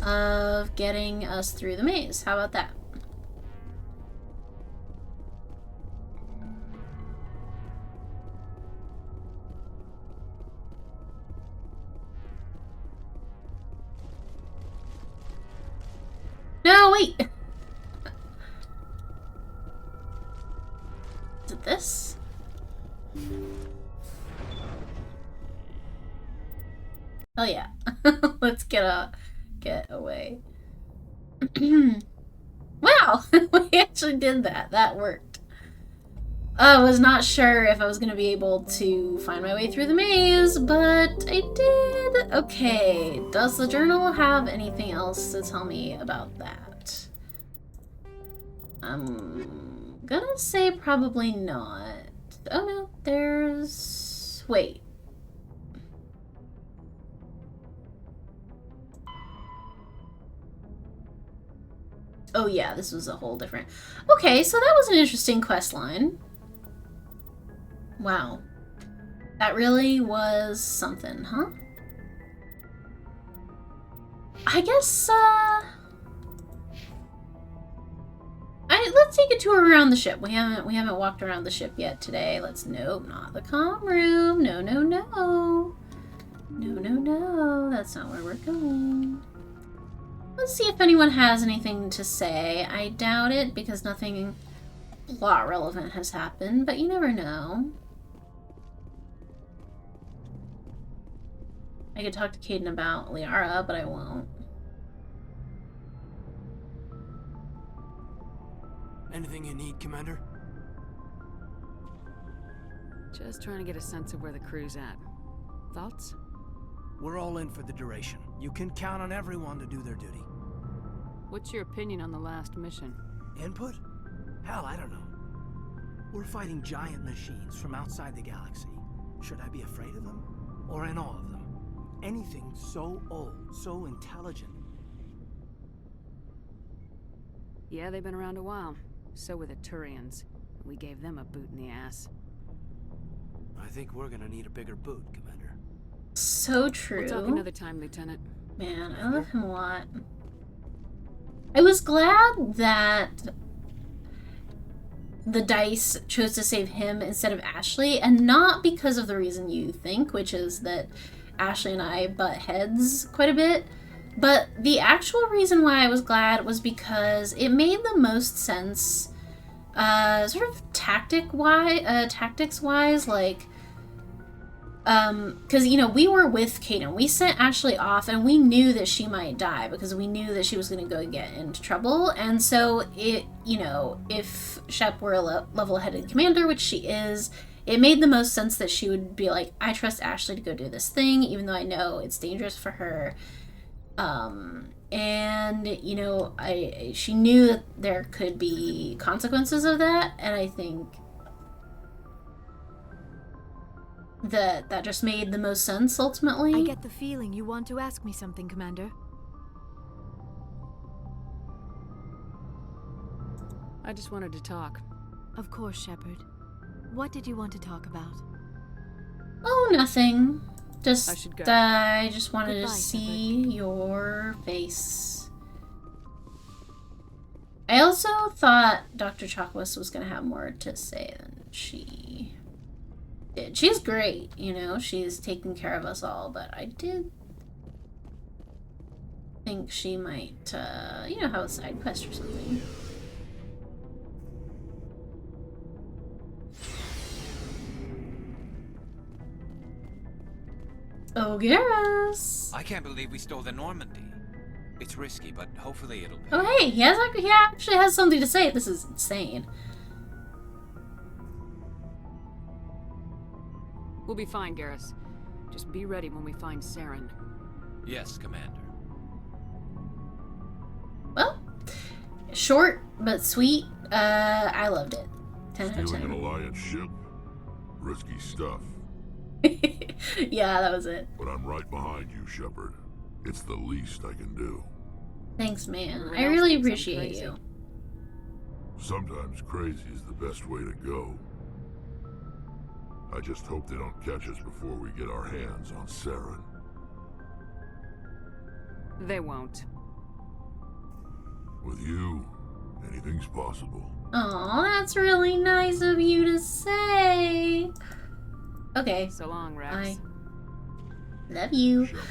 of getting us through the maze. How about that? No, wait! Is it this? Oh yeah. Let's get away. Wow! We actually did that. That worked. I was not sure if I was going to be able to find my way through the maze, but I did. Okay, does the journal have anything else to tell me about that? I'm gonna say probably not. Oh no, there's... Wait. Oh yeah, this was a whole different... Okay, so that was an interesting quest line. Wow. That really was something, huh? I guess, let's take a tour around the ship. We haven't walked around the ship yet today. Nope, not the comm room. No, no, no. No, no, no. That's not where we're going. Let's see if anyone has anything to say. I doubt it, because nothing plot relevant has happened, but you never know. I could talk to Caden about Liara, but I won't. Anything you need, Commander? Just trying to get a sense of where the crew's at. Thoughts? We're all in for the duration. You can count on everyone to do their duty. What's your opinion on the last mission? Input? Hell, I don't know. We're fighting giant machines from outside the galaxy. Should I be afraid of them? Or in awe of them? Anything so old, so intelligent. Yeah, they've been around a while. So were the Turians. We gave them a boot in the ass. I think we're gonna need a bigger boot, Commander. So true. We'll talk another time, Lieutenant. Man, I love him a lot. I was glad that the dice chose to save him instead of Ashley, and not because of the reason you think, which is that Ashley and I butt heads quite a bit. But the actual reason why I was glad was because it made the most sense, sort of tactics-wise, like, because, you know, we were with Kaden. We sent Ashley off, and we knew that she might die, because we knew that she was going to go get into trouble, and so it, you know, if Shep were a level-headed commander, which she is, it made the most sense that she would be like, I trust Ashley to go do this thing, even though I know it's dangerous for her. And, you know, she knew that there could be consequences of that, and I think that just made the most sense, ultimately. I get the feeling you want to ask me something, Commander. I just wanted to talk. Of course, Shepard. What did you want to talk about? Oh, nothing. Just, I should go. I just wanted Goodbye, to see your face. I also thought Dr. Chakwas was going to have more to say than she did. She's great, you know, she's taking care of us all, but I did think she might, you know, have a side quest or something. Oh, Garrus! I can't believe we stole the Normandy. It's risky, but hopefully it'll pay. Oh, hey, he actually has something to say. This is insane. We'll be fine, Garrus. Just be ready when we find Saren. Yes, Commander. Well, short but sweet. I loved it. 10 out of Stealing 10. an Alliance ship? Risky stuff. Yeah, that was it. But I'm right behind you, Shepard. It's the least I can do. Thanks, man. Everyone I else really thinks I'm appreciate crazy. you. Sometimes crazy is the best way to go. I just hope they don't catch us before we get our hands on Saren. They won't. With you, anything's possible. Oh, that's really nice of you to say. Okay. So long, Rex. I love you. Shepard.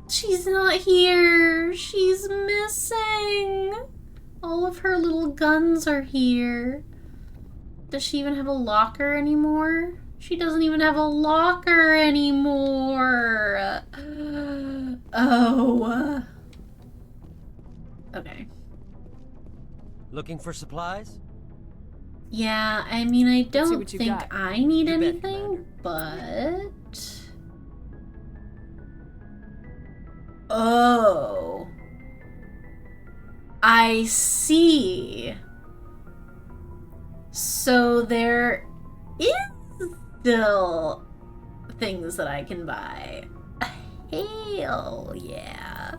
She's not here. She's missing. All of her little guns are here. Does she even have a locker anymore? She doesn't even have a locker anymore. Oh. Okay. Looking for supplies? Yeah, I mean, I Let's see don't what you think got. I need You bet, anything, but... Oh. I see. So there is still things that I can buy. Hell yeah.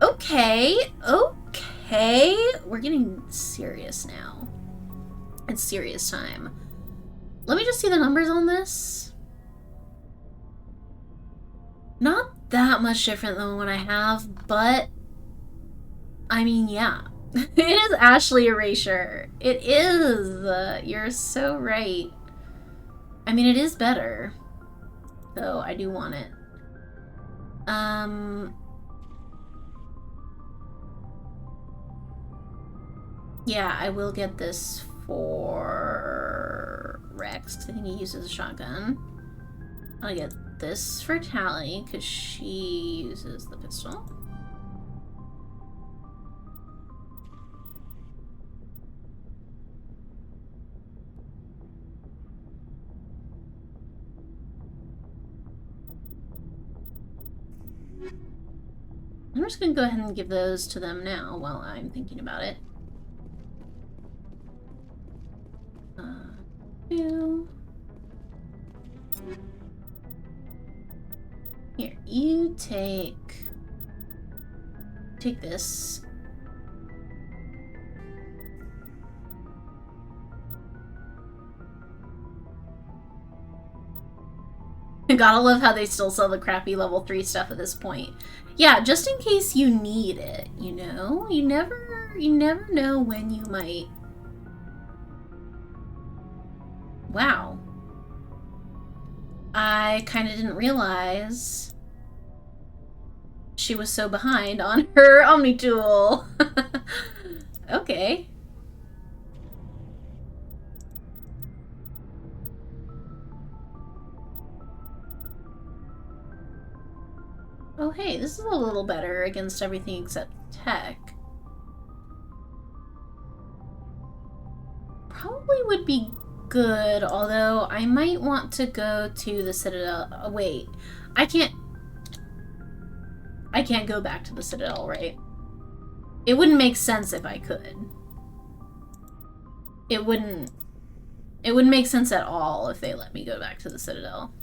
Okay, okay. We're getting serious now. It's serious time. Let me just see the numbers on this. Not that much different than what I have, but I mean, yeah. It is Ashley Erasure. It is. You're so right. I mean, it is better. Though, I do want it. Yeah, I will get this for Rex, 'cause I think he uses a shotgun. I'll get this for Tally, because she uses the pistol. I'm just gonna go ahead and give those to them now while I'm thinking about it. Two. Here, you take this. Gotta love how they still sell the crappy level 3 stuff at this point. Yeah, just in case you need it, you know? You never know when you might. Wow. I kind of didn't realize she was so behind on her Omni-tool. Okay. Oh hey, this is a little better against everything except tech. Probably would be good, although I might want to go to the Citadel. Oh, wait, I can't go back to the Citadel, right? It wouldn't make sense if I could. It wouldn't make sense at all if they let me go back to the Citadel.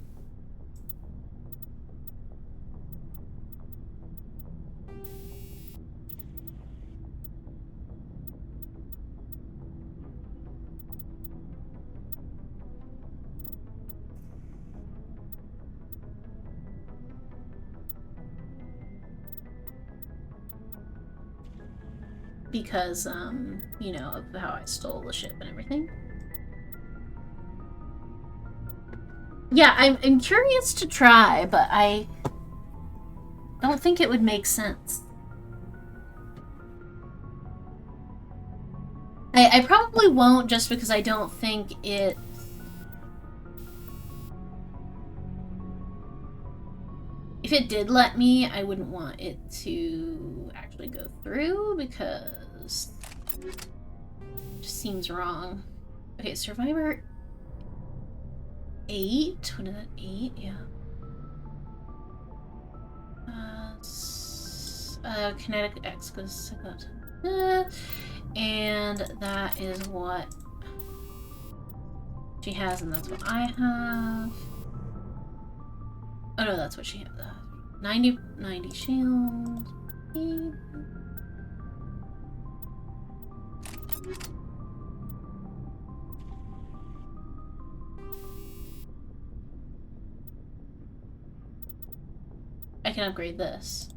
Because, you know, of how I stole the ship and everything. Yeah, I'm curious to try, but I don't think it would make sense. I probably won't, just because I don't think it... If it did let me, I wouldn't want it to actually go through, because it just seems wrong. Okay, Survivor 8? What is that? 8? Yeah. Kinetic X goes and that is what she has, and that's what I have. Oh no, that's what she had. 90 shields. I can upgrade this.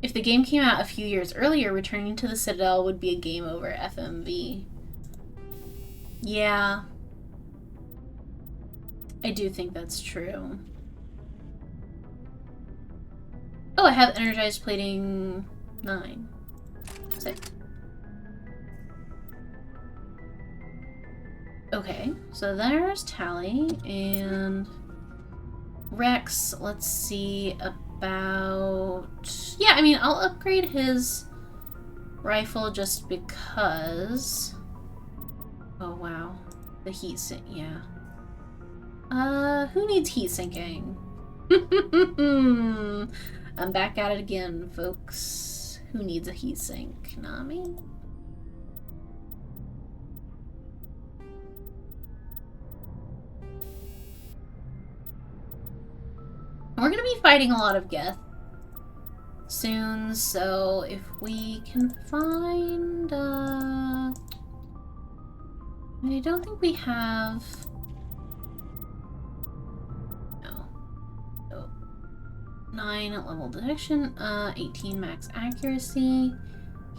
If the game came out a few years earlier, returning to the Citadel would be a game over FMV. Yeah. I do think that's true. Oh, I have energized plating 9. Sick. Okay, so there's Tally and Rex. Let's see about... Yeah, I mean, I'll upgrade his rifle just because... Oh, wow. The heat sink, yeah. Who needs heat sinking? I'm back at it again, folks. Who needs a heat sink? Not me. We're gonna be fighting a lot of Geth soon, so if we can find, I mean, I don't think we have... No. Oh. 9 at level detection, 18 max accuracy,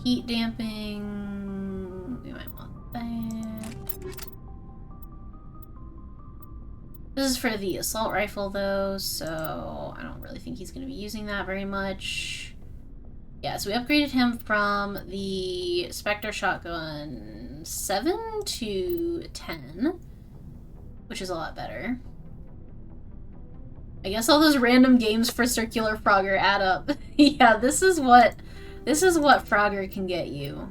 heat damping, we might want that. This is for the assault rifle though, so I don't really think he's going to be using that very much. Yeah, so we upgraded him from the Spectre shotgun 7 to 10, which is a lot better. I guess all those random games for Circular Frogger add up. Yeah, this is what Frogger can get you.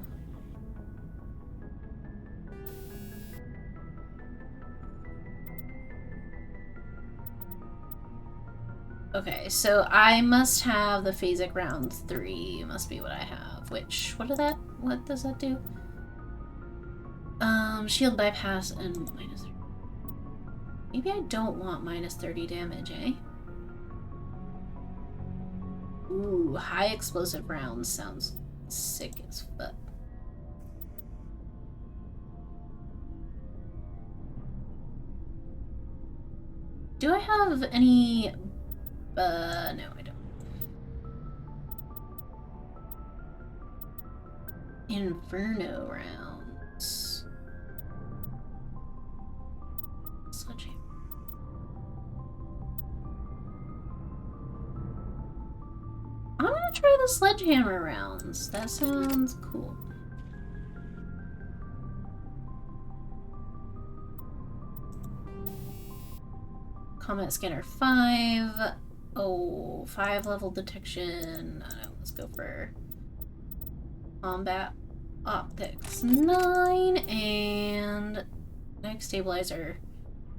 Okay, so I must have the phasic round 3, must be what I have, which, what does that do? Shield bypass and minus 30. Maybe I don't want minus 30 damage, eh? Ooh, high explosive rounds sounds sick as fuck. Do I have any... no, I don't. Inferno rounds. Sledgehammer. I'm gonna try the sledgehammer rounds. That sounds cool. Combat scanner 5. Oh, 5 level detection. I don't know, let's go for combat optics 9 and next stabilizer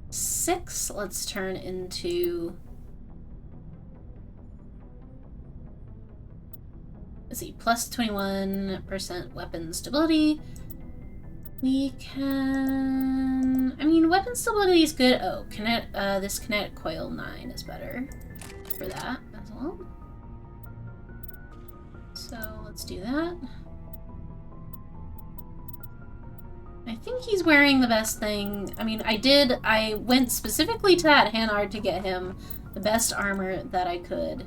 6. Let's turn into, let's see, plus 21% weapon stability. We can, I mean, weapon stability is good. Oh, this kinetic coil 9 is better for that as well. So let's do that. I think he's wearing the best thing. I mean, I went specifically to that Hanard to get him the best armor that I could.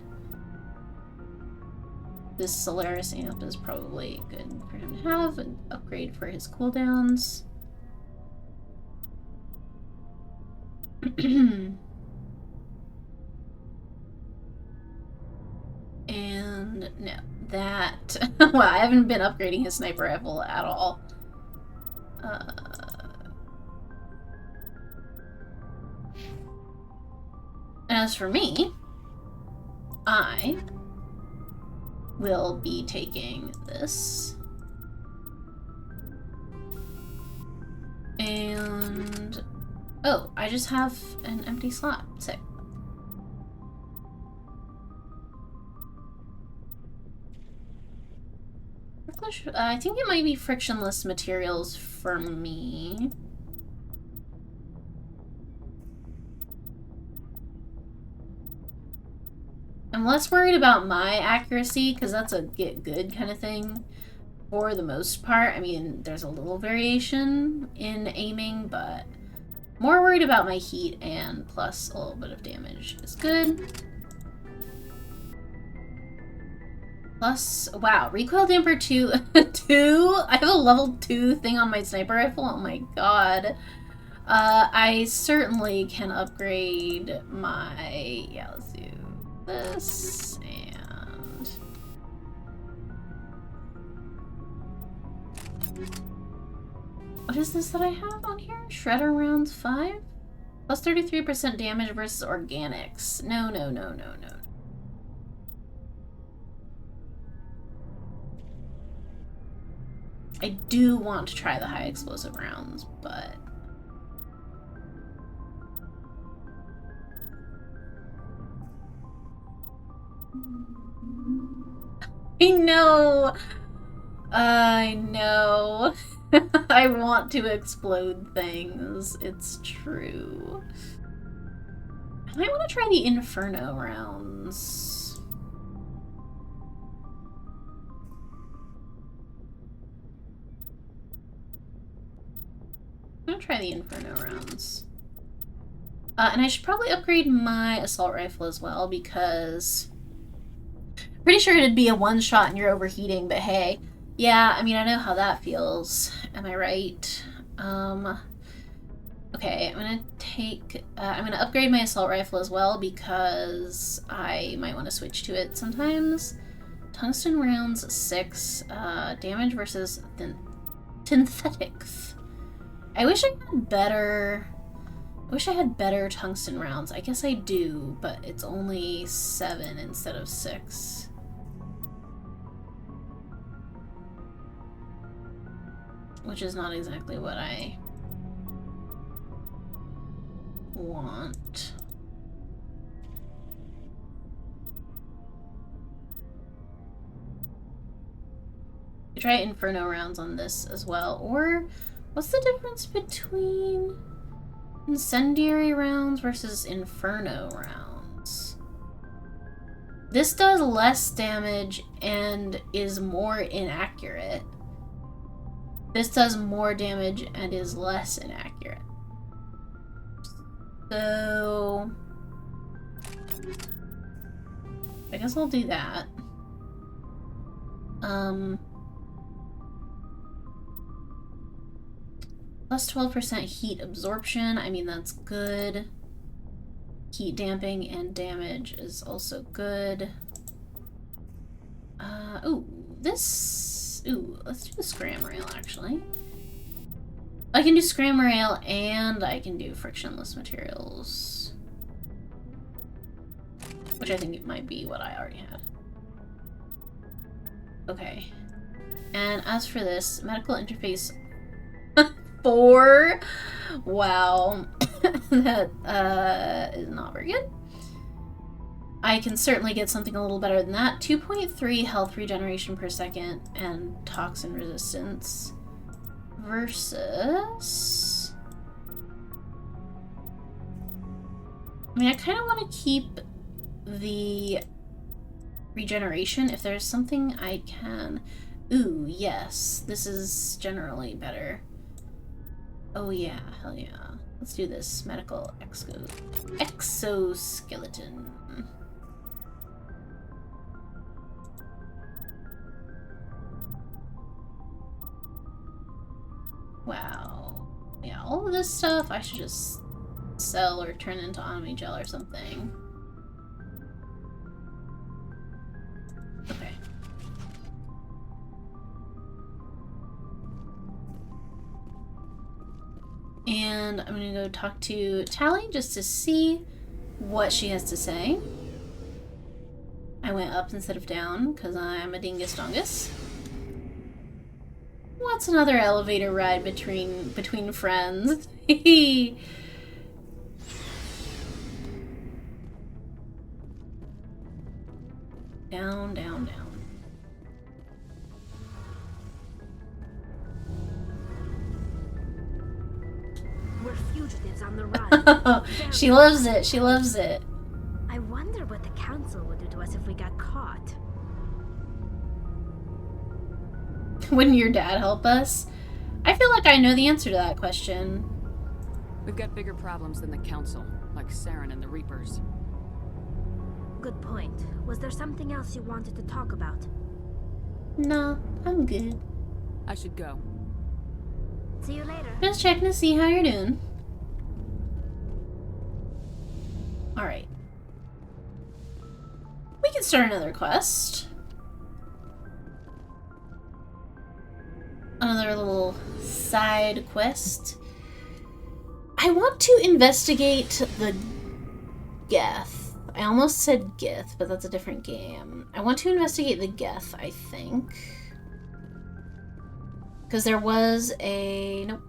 This Solaris amp is probably good for him to have, an upgrade for his cooldowns. And no, that... well, I haven't been upgrading his sniper rifle at all. As for me, I will be taking this. And... oh, I just have an empty slot. Sick. I think it might be frictionless materials for me. I'm less worried about my accuracy, because that's a get good kind of thing for the most part. I mean, there's a little variation in aiming, but more worried about my heat, and plus a little bit of damage is good. Plus, wow, recoil damper 2. 2? I have a level 2 thing on my sniper rifle? Oh my god. I certainly can upgrade my... Yeah, let's do this, and... What is this that I have on here? Shredder rounds 5? Plus 33% damage versus organics. No, no, no, no, no. I do want to try the high explosive rounds, but... I know! I know. I want to explode things. It's true. I might want to try the Inferno rounds. I'm gonna try the Inferno rounds. And I should probably upgrade my assault rifle as well, because... Pretty sure it'd be a one-shot and you're overheating, but hey. Yeah, I mean, I know how that feels. Am I right? Okay, I'm gonna upgrade my assault rifle as well, because I might want to switch to it sometimes. Tungsten rounds 6, damage versus synthetics. I wish I had better tungsten rounds. I guess I do, but it's only 7 instead of 6. Which is not exactly what I want. Try Inferno rounds on this as well, or what's the difference between incendiary rounds versus Inferno rounds? This does less damage and is more inaccurate. This does more damage and is less inaccurate. So... I guess I'll do that. Plus 12% heat absorption. I mean, that's good. Heat damping and damage is also good. Ooh, this... Ooh, let's do the scram rail, actually. I can do scram rail and I can do frictionless materials. Which I think it might be what I already had. Okay. And as for this, medical interface 4? Wow. That is not very good. I can certainly get something a little better than that. 2.3 health regeneration per second and toxin resistance versus... I mean, I kind of want to keep the regeneration if there's something I can... Ooh, yes. This is generally better. Oh yeah, hell yeah. Let's do this. Medical exoskeleton. Wow. Yeah, all of this stuff I should just sell or turn into Omni Gel or something. Okay. And I'm gonna go talk to Tally just to see what she has to say. I went up instead of down because I'm a dingus dongus. What's another elevator ride between friends? Down, down, down. We're fugitives on the run. She loves it. She loves it. I wonder what the council would do to us if if we got caught? Wouldn't your dad help us? I feel like I know the answer to that question. We've got bigger problems than the Council, like Saren and the Reapers. Good point. Was there something else you wanted to talk about? No, I'm good. I should go. See you later. Just checking to see how you're doing. Alright. We can start another quest. Another little side quest. I want to investigate the Geth. I almost said Gith, but that's a different game. I want to investigate the Geth, I think. Because there was a... Nope.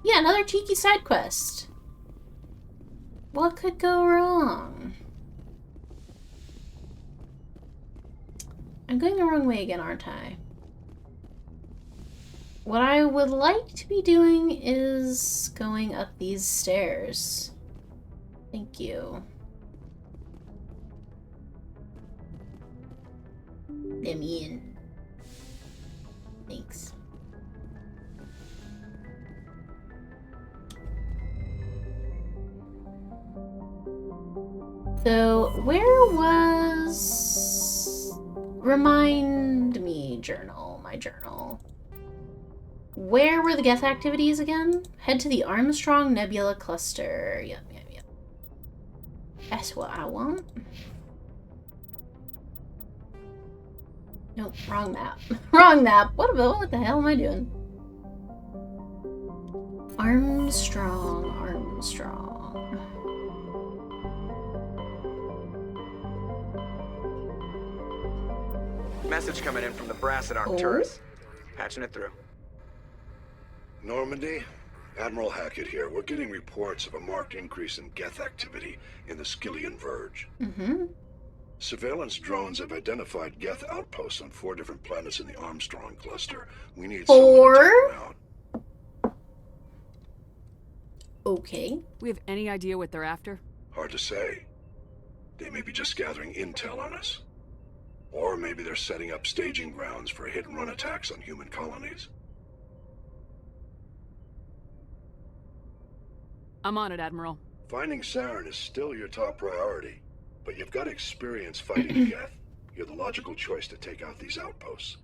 Yeah, another cheeky side quest. What could go wrong? I'm going the wrong way again, aren't I? What I would like to be doing is going up these stairs. Thank you. Let me in. Thanks. So, where was... Remind me, journal, my journal. Where were the Geth activities again? Head to the Armstrong Nebula Cluster. Yep. That's what I want. Nope, wrong map. Wrong map. What the hell am I doing? Armstrong. Message coming in from the brass at Arcturus. Patching it through. Normandy, Admiral Hackett here. We're getting reports of a marked increase in Geth activity in the Skyllian Verge. Surveillance drones have identified Geth outposts on 4 different planets in the Armstrong cluster. We need 4? someone to take them out. Okay. We have any idea what they're after? Hard to say. They may be just gathering intel on us. Or maybe they're setting up staging grounds for hit-and-run attacks on human colonies. I'm on it, Admiral. Finding Saren is still your top priority, but you've got experience fighting Geth. You're the logical choice to take out these outposts.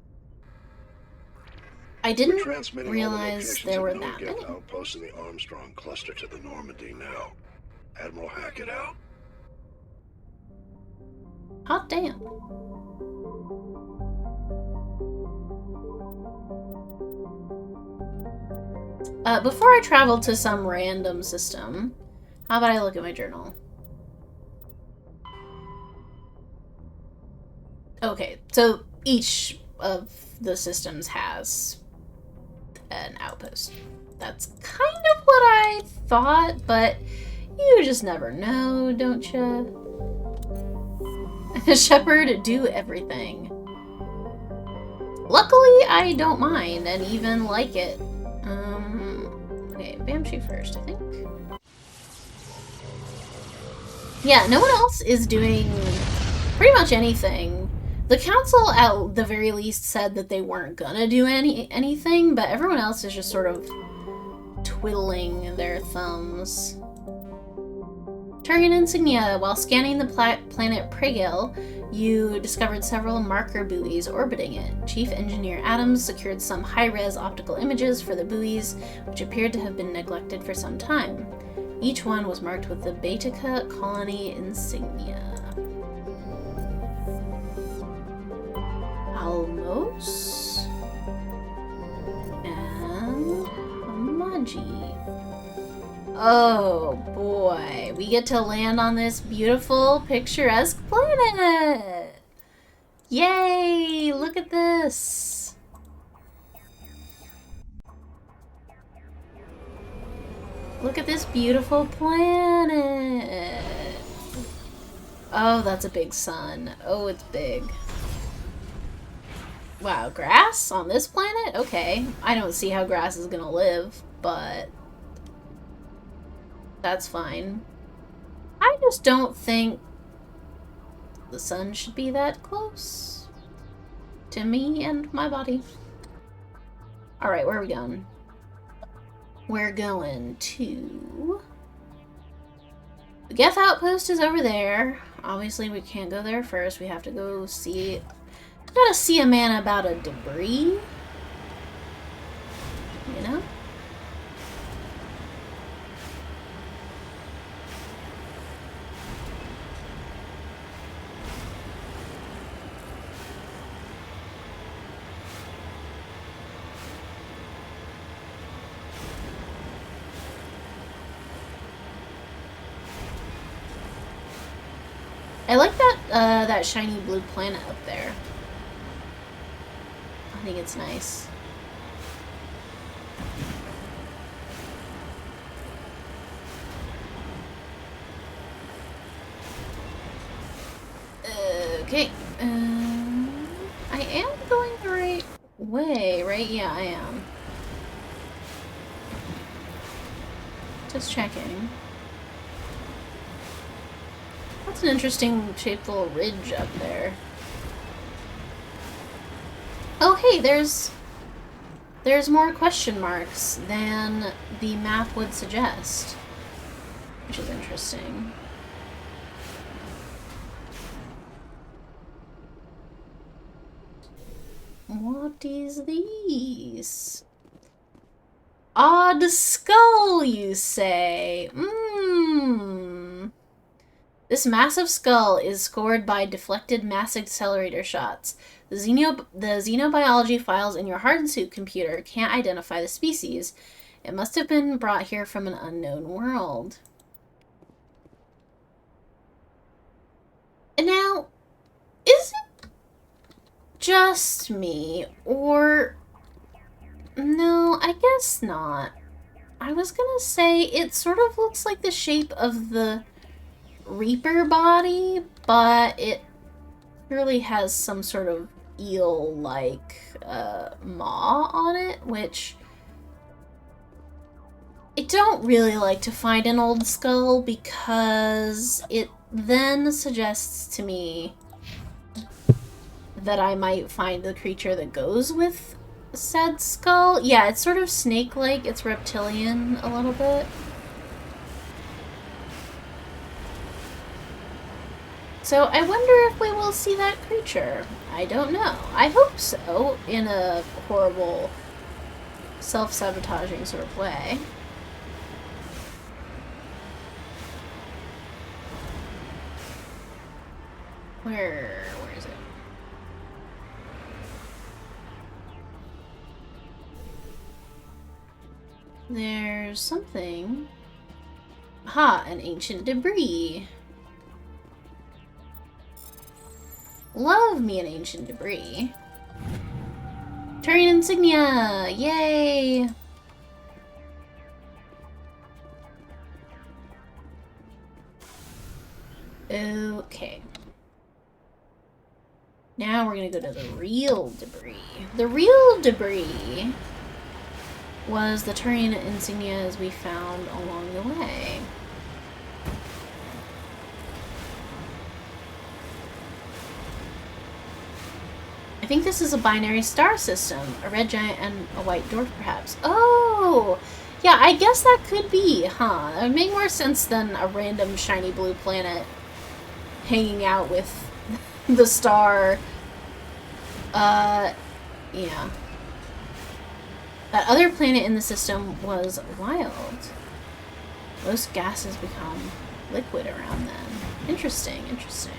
I didn't transmitting realize there were that Geth many. outposts in the Armstrong cluster to the Normandy now. Admiral Hackett out. Hot damn. Before I travel to some random system, how about I look at my journal? Okay, so each of the systems has an outpost. That's kind of what I thought, but you just never know, don't you? Shepard, do everything. Luckily, I don't mind and even like it. Okay, Banshee first, I think. Yeah, no one else is doing pretty much anything. The council, at the very least, said that they weren't gonna do anything, but everyone else is just sort of twiddling their thumbs. Target insignia. While scanning the planet Prigil, you discovered several marker buoys orbiting it. Chief Engineer Adams secured some high-res optical images for the buoys, which appeared to have been neglected for some time. Each one was marked with the Baetica colony insignia. Almos and Hamaji. Oh boy, we get to land on this beautiful, picturesque planet! Yay! Look at this! Look at this beautiful planet! Oh, that's a big sun. Oh, it's big. Wow, grass on this planet? Okay, I don't see how grass is gonna live, but that's fine. I just don't think the sun should be that close to me and my body. Alright, where are we going? We're going to... The Geth Outpost is over there. Obviously, we can't go there first. We have to go see... Gotta see a man about a debris. You know? I like that, that shiny blue planet up there. I think it's nice. Okay. I am going the right way, right? Yeah, I am. Just checking. That's an interesting shaped little ridge up there. Oh, hey, there's more question marks than the map would suggest, which is interesting. What is these? Odd skull, you say? This massive skull is scored by deflected mass accelerator shots. The xenobiology files in your hard suit computer can't identify the species. It must have been brought here from an unknown world. And now, is it just me, or... No, I guess not. I was gonna say it sort of looks like the shape of the Reaper body, but it really has some sort of eel-like maw on it, which I don't really like to find an old skull because it then suggests to me that I might find the creature that goes with said skull. Yeah, it's sort of snake-like, it's reptilian a little bit. So I wonder if we will see that creature. I don't know. I hope so, in a horrible, self-sabotaging sort of way. Where is it? There's something. Ha, an ancient debris. Love me an ancient debris. Turian insignia! Yay! Okay. Now we're gonna go to the real debris. The real debris was the Turian insignias we found along the way. I think this is a binary star system. A red giant and a white dwarf, perhaps. Oh! Yeah, I guess that could be, huh? That would make more sense than a random shiny blue planet hanging out with the star. Yeah. That other planet in the system was wild. Most gases become liquid around then. Interesting, interesting.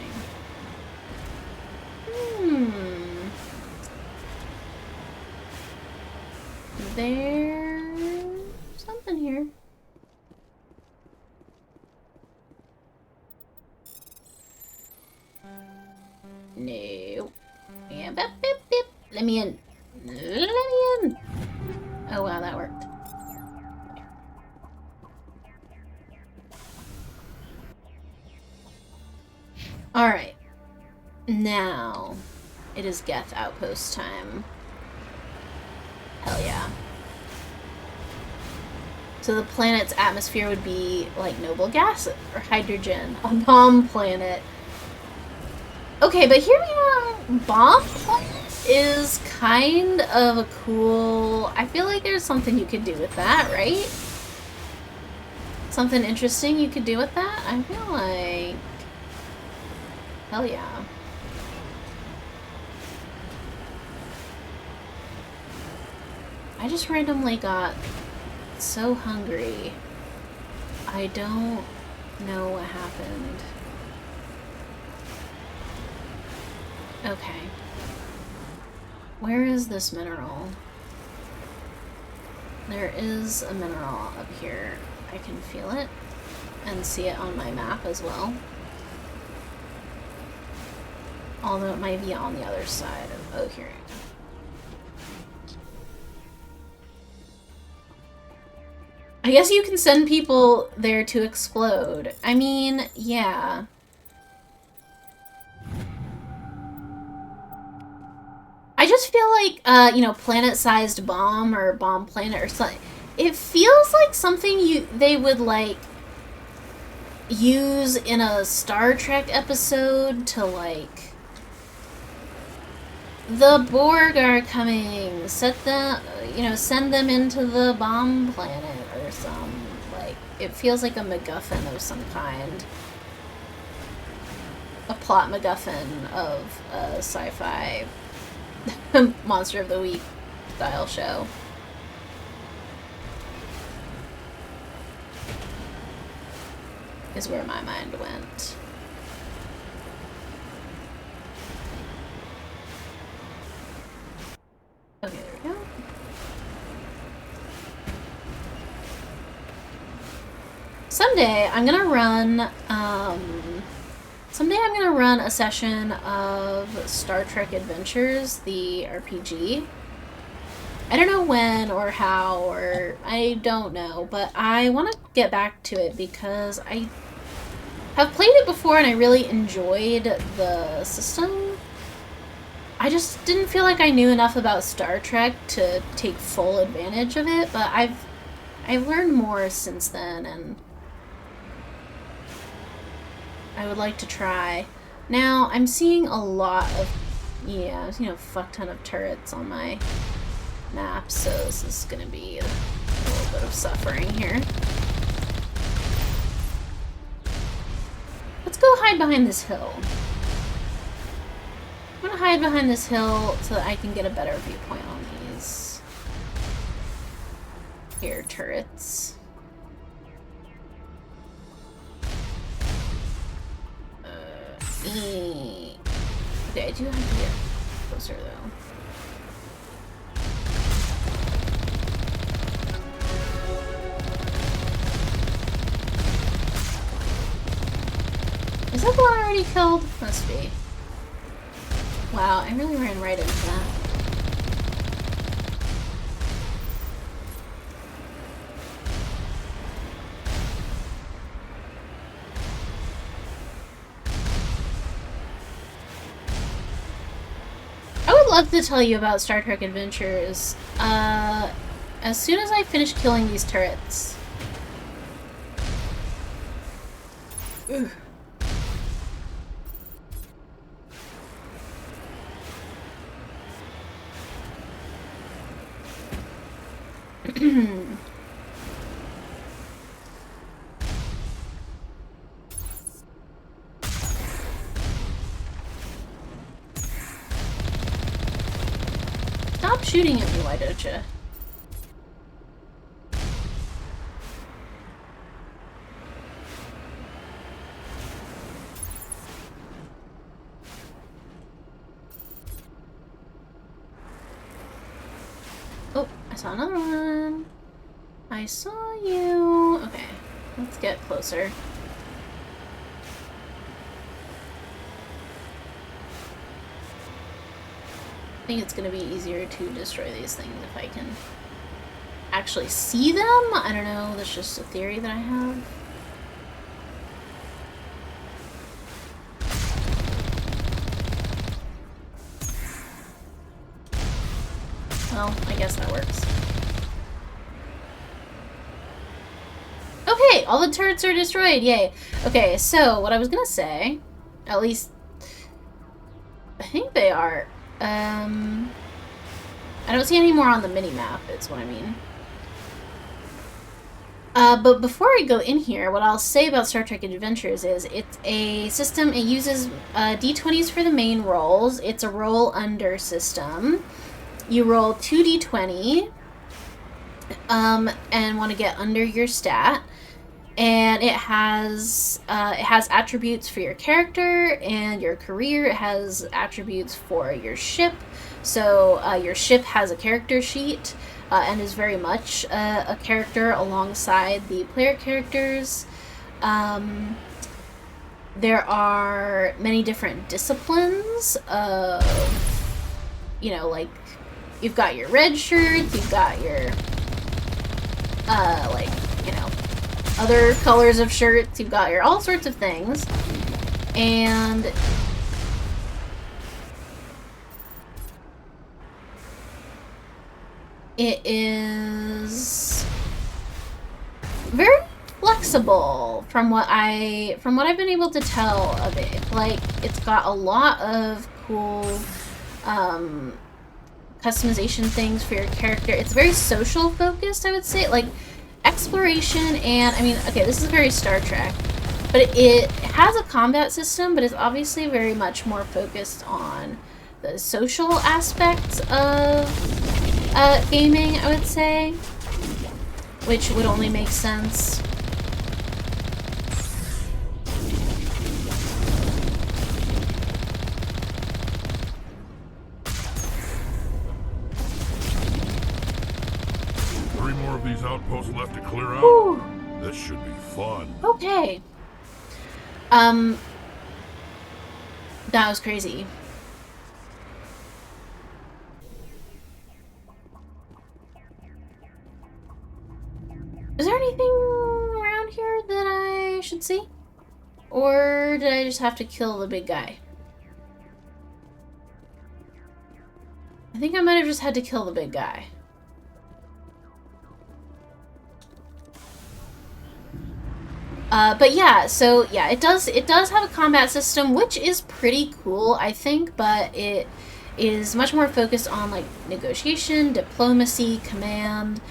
There's something here. No. Yeah, bip, bip, bip. Let me in. Let me in. Oh wow, that worked. Alright. Now, it is Geth Outpost time. Hell yeah. So the planet's atmosphere would be like noble gas or hydrogen, a bomb planet. Okay, but here we have bomb is kind of a cool... I feel like there's something you could do with that, right? Something interesting you could do with that? I feel like... Hell yeah. I just randomly got so hungry. I don't know what happened. Okay. Where is this mineral? There is a mineral up here. I can feel it and see it on my map as well. Although it might be on the other side of... Oh, here. I guess you can send people there to explode. I mean, yeah. I just feel like, you know, planet-sized bomb or bomb planet or something. It feels like something they would, like, use in a Star Trek episode to, like... The Borg are coming. Set them, you know, send them into the bomb planet or some, like, it feels like a MacGuffin of some kind. A plot MacGuffin of a sci-fi Monster of the Week style show. Is where my mind went. Okay, there we go. Someday I'm gonna run, a session of Star Trek Adventures, the RPG. I don't know when or how, or I don't know, but I want to get back to it because I have played it before and I really enjoyed the system. I just didn't feel like I knew enough about Star Trek to take full advantage of it, but I've learned more since then, and I would like to try. Now, I'm seeing a lot of, yeah, you know, fuck ton of turrets on my map, so this is gonna be a little bit of suffering here. Let's go hide behind this hill. I'm gonna hide behind this hill so that I can get a better viewpoint on these here turrets. Okay, I do have to get closer though. Is that the one I already killed? Must be. Wow, I really ran right into that. I would love to tell you about Star Trek Adventures as soon as I finish killing these turrets. Ugh. Stop shooting at me, why don't you? Oh, I saw another one. I saw you. Okay, let's get closer. I think it's gonna be easier to destroy these things if I can actually see them. I don't know, that's just a theory that I have. Well, I guess that works. Okay, all the turrets are destroyed, yay. Okay, so what I was gonna say, at least I think they are. I don't see any more on the mini-map, is what I mean. But before I go in here, what I'll say about Star Trek Adventures is it's a system, it uses D20s for the main rolls. It's a roll-under system. You roll 2d20 and want to get under your stat. And it has attributes for your character and your career. It has attributes for your ship. So your ship has a character sheet and is very much a character alongside the player characters. There are many different disciplines of, you know, like, you've got your red shirts, you've got your, like, you know, other colors of shirts, you've got your all sorts of things, and it is very flexible from what I've been able to tell of it. Like, it's got a lot of cool customization things for your character. It's very social focused, I would say. Like, exploration and, I mean, okay, this is very Star Trek, but it has a combat system, but it's obviously very much more focused on the social aspects of gaming, I would say, which would only make sense. These outposts left to clear out. Ooh. This should be fun. Okay. That was crazy. Is there anything around here that I should see? Or did I just have to kill the big guy? I think I might have just had to kill the big guy. But yeah, so yeah, it does have a combat system, which is pretty cool, I think, but it is much more focused on, like, negotiation, diplomacy, command,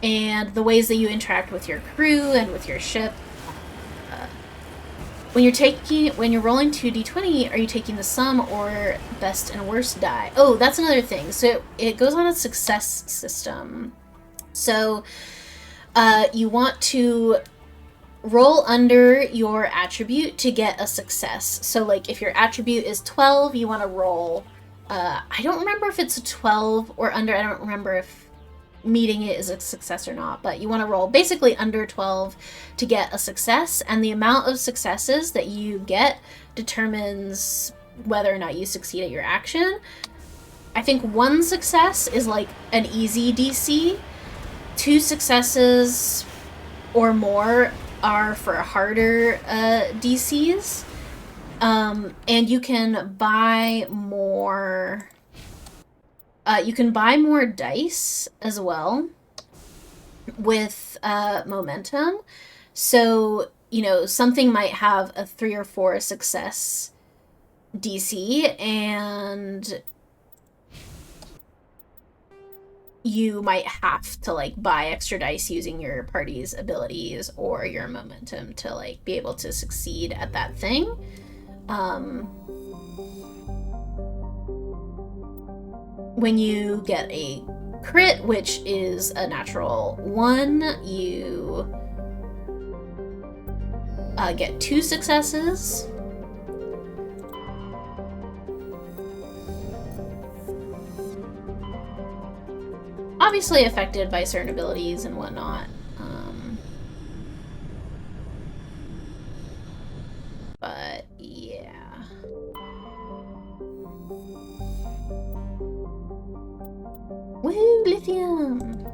and the ways that you interact with your crew and with your ship. When you're rolling 2d20, are you taking the sum or best and worst die? Oh, that's another thing. So it goes on a success system. So you want to roll under your attribute to get a success. So, like, if your attribute is 12, you want to roll, I don't remember if it's a 12 or under. I don't remember if meeting it is a success or not, but you want to roll basically under 12 to get a success, and the amount of successes that you get determines whether or not you succeed at your action. I think one success is like an easy DC. 2 successes or more are for harder DCs. And you can buy more. You can buy more dice as well with momentum. So, you know, something might have a 3 or 4 success DC, and you might have to, like, buy extra dice using your party's abilities or your momentum to, like, be able to succeed at that thing. When you get a crit, which is a natural 1, you get 2 successes. Obviously affected by certain abilities and whatnot. But yeah. Woo, lithium!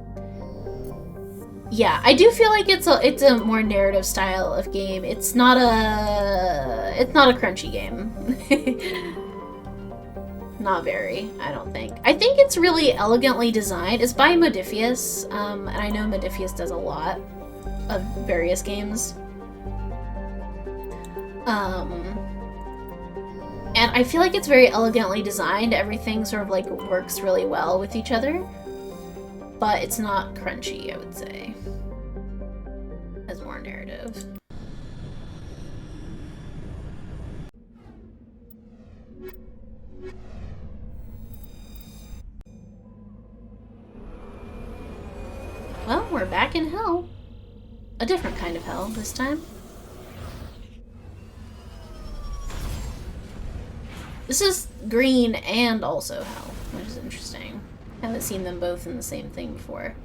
Yeah, I do feel like it's a more narrative style of game. It's not a crunchy game. Not very, I don't think. I think it's really elegantly designed. It's by Modiphius, and I know Modiphius does a lot of various games. And I feel like it's very elegantly designed. Everything sort of like works really well with each other. But it's not crunchy, I would say. Has more narrative. Well, we're back in hell. A different kind of hell this time. This is green and also hell, which is interesting. I haven't seen them both in the same thing before.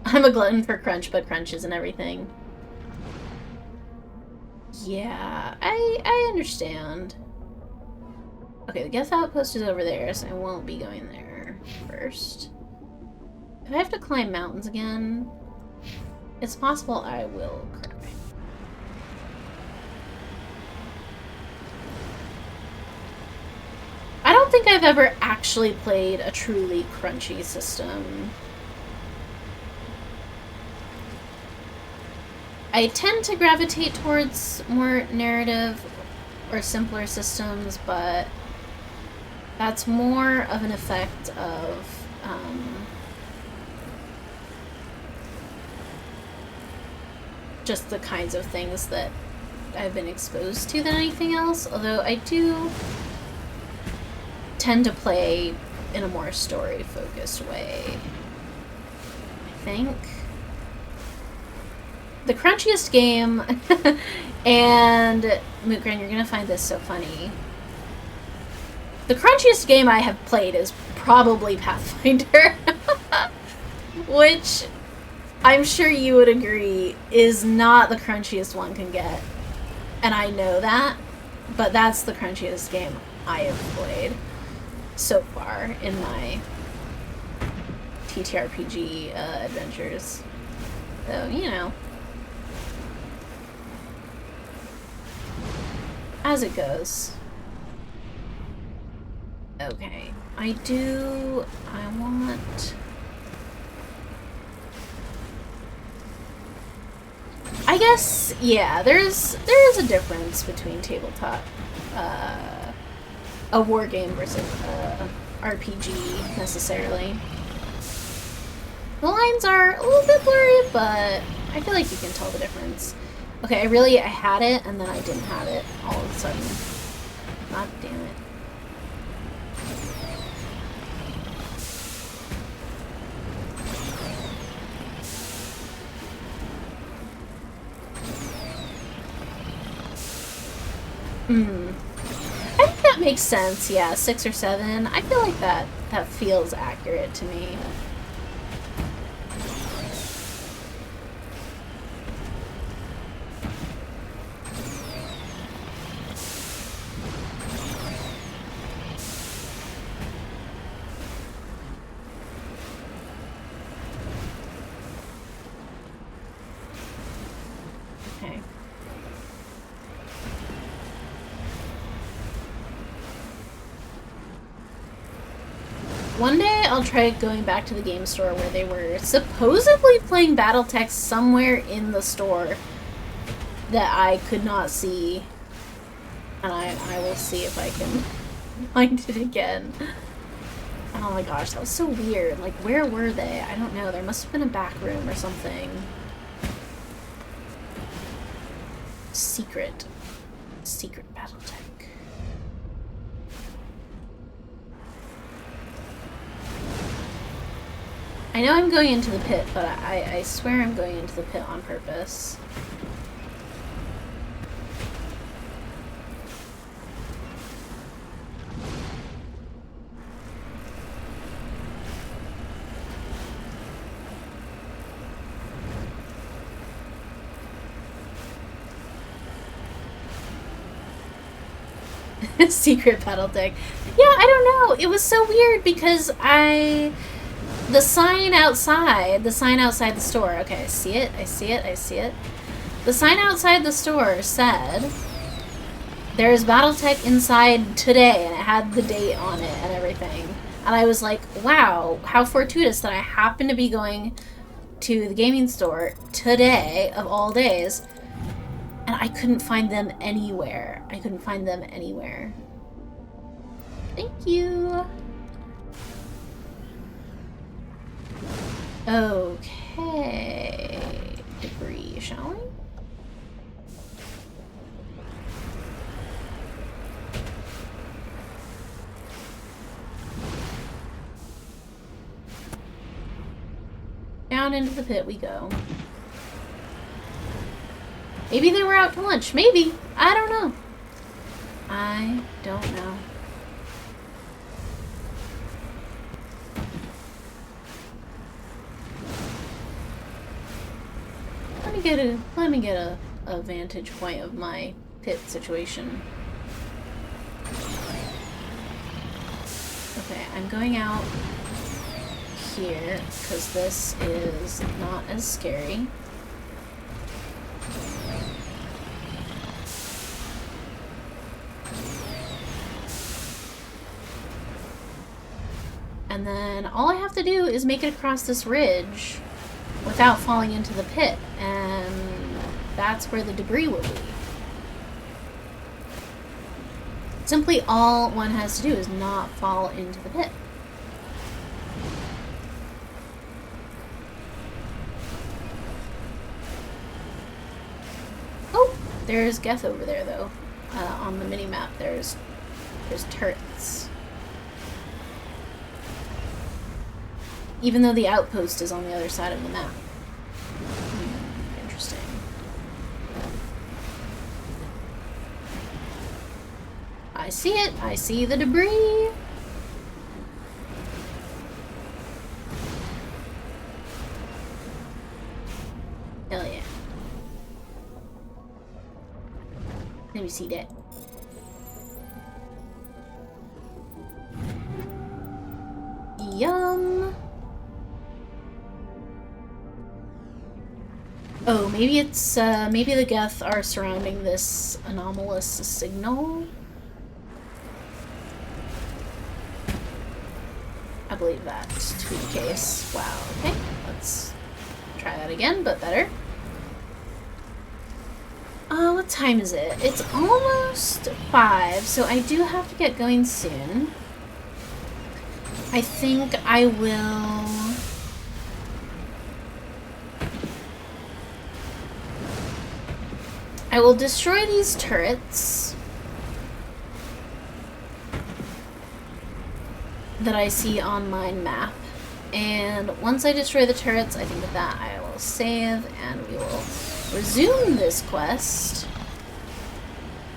I'm a glutton for crunch, but crunch isn't everything. Yeah, I understand. Okay, the Geth outpost is over there, so I won't be going there first. If I have to climb mountains again, it's possible I will cry. I don't think I've ever actually played a truly crunchy system. I tend to gravitate towards more narrative or simpler systems, but that's more of an effect of just the kinds of things that I've been exposed to than anything else, although I do tend to play in a more story-focused way, I think. The crunchiest game, and Mootgren, you're gonna find this so funny. The crunchiest game I have played is probably Pathfinder, which I'm sure you would agree is not the crunchiest one can get. And I know that, but that's the crunchiest game I have played so far in my TTRPG adventures. So, you know. As it goes. Okay. I want... I guess, yeah, there is a difference between tabletop, a war game versus RPG, necessarily. The lines are a little bit blurry, but I feel like you can tell the difference. Okay, I had it, and then I didn't have it all of a sudden. God damn it. I think that makes sense, yeah, 6 or 7. I feel like that feels accurate to me. Okay. One day I'll try going back to the game store where they were supposedly playing Battletech somewhere in the store that I could not see. And I will see if I can find it again. Oh my gosh, that was so weird. Like, where were they? I don't know. There must have been a back room or something. Secret Battletech. I know I'm going into the pit, but I swear I'm going into the pit on purpose. Secret Battletech. Yeah, I don't know. It was so weird because the sign outside the store, okay, I see it. The sign outside the store said, there's Battletech inside today, and it had the date on it and everything. And I was like, wow, how fortuitous that I happen to be going to the gaming store today, of all days, and I couldn't find them anywhere. I couldn't find them anywhere. Thank you. Okay. Debris, shall we? Down into the pit we go. Maybe they were out to lunch. Maybe. I don't know. I don't know. Let me get a vantage point of my pit situation. Okay, I'm going out here because this is not as scary. And then all I have to do is make it across this ridge without falling into the pit, and that's where the debris will be. Simply all one has to do is not fall into the pit. Oh, there's Geth over there though. On the mini-map there's turrets. Even though the outpost is on the other side of the map. Interesting. I see it. I see the debris. Hell yeah. Let me see that. Yum. Oh, maybe it's, maybe the Geth are surrounding this anomalous signal? I believe that to be the case. Wow, okay. Let's try that again, but better. What time is it? It's almost 5, so I do have to get going soon. I think I will... I will destroy these turrets that I see on my map, and once I destroy the turrets, I think with that I will save and we will resume this quest.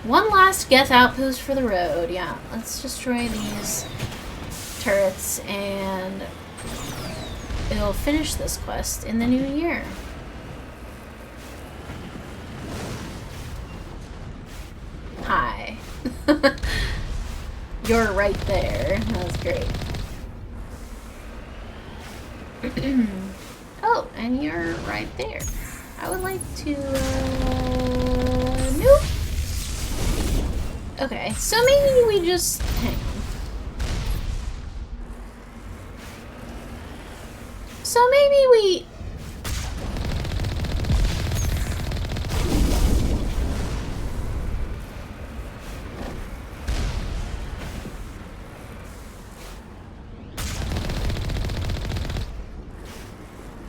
One last Geth outpost for the road. Yeah, let's destroy these turrets and it'll finish this quest in the new year. Hi. You're right there. That was great. Oh, and you're right there. I would like to, nope. Okay, so maybe we just, hang on. So maybe we...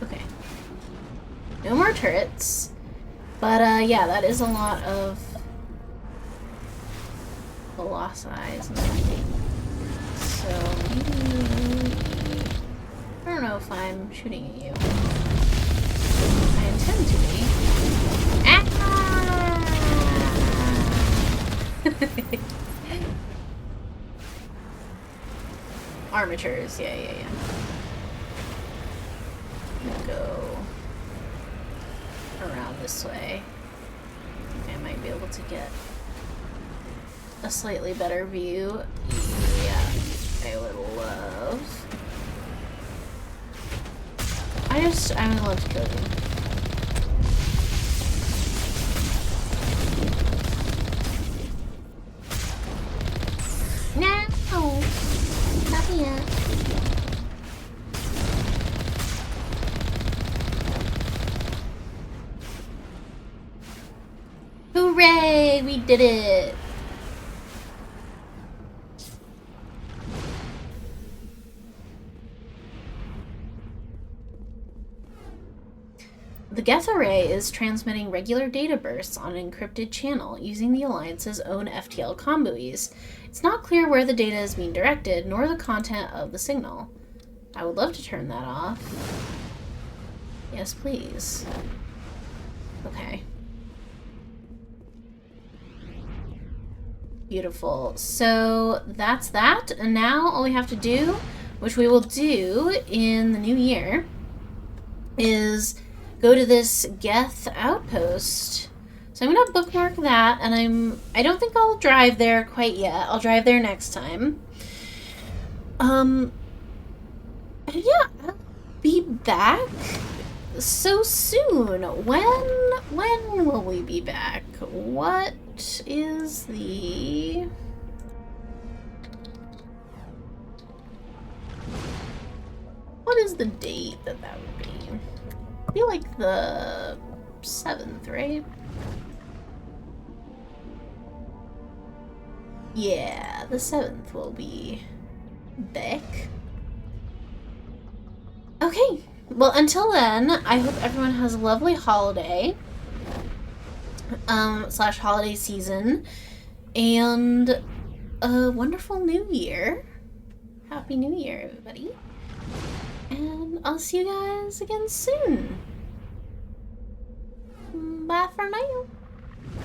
Okay. No more turrets. But, yeah, that is a lot of loss eyes. So maybe... I don't know if I'm shooting at you. I intend to be. Ah! Armatures, yeah. Go around this way. I might be able to get a slightly better view. Yeah, I would love. I would love to kill you. No! Not yet. Hooray! We did it! The Geth array is transmitting regular data bursts on an encrypted channel using the Alliance's own FTL comm buoys. It's not clear where the data is being directed, nor the content of the signal. I would love to turn that off. Yes, please. Okay. Beautiful. So that's that. And now all we have to do, which we will do in the new year, is go to this Geth outpost. So I'm gonna bookmark that, and I don't think I'll drive there quite yet. I'll drive there next time. Yeah, I'll be back so soon. When will we be back? What is the... What is the date that would be? I feel like the 7th, right? Yeah, the 7th will be back. Okay, well, until then, I hope everyone has a lovely holiday, / holiday season, and a wonderful new year. Happy New Year, everybody. And I'll see you guys again soon. Bye for now.